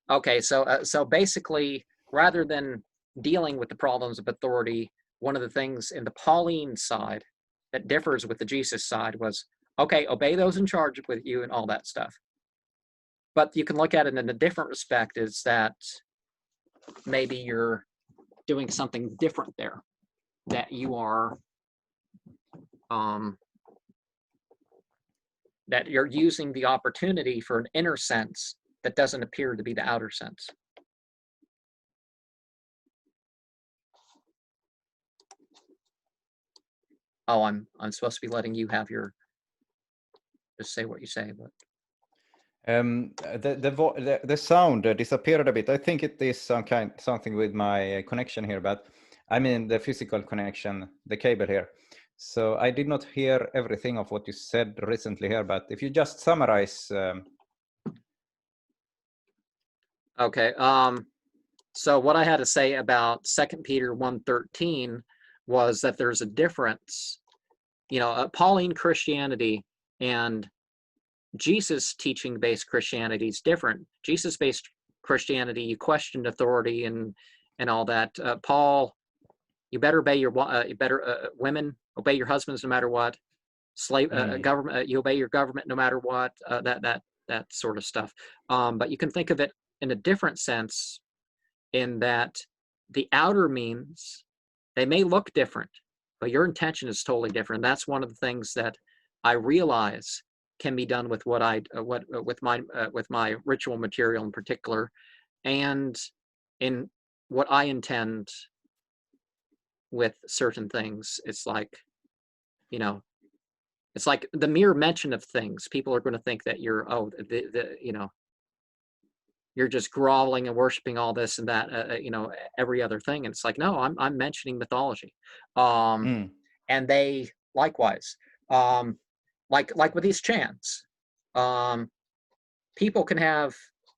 okay, so basically, rather than dealing with the problems of authority, one of the things in the Pauline side that differs with the Jesus side was, okay, obey those in charge with you and all that stuff. But you can look at it in a different respect, is that maybe you're doing something different there, that you are, that you're using the opportunity for an inner sense that doesn't appear to be the outer sense. Oh, I'm supposed to be letting you have your, just say what you say, but. The sound disappeared a bit. I think it is something with my connection here, but I mean the physical connection, the cable here. So I did not hear everything of what you said recently here, but if you just summarize. Okay. So what I had to say about 2 Peter 1:13 was that there's a difference, Pauline Christianity and Jesus teaching-based Christianity is different. Jesus-based Christianity, you questioned authority and all that. Paul, you better obey your women, obey your husbands no matter what. Slave government, you obey your government no matter what. That sort of stuff. But you can think of it in a different sense, in that the outer means they may look different, but your intention is totally different. That's one of the things that I realize can be done with with my ritual material in particular, and in what I intend with certain things. It's like, it's like the mere mention of things. People are going to think that you're you're just groveling and worshiping all this and that, every other thing. And it's like, no, I'm mentioning mythology, and they likewise. Like with these chants, people can have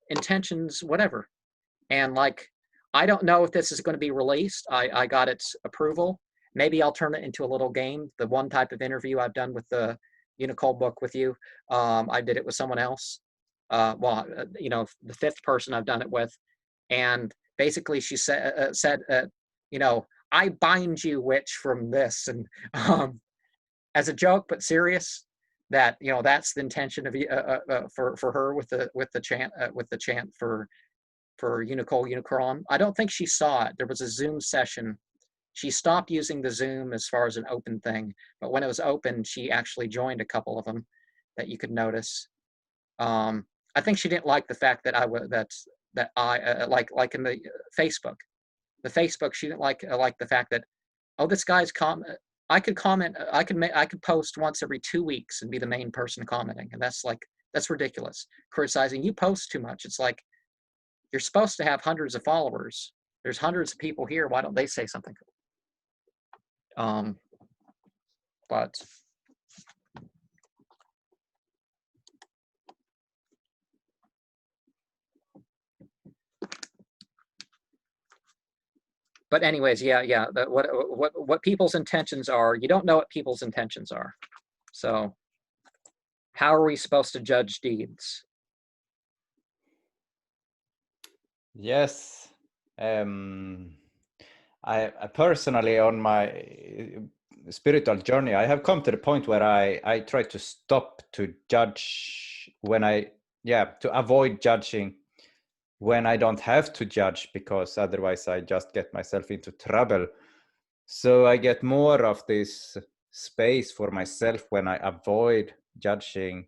intentions, whatever. And like, I don't know if this is going to be released. I got its approval. Maybe I'll turn it into a little game. The one type of interview I've done with the Unicole book with you, I did it with someone else. The fifth person I've done it with. And basically she said, I bind you, witch, from this. And as a joke, but serious, that that's the intention of for her with the chant for Unicron. I don't think she saw it. There was a Zoom session. She stopped using the Zoom as far as an open thing, but when it was open, she actually joined a couple of them that you could notice. I think she didn't like the fact that I like in the Facebook. The Facebook, she didn't like the fact that, oh, this guy's I could comment. I could post once every 2 weeks and be the main person commenting, and that's ridiculous. Criticizing, you post too much. It's like, you're supposed to have hundreds of followers. There's hundreds of people here. Why don't they say something? But anyways, yeah. What people's intentions are, you don't know what people's intentions are. So how are we supposed to judge deeds? Yes. I personally, on my spiritual journey, I have come to the point where I try to stop to judge to avoid judging when I don't have to judge, because otherwise I just get myself into trouble. So I get more of this space for myself when I avoid judging.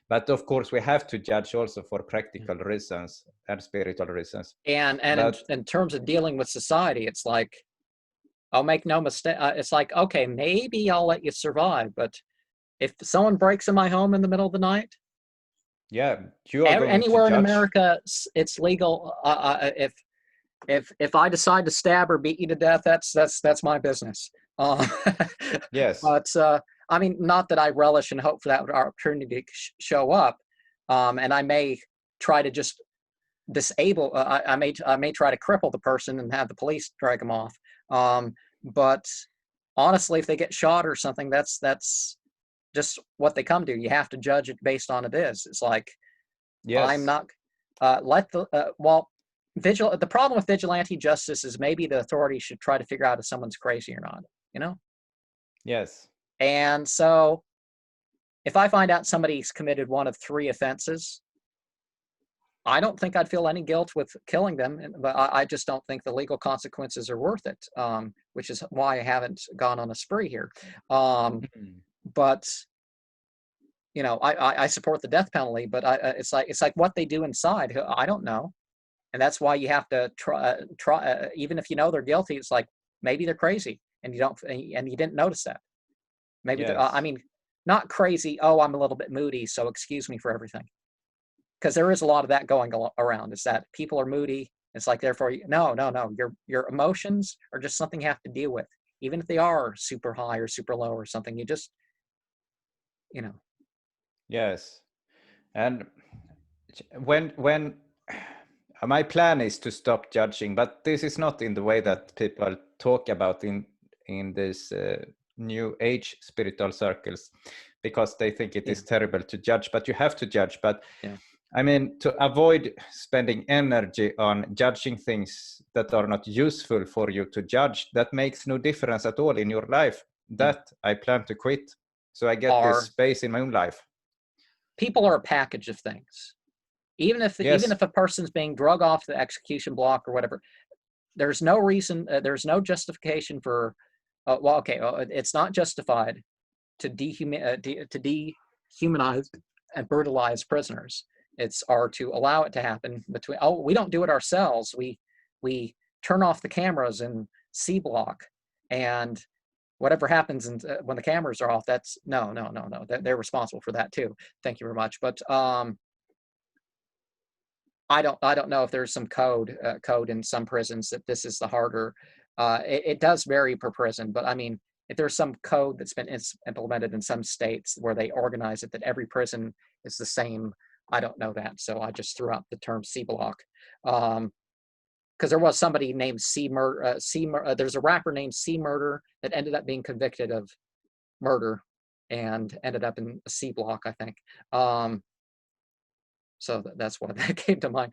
But of course, we have to judge also for practical reasons and spiritual reasons. And in terms of dealing with society, it's like, I'll make no mistake. It's like, okay, maybe I'll let you survive, but if someone breaks in my home in the middle of the night, yeah, you are going anywhere to in judge. America, it's legal. if I decide to stab or beat you to death, that's my business. Yes. But I mean, not that I relish and hope for that opportunity to show up, and I may try to just disable. I may try to cripple the person and have the police drag them off. But honestly, if they get shot or something, that's just what they come to. You have to judge it based on it is. It's like, Yes. I'm not let the the problem with vigilante justice is maybe the authorities should try to figure out if someone's crazy or not, you know? Yes. And so if I find out somebody's committed one of 3 offenses, I don't think I'd feel any guilt with killing them, but I just don't think the legal consequences are worth it, which is why I haven't gone on a spree here. But you know, I support the death penalty, but it's like what they do inside. I don't know, and that's why you have to try. Even if you know they're guilty, it's like maybe they're crazy, and you don't, and you didn't notice that. Maybe Yes. I mean, not crazy. Oh, I'm a little bit moody, so excuse me for everything. Because there is a lot of that going around. Is that people are moody? It's like therefore, no. Your emotions are just something you have to deal with, even if they are super high or super low or something. You just, you know. Yes. And when my plan is to stop judging, but this is not in the way that people talk about in this new age spiritual circles, because they think it is terrible to judge, but you have to judge. But I mean, to avoid spending energy on judging things that are not useful for you to judge, that makes no difference at all in your life. That I plan to quit, so I get this space in my own life. People are a package of things. Even if a person's being drug off the execution block or whatever, there's no reason, there's no justification for. It's not justified to dehumanize and brutalize prisoners. It's to allow it to happen between. Oh, we don't do it ourselves. We turn off the cameras in C block, and whatever happens when the cameras are off, that's no. They're responsible for that too. Thank you very much. But I don't know if there's some code in some prisons that this is the harder. It does vary per prison, but I mean, if there's some code that's been implemented in some states where they organize it that every prison is the same, I don't know that. So I just threw out the term C block. Because there was somebody named there's a rapper named C Murder that ended up being convicted of murder and ended up in a C block, I think. So that's why that came to mind.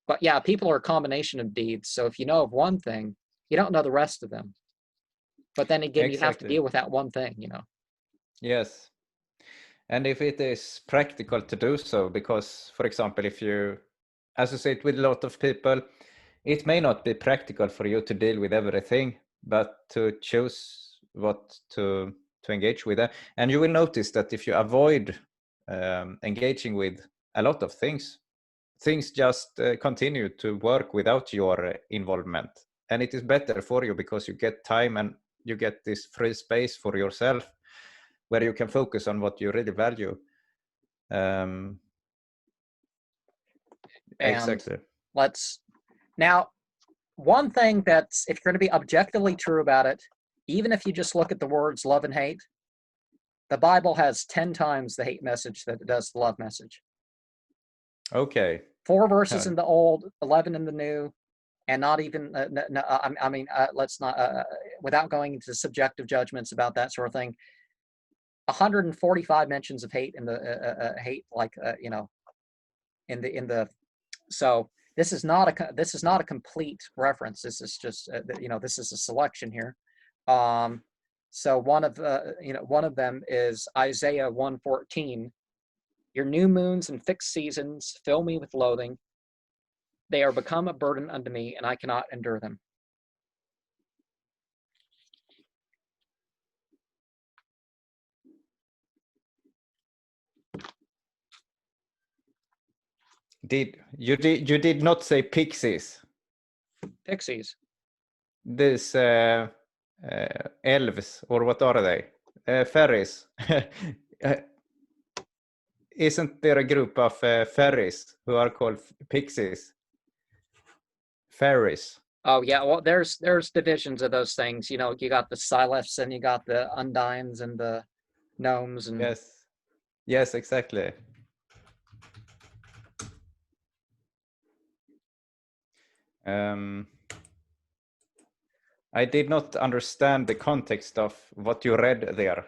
But yeah, people are a combination of deeds. So if you know of one thing, you don't know the rest of them. But then again, you have to deal with that one thing, you know. Yes. And if it is practical to do so, because, for example, if you associate with a lot of people, it may not be practical for you to deal with everything, but to choose what to engage with. And you will notice that if you avoid engaging with a lot of things just continue to work without your involvement. And it is better for you because you get time and you get this free space for yourself where you can focus on what you really value. Exactly. Now, one thing that's, if you're going to be objectively true about it, even if you just look at the words love and hate, the Bible has 10 times the hate message that it does the love message. Okay. 4 verses in the Old, 11 in the New, and not even, let's not, without going into subjective judgments about that sort of thing, 145 mentions of hate in the hate, like, you know, in the, so this is not a complete reference. This is just, you know, this is a selection here. So one of them is Isaiah 1:14. Your new moons and fixed seasons fill me with loathing. They are become a burden unto me, and I cannot endure them. You did not say pixies? Pixies. This elves, or what are they? Fairies. Isn't there a group of fairies who are called pixies? fairies. Oh yeah, well there's divisions of those things. You know, you got the Sileths and you got the Undines and the gnomes and Yes. Yes, exactly. I did not understand the context of what you read there.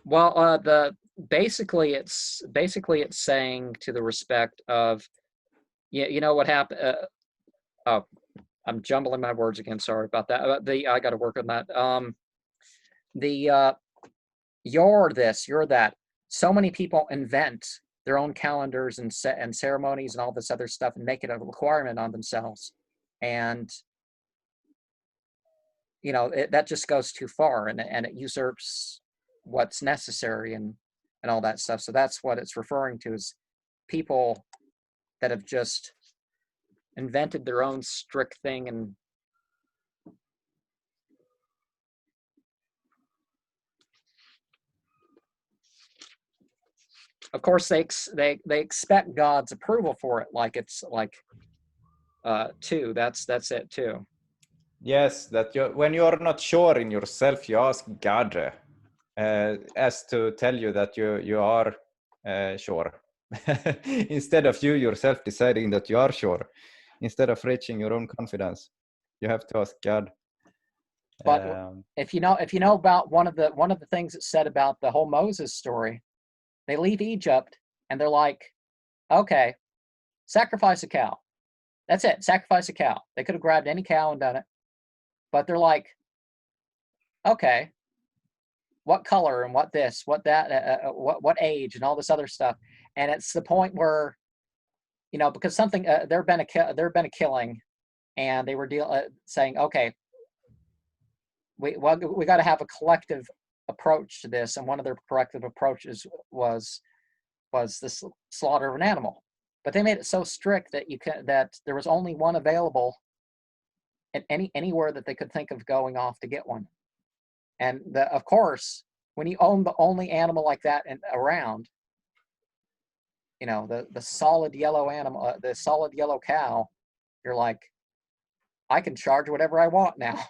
well, basically it's saying to the respect of, you know what happened. Oh, I'm jumbling my words again. Sorry about that. I got to work on that. You're this, you're that. So many people invent their own calendars and ceremonies and all this other stuff and make it a requirement on themselves, and you know that just goes too far, and it usurps what's necessary and all that stuff. So that's what it's referring to, is people that have just invented their own strict thing. And of course they expect God's approval for it, like it's like too. That's it too. Yes, that when you're not sure in yourself, you ask God as to tell you that you are sure. Instead of you yourself deciding that you are sure, instead of reaching your own confidence, you have to ask God. But if you know about one of the things that's said about the whole Moses story, they leave Egypt and they're like, okay, sacrifice a cow. That's it. Sacrifice a cow. They could have grabbed any cow and done it, but they're like, okay, what color and what this, what that, what age and all this other stuff. And it's the point where, you know, because something there been a killing, and they were saying, okay, we got to have a collective approach to this, and one of their collective approaches was this slaughter of an animal. But they made it so strict that that there was only one available at anywhere that they could think of going off to get one. And of course, when you own the only animal like that around, you know, the solid yellow animal, the solid yellow cow, you're like, I can charge whatever I want now.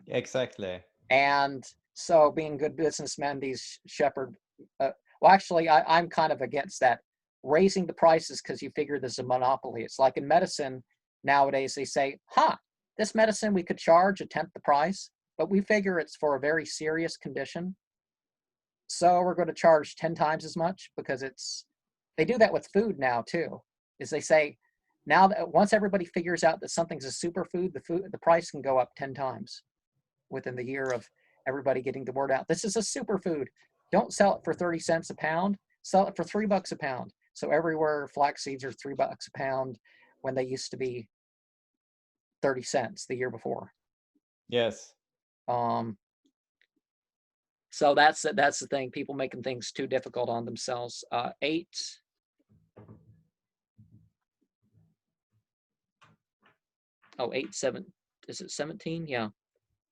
Exactly. And so, being good businessmen, these shepherd, well, actually, I'm kind of against that, raising the prices because you figure there's a monopoly. It's like in medicine nowadays, they say, this medicine we could charge a tenth the price, but we figure it's for a very serious condition, so we're going to charge 10 times as much, because they do that with food now too, is they say, now that once everybody figures out that something's a superfood, the price can go up 10 times within the year of everybody getting the word out. This is a superfood. Don't sell it for 30 cents a pound. Sell it for $3 a pound. So everywhere flax seeds are $3 a pound when they used to be 30 cents the year before. Yes. So that's the thing. People making things too difficult on themselves. 8. Oh, 8, 7. Is it 17? Yeah.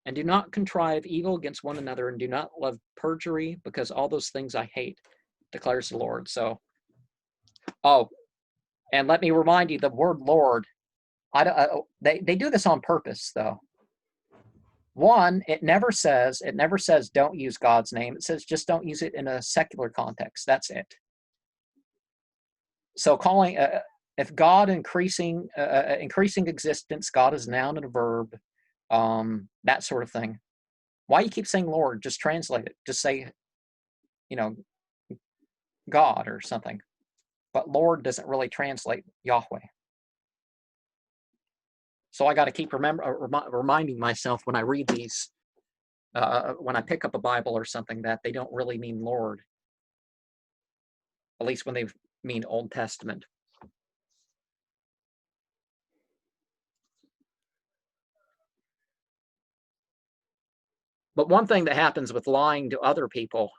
And do not contrive evil against one another, and do not love perjury, because all those things I hate, declares the Lord. So, and let me remind you, the word Lord, they do this on purpose, though. One, it never says don't use God's name. It says just don't use it in a secular context. That's it. So calling, if God increasing existence, God is a noun and a verb, that sort of thing. Why you keep saying Lord? Just translate it. Just say, God or something. But Lord doesn't really translate Yahweh. So I got to keep reminding myself when I read these, when I pick up a Bible or something, that they don't really mean Lord. At least when they mean Old Testament. But one thing that happens with lying to other people,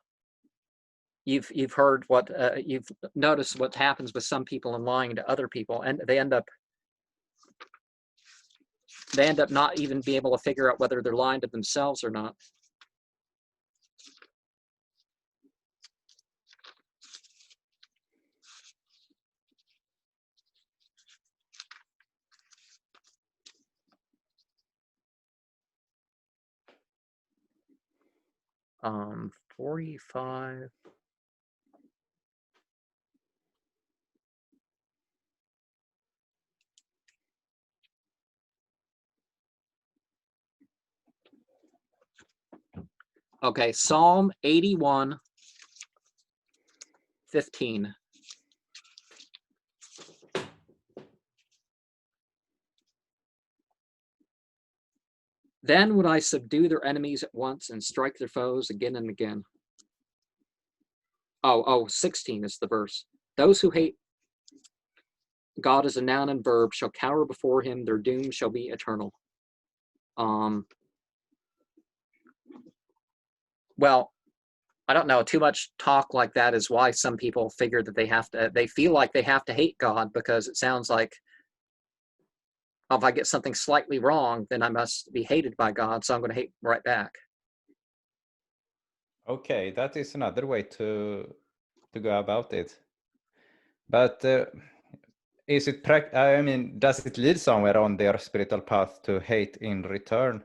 you've heard what you've noticed what happens with some people in lying to other people, and they end up not even be able to figure out whether they're lying to themselves or not. 45. Okay, Psalm 81, 15. Then would I subdue their enemies at once and strike their foes again and again. 16 is the verse. Those who hate God as a noun and verb shall cower before him. Their doom shall be eternal. Well, I don't know. Too much talk like that is why some people figure that they feel like they have to hate God, because it sounds like, if I get something slightly wrong, then I must be hated by God, so I'm going to hate right back. Okay, that is another way to go about it. But is it I mean, does it lead somewhere on their spiritual path to hate in return?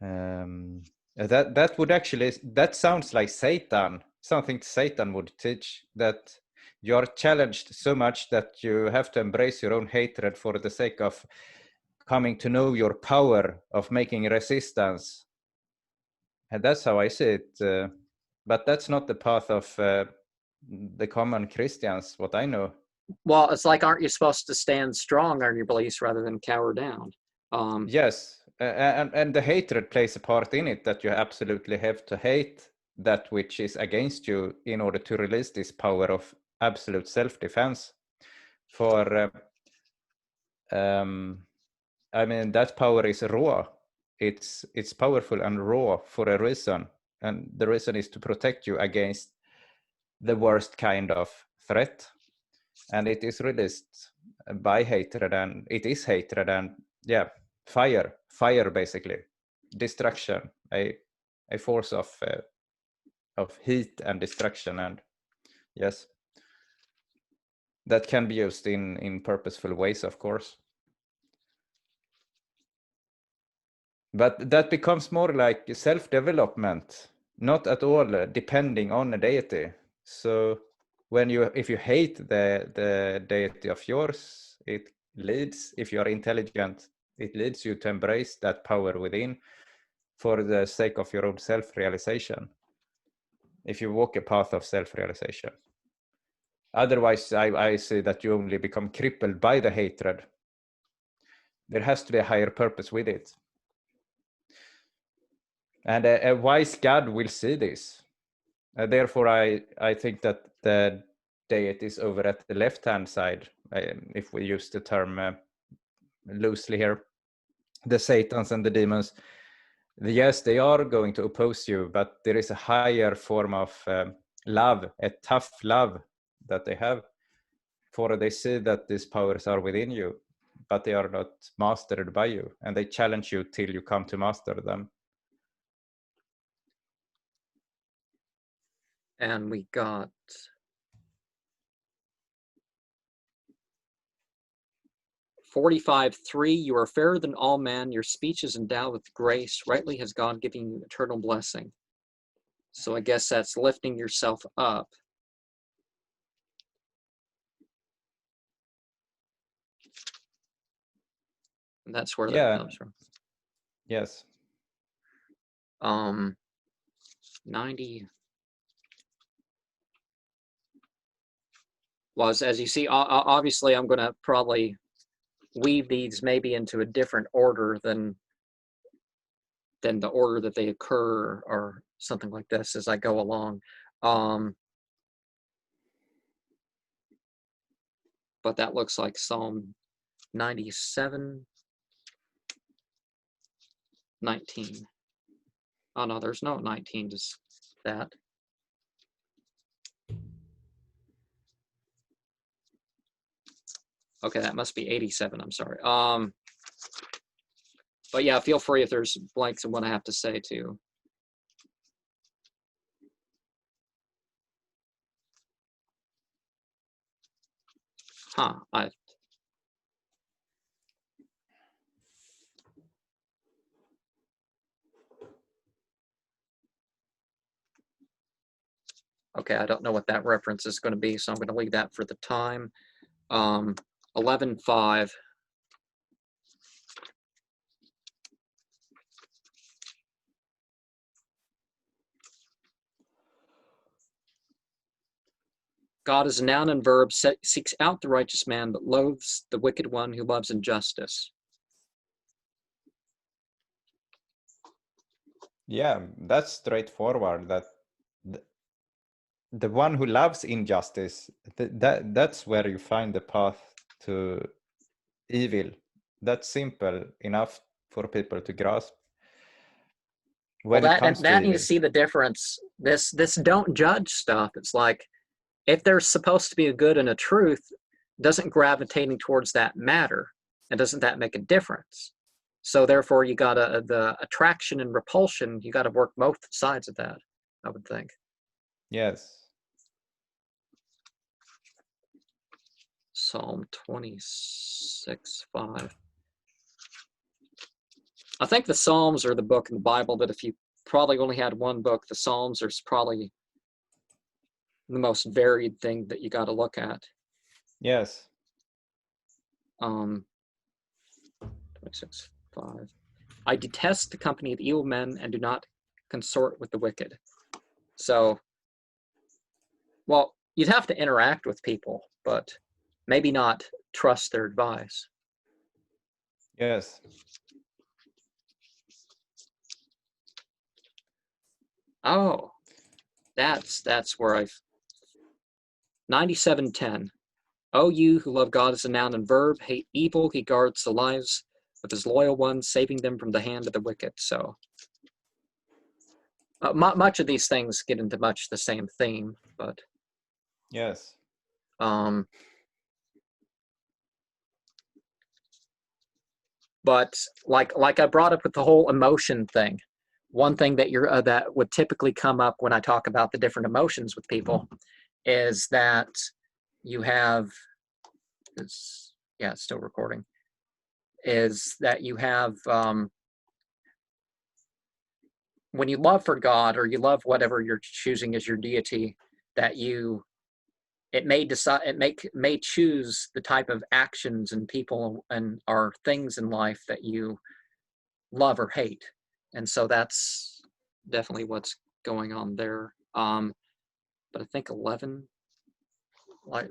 That would actually, that sounds like Satan, something Satan would teach, that you are challenged so much that you have to embrace your own hatred for the sake of coming to know your power, of making resistance. And that's how I see it. But that's not the path of the common Christians, what I know. Well, it's like, aren't you supposed to stand strong on your beliefs rather than cower down? Yes, and the hatred plays a part in it, that you absolutely have to hate that which is against you in order to release this power of absolute self-defense. For I mean, that power is raw. It's powerful and raw for a reason, and the reason is to protect you against the worst kind of threat, and it is released by hatred, and it is hatred, and yeah, fire basically, destruction, a force of heat and destruction. And yes, that can be used in purposeful ways, of course, but that becomes more like self-development, not at all depending on a deity. So if you hate the deity of yours, it leads, if you are intelligent, it leads you to embrace that power within for the sake of your own self-realization, if you walk a path of self-realization. Otherwise, I see that you only become crippled by the hatred. There has to be a higher purpose with it. And a wise God will see this. Therefore, I think that the deity is over at the left-hand side, if we use the term loosely here. The Satans and the demons, yes, they are going to oppose you, but there is a higher form of love, a tough love that they have. For they see that these powers are within you, but they are not mastered by you, and they challenge you till you come to master them. And we got 45:3. You are fairer than all men. Your speech is endowed with grace. Rightly has God given you eternal blessing. So I guess that's lifting yourself up. And that's where that comes from. Yes. 90 was, as you see, obviously I'm going to probably weave these maybe into a different order than the order that they occur, or something like this, as I go along. But that looks like Psalm 97, 19. Oh no, there's no 19 to that. Okay, that must be 87. I'm sorry. But yeah, feel free if there's blanks in what I have to say too. Okay, I don't know what that reference is going to be, so I'm going to leave that for the time. 11:5. God is a noun and verb, seeks out the righteous man, but loathes the wicked one who loves injustice. Yeah, that's straightforward. That the one who loves injustice, that's where you find the path to evil. That's simple enough for people to grasp. When it comes to that you evil. see the difference. This don't judge stuff. It's like, if there's supposed to be a good and a truth, doesn't gravitating towards that matter? And doesn't that make a difference? So therefore, you got the attraction and repulsion, you got to work both sides of that, I would think. Yes. Psalm 26:5. I think the Psalms are the book in the Bible that if you probably only had one book, the Psalms are probably the most varied thing that you got to look at. Yes. 26:5. I detest the company of evil men and do not consort with the wicked. So, well, you'd have to interact with people, but maybe not trust their advice. Yes. Oh, that's where I've 97:10. O you who love God as a noun and verb, hate evil, he guards the lives of his loyal ones, saving them from the hand of the wicked. So much of these things get into much the same theme, but Yes. But like I brought up with the whole emotion thing, one thing that that would typically come up when I talk about the different emotions with people is that you have, it's still recording, is that you have when you love for God or you love whatever you're choosing as your deity, that it may choose the type of actions and people and or things in life that you love or hate. And so that's definitely what's going on there. But I think 11, like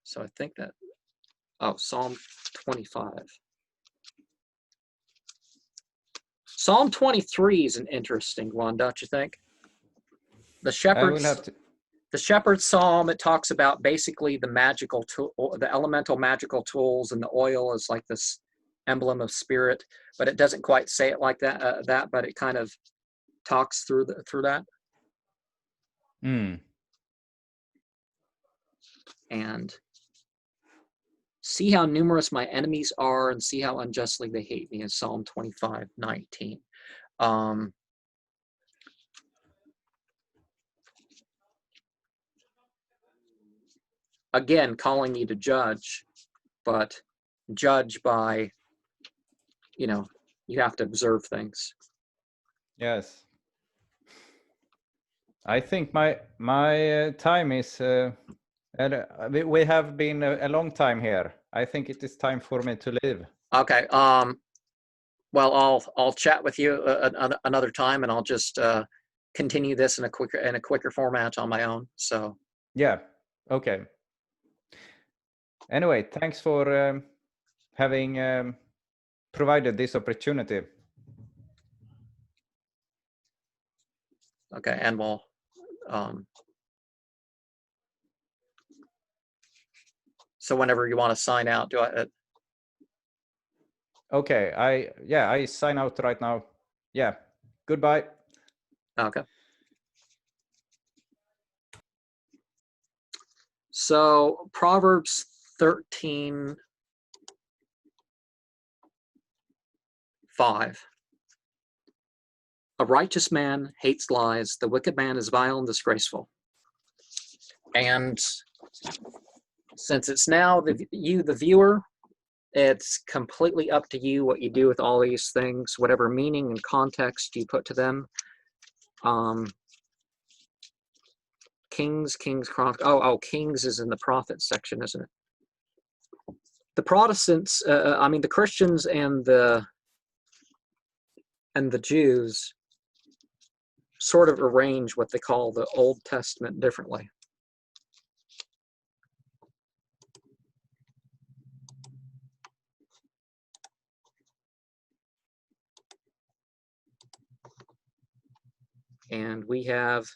so I think that, Psalm 25. Psalm 23 is an interesting one, don't you think? The I will have shepherd's to. the shepherd's psalm, it talks about basically the magical tool, the elemental magical tools, and the oil is like this emblem of spirit, but it doesn't quite say it like that, but it kind of talks through that. And see how numerous my enemies are, and see how unjustly they hate me, in Psalm 25:19. Again, calling you to judge, but judge by, you have to observe things. Yes. I think my time is. We have been a long time here. I think it is time for me to leave. Okay. Well, I'll chat with you another time, and I'll just continue this in a quicker format on my own. So Yeah. Okay. Anyway, thanks for having provided this opportunity. okay, and we'll so whenever you want to sign out, do I? Okay. I sign out right now. Yeah. Goodbye. Okay. So Proverbs 13:5. A righteous man hates lies. The wicked man is vile and disgraceful. And since it's now the viewer, It's completely up to you what you do with all these things, whatever meaning and context you put to them. Kings, Chronicles. Oh, Kings is in the prophets section, isn't it? The Protestants, I mean, the Christians and the Jews sort of arrange what they call the Old Testament differently. And we have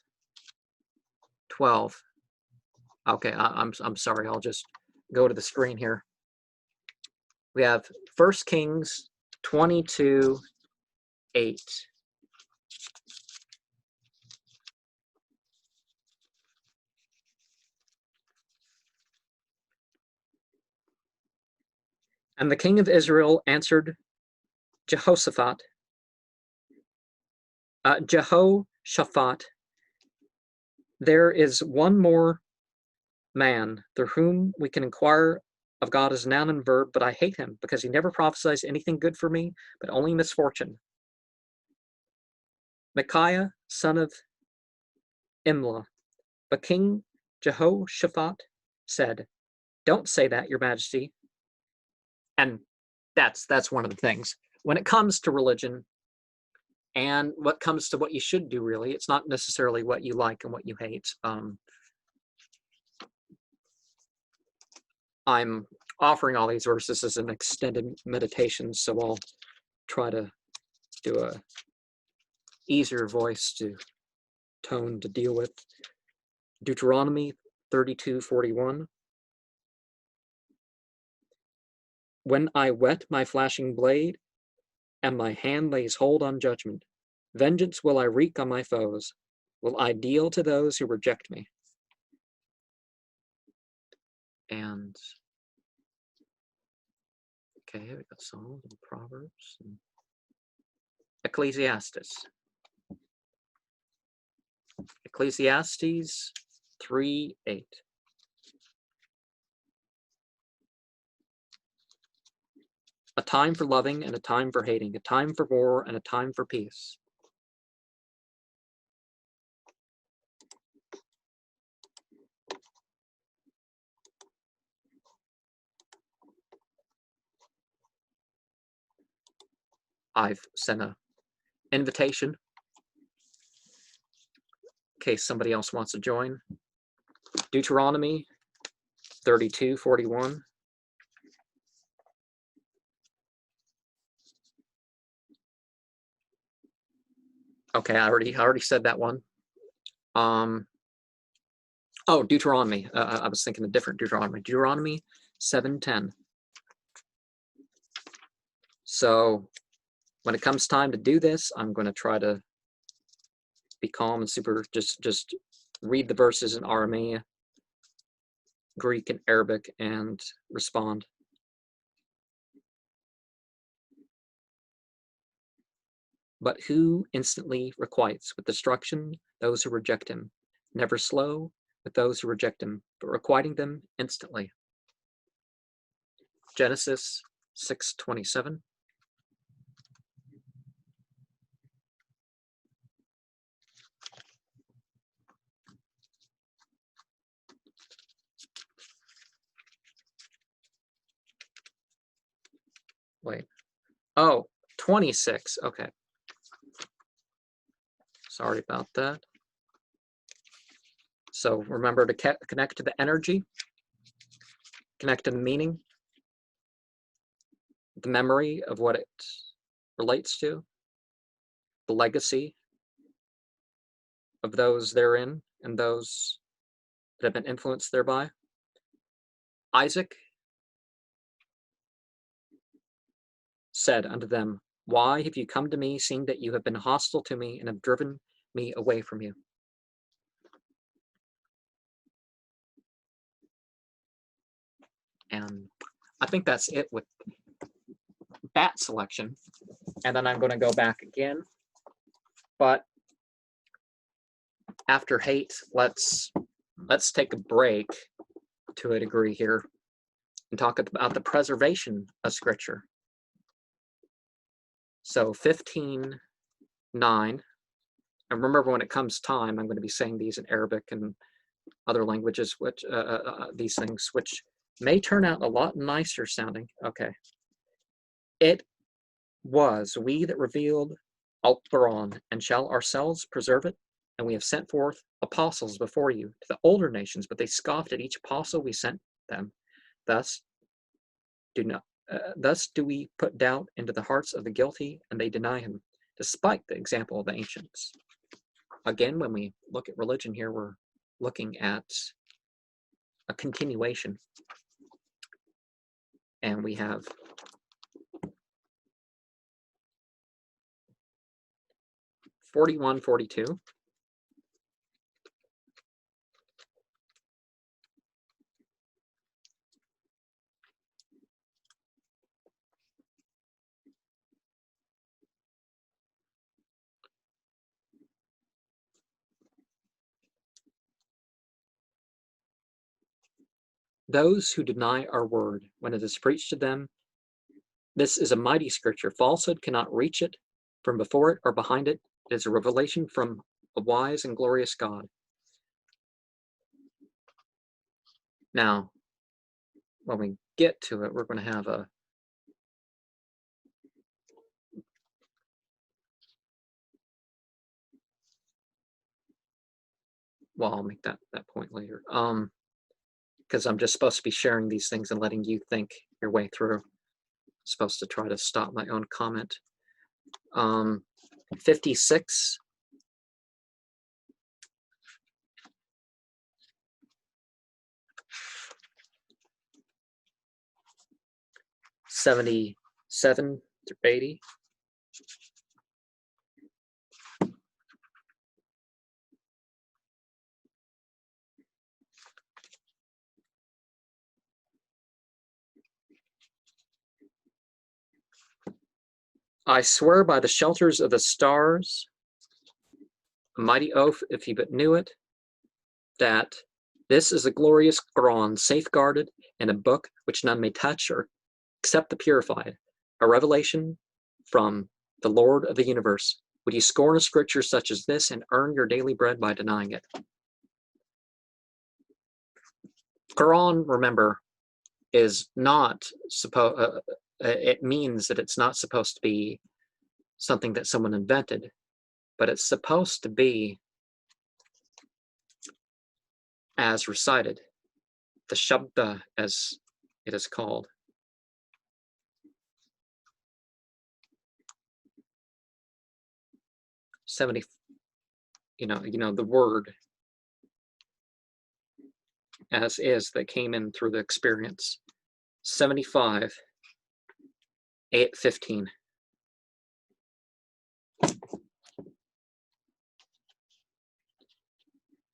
12. Okay, I'm sorry. I'll just go to the screen here. We have 1 Kings 22:8. And the king of Israel answered Jehoshaphat, there is one more man through whom we can inquire of God as a noun and verb, but I hate him because he never prophesies anything good for me, but only misfortune. Micaiah, son of Imlah. But King Jehoshaphat said, don't say that, your majesty. And that's one of the things. When it comes to religion and what comes to what you should do, really, it's not necessarily what you like and what you hate. I'm offering all these verses as an extended meditation, so I'll try to do a easier voice to tone to deal with. Deuteronomy 32:41. When I whet my flashing blade, and my hand lays hold on judgment, vengeance will I wreak on my foes, will I deal to those who reject me. And okay, we got Psalms and Proverbs and Ecclesiastes. Ecclesiastes 3:8. A time for loving and a time for hating, a time for war and a time for peace. I've sent an invitation in case somebody else wants to join. Deuteronomy 32:41. Okay, I already said that one. Oh, Deuteronomy. I was thinking a different Deuteronomy. Deuteronomy 7:10. So when it comes time to do this, I'm going to try to be calm and just read the verses in Aramaic, Greek, and Arabic and respond. But who instantly requites with destruction those who reject him, never slow with those who reject him, but requiting them instantly. Genesis 6:27. Wait. Oh, 26. Okay. Sorry about that. So remember to connect to the energy, connect to the meaning, the memory of what it relates to, the legacy of those therein and those that have been influenced thereby. Isaac said unto them, why have you come to me, seeing that you have been hostile to me and have driven me away from you? And I think that's it with that selection. And then I'm going to go back again. But after hate, let's take a break to a degree here and talk about the preservation of Scripture. So 15:9. And remember, when it comes time, I'm going to be saying these in Arabic and other languages, which these things, which may turn out a lot nicer sounding. Okay. It was we that revealed Al-Quran, and shall ourselves preserve it. And we have sent forth apostles before you to the older nations, but they scoffed at each apostle we sent them. Thus do we put doubt into the hearts of the guilty, and they deny him, despite the example of the ancients. Again, when we look at religion here, we're looking at a continuation. And we have (41, 42). Those who deny our word when it is preached to them, this is a mighty Scripture. Falsehood cannot reach it from before it or behind it. It is a revelation from a wise and glorious God. Now, when we get to it, we're going to have a well, I'll make that point later. Because I'm just supposed to be sharing these things and letting you think your way through. I'm supposed to try to stop my own comment. 56. (77 through 80). I swear by the shelters of the stars, a mighty oath, if you but knew it, that this is a glorious Quran, safeguarded in a book which none may touch or except the purified, a revelation from the Lord of the universe. Would you scorn a scripture such as this and earn your daily bread by denying it? Quran, remember, is not supposed. It means that it's not supposed to be something that someone invented, but it's supposed to be as recited, the zpti, as it is called. (70), the word as is that came in through the experience. 75, 8:15.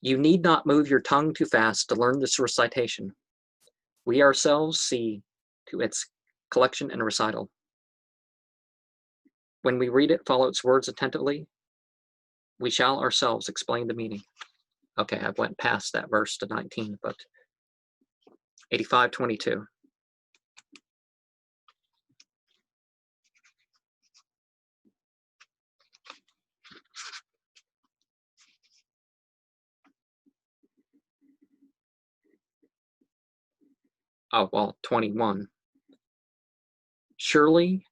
You need not move your tongue too fast to learn this recitation. We ourselves see to its collection and recital. When we read it, follow its words attentively. We shall ourselves explain the meaning. Okay, I went past that verse to 19, but 85:22. Oh, well, 21. Surely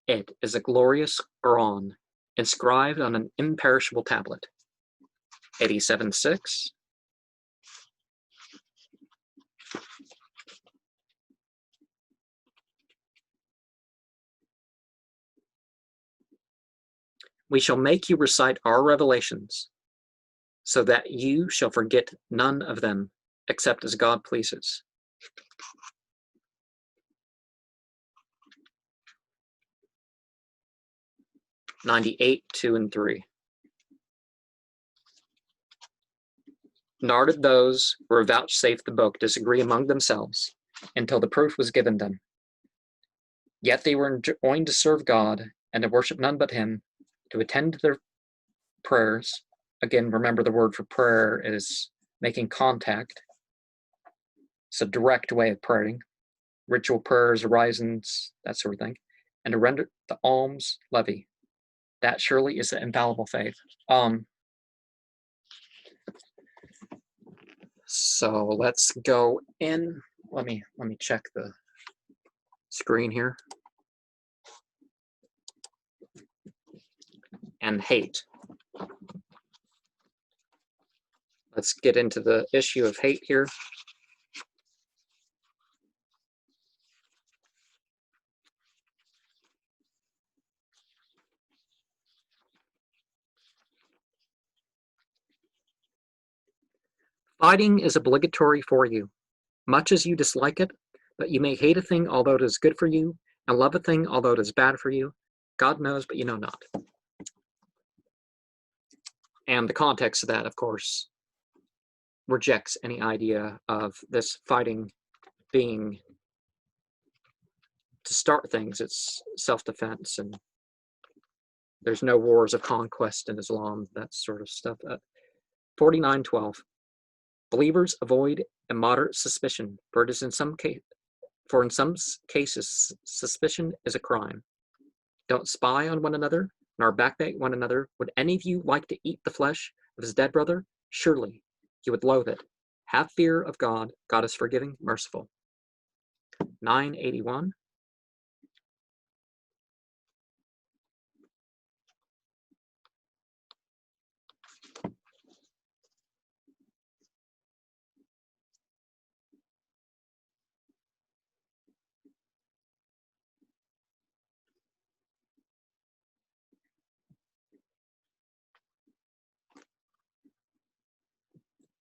it is a glorious Quran, inscribed on an imperishable tablet. 87:6. We shall make you recite our revelations, so that you shall forget none of them, except as God pleases. 98:2 and 3. Nor did those who were vouchsafed the book disagree among themselves until the proof was given them. Yet they were enjoined to serve God and to worship none but him, to attend to their prayers. Again, remember the word for prayer is making contact. It's a direct way of praying. ritual prayers, orisons, that sort of thing, and to render the alms levy. That surely is an infallible faith. So let's go in. Let me check the screen here. And hate. Let's get into the issue of hate here. Fighting is obligatory for you, much as you dislike it, but you may hate a thing although it is good for you, and love a thing although it is bad for you. God knows, but you know not. And the context of that, of course, rejects any idea of this fighting being to start things. It's self-defense, and there's no wars of conquest in Islam, that sort of stuff. 49:12. Believers avoid immoderate suspicion, for in some cases suspicion is a crime. Don't spy on one another, nor backbite one another. Would any of you like to eat the flesh of his dead brother? Surely you would loathe it. Have fear of God. God is forgiving, merciful. 981.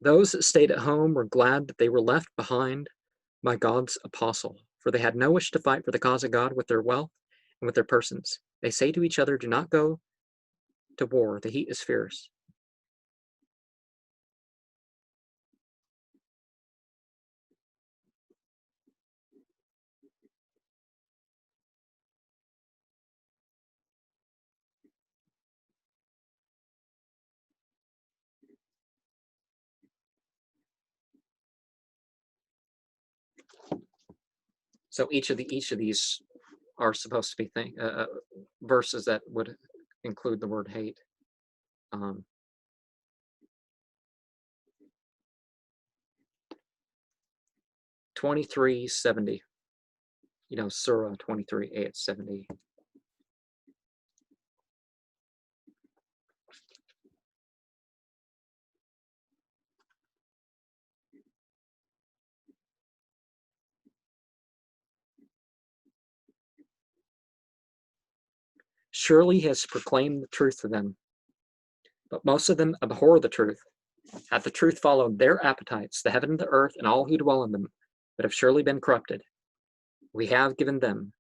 Those that stayed at home were glad that they were left behind by God's apostle, for they had no wish to fight for the cause of God with their wealth and with their persons. They say to each other, do not go to war, the heat is fierce. So each of these are supposed to be verses that would include the word hate. 2370. Surah 23, ayat 70. Surely he has proclaimed the truth to them, but most of them abhor the truth. Had the truth followed their appetites, the heaven and the earth and all who dwell in them would have surely been corrupted. We have given them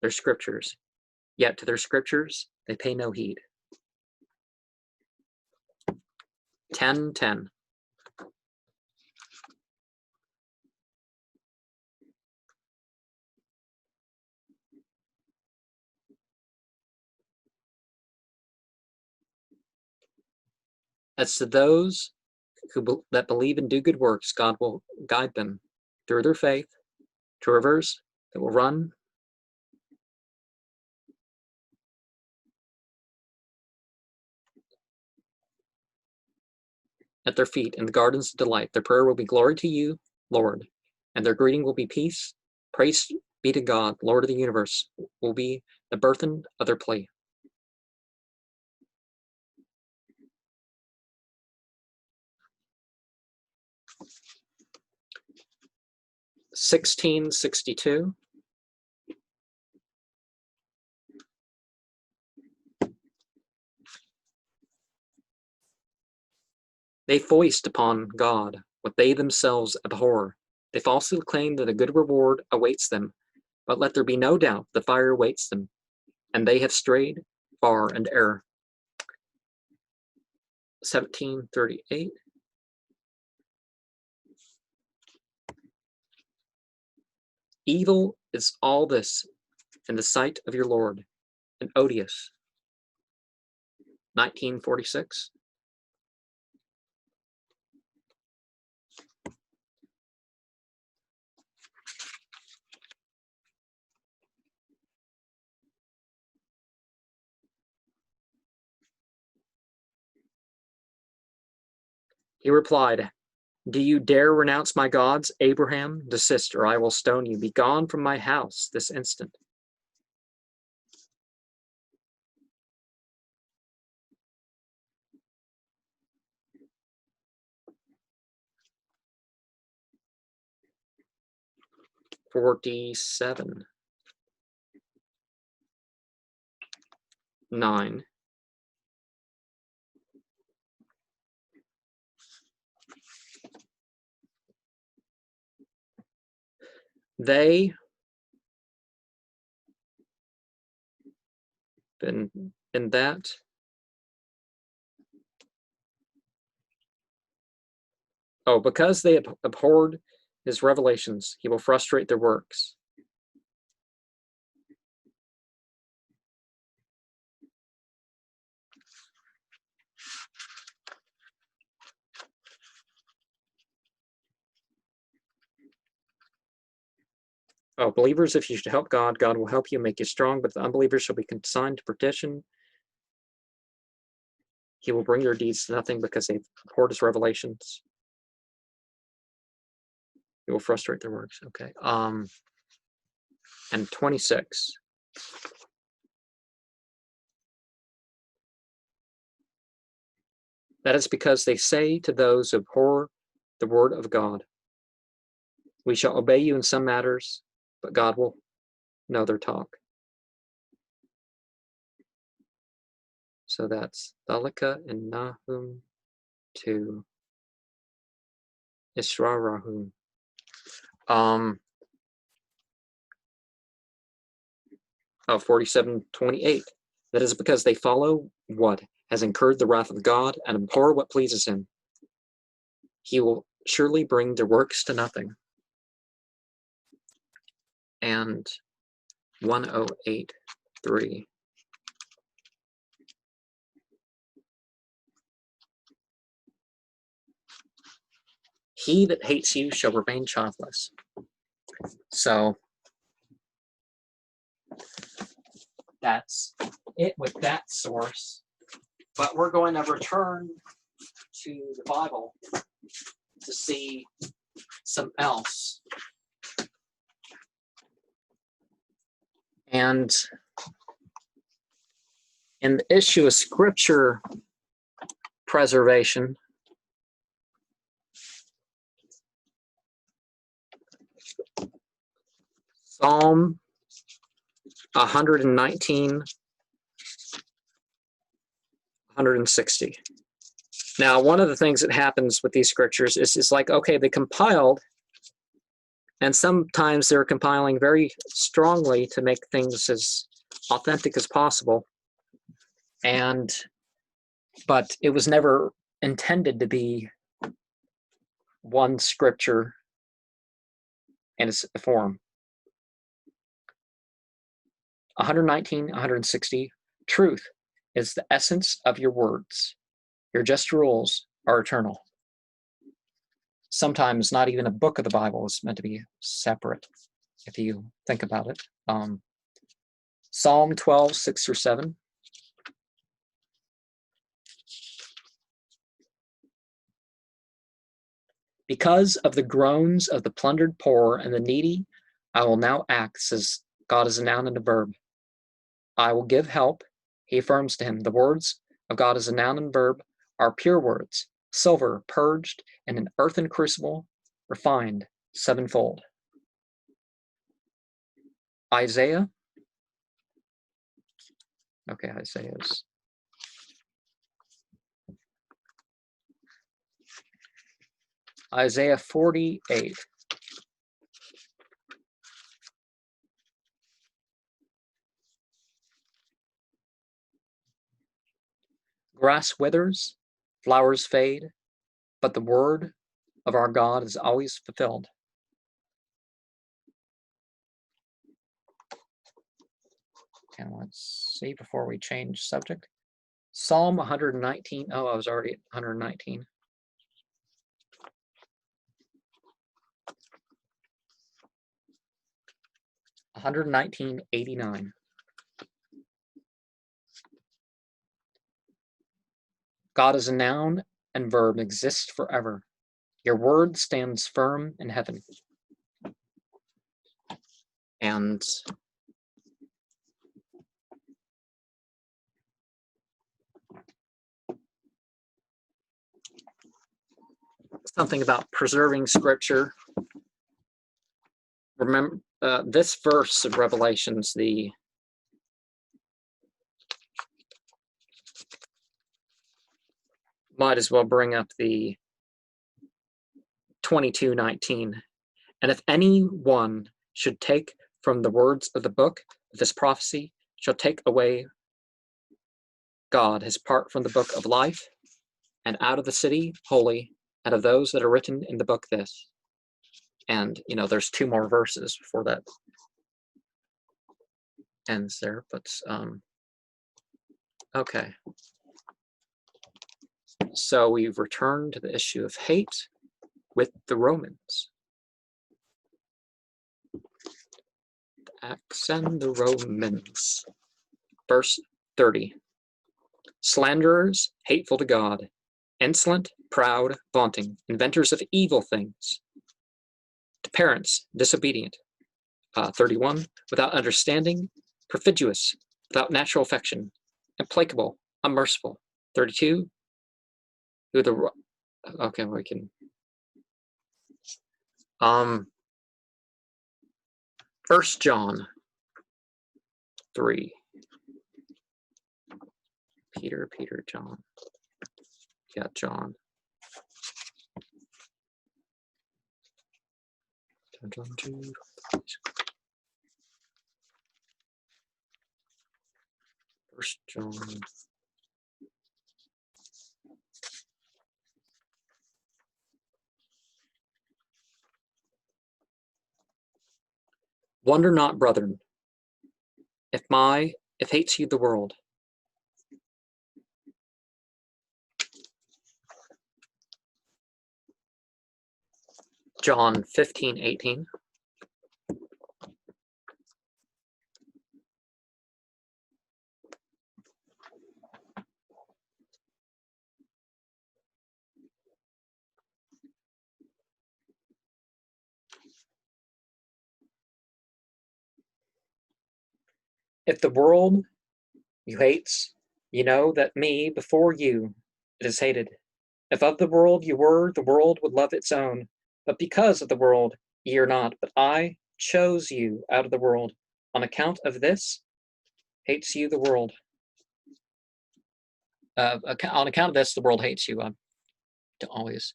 their scriptures, yet to their scriptures they pay no heed. 10:10. As to those that believe and do good works, God will guide them through their faith to rivers that will run at their feet in the gardens of delight. Their prayer will be glory to you, Lord, and their greeting will be peace. Praise be to God, Lord of the universe, will be the burthen of their plea. 1662. They foist upon God what they themselves abhor. They falsely claim that a good reward awaits them, but let there be no doubt the fire awaits them, and they have strayed far in error. 1738. Evil is all this in the sight of your Lord, and odious. 1946. He replied, "Do you dare renounce my gods? Abraham, desist, or I will stone you. Be gone from my house this instant." "47. 9. They in that because they abhorred his revelations, he will frustrate their works. Believers, if you should help God, God will help you, make you strong, but the unbelievers shall be consigned to perdition. He will bring their deeds to nothing because they've abhorred his revelations. He will frustrate their works. Okay. And 26. That is because they say to those who abhor the word of God, "We shall obey you in some matters, but God will know their talk." So that's Thalika and Nahum to Israrahum. 47:28. That is because they follow what has incurred the wrath of God and abhor what pleases him. He will surely bring their works to nothing. And 108:3. He that hates you shall remain childless. So that's it with that source. But we're going to return to the Bible to see some else. And in the issue of scripture preservation, Psalm 119, 160. Now, one of the things that happens with these scriptures is it's like, okay, they compiled, and sometimes they're compiling very strongly to make things as authentic as possible. But it was never intended to be one scripture in its form. 119, 160. Truth is the essence of your words. Your just rules are eternal. Sometimes not even a book of the Bible is meant to be separate, if you think about it. Psalm 12, 6 through 7. Because of the groans of the plundered poor and the needy, I will now act, says God is a noun and a verb. I will give help, he affirms to him. The words of God as a noun and verb are pure words, silver purged in an earthen crucible, refined sevenfold. Isaiah. Okay, Isaiah's. Isaiah 48. Grass withers, flowers fade, but the word of our God is always fulfilled. And let's see before we change subject. Psalm 119. Oh, I was already at 119. $119.89. God is a noun and verb exist forever. Your word stands firm in heaven. And something about preserving scripture. Remember this verse of Revelations, might as well bring up the 22:19. And if anyone should take from the words of the book of this prophecy, shall take away God his part from the book of life, and out of the city holy, out of those that are written in the book this. And, you know, there's 2 more verses before that ends there, but, okay. So we've returned to the issue of hate with the Romans. The Acts and the Romans. Verse 30. Slanderers, hateful to God, insolent, proud, vaunting, inventors of evil things, to parents, disobedient. 31, without understanding, perfidious, without natural affection, implacable, unmerciful. 32, who the, okay, we can, 1 John 3. Peter, John. Yeah, John. John 2. First John. Wonder not, brethren, if hates you the world. John 15:18. If the world you hates, you know that me before you it is hated. If of the world you were, the world would love its own. But because of the world ye are not, but I chose you out of the world. On account of this hates you the world. On account of this, the world hates you. I don't always.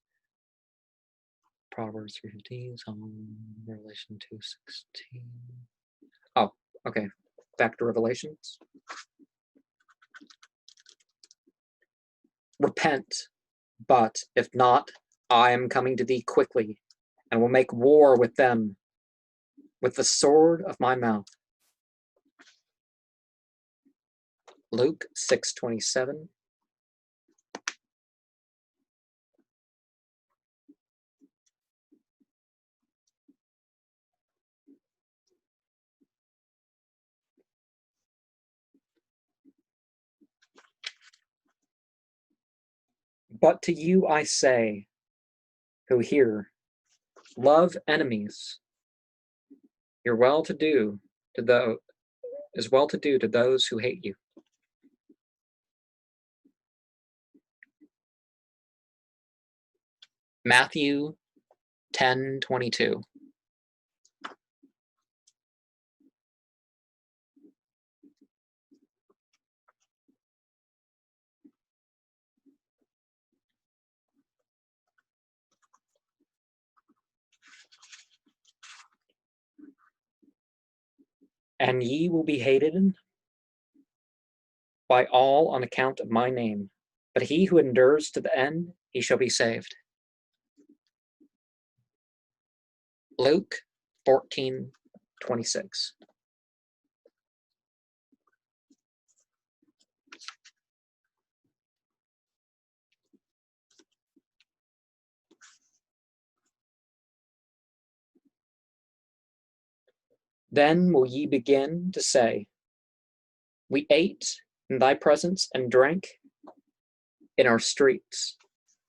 Proverbs 3:15, Revelation 2:16. Oh, okay. Back to Revelations. Repent, but if not, I am coming to thee quickly, and will make war with them with the sword of my mouth. Luke 6:27. But to you I say, who hear, love enemies. You're well-to-do to those is well-to-do to those who hate you. Matthew 10:22. And ye will be hated by all on account of my name, but he who endures to the end, he shall be saved. Luke 14:26. Then will ye begin to say, we ate in thy presence and drank in our streets.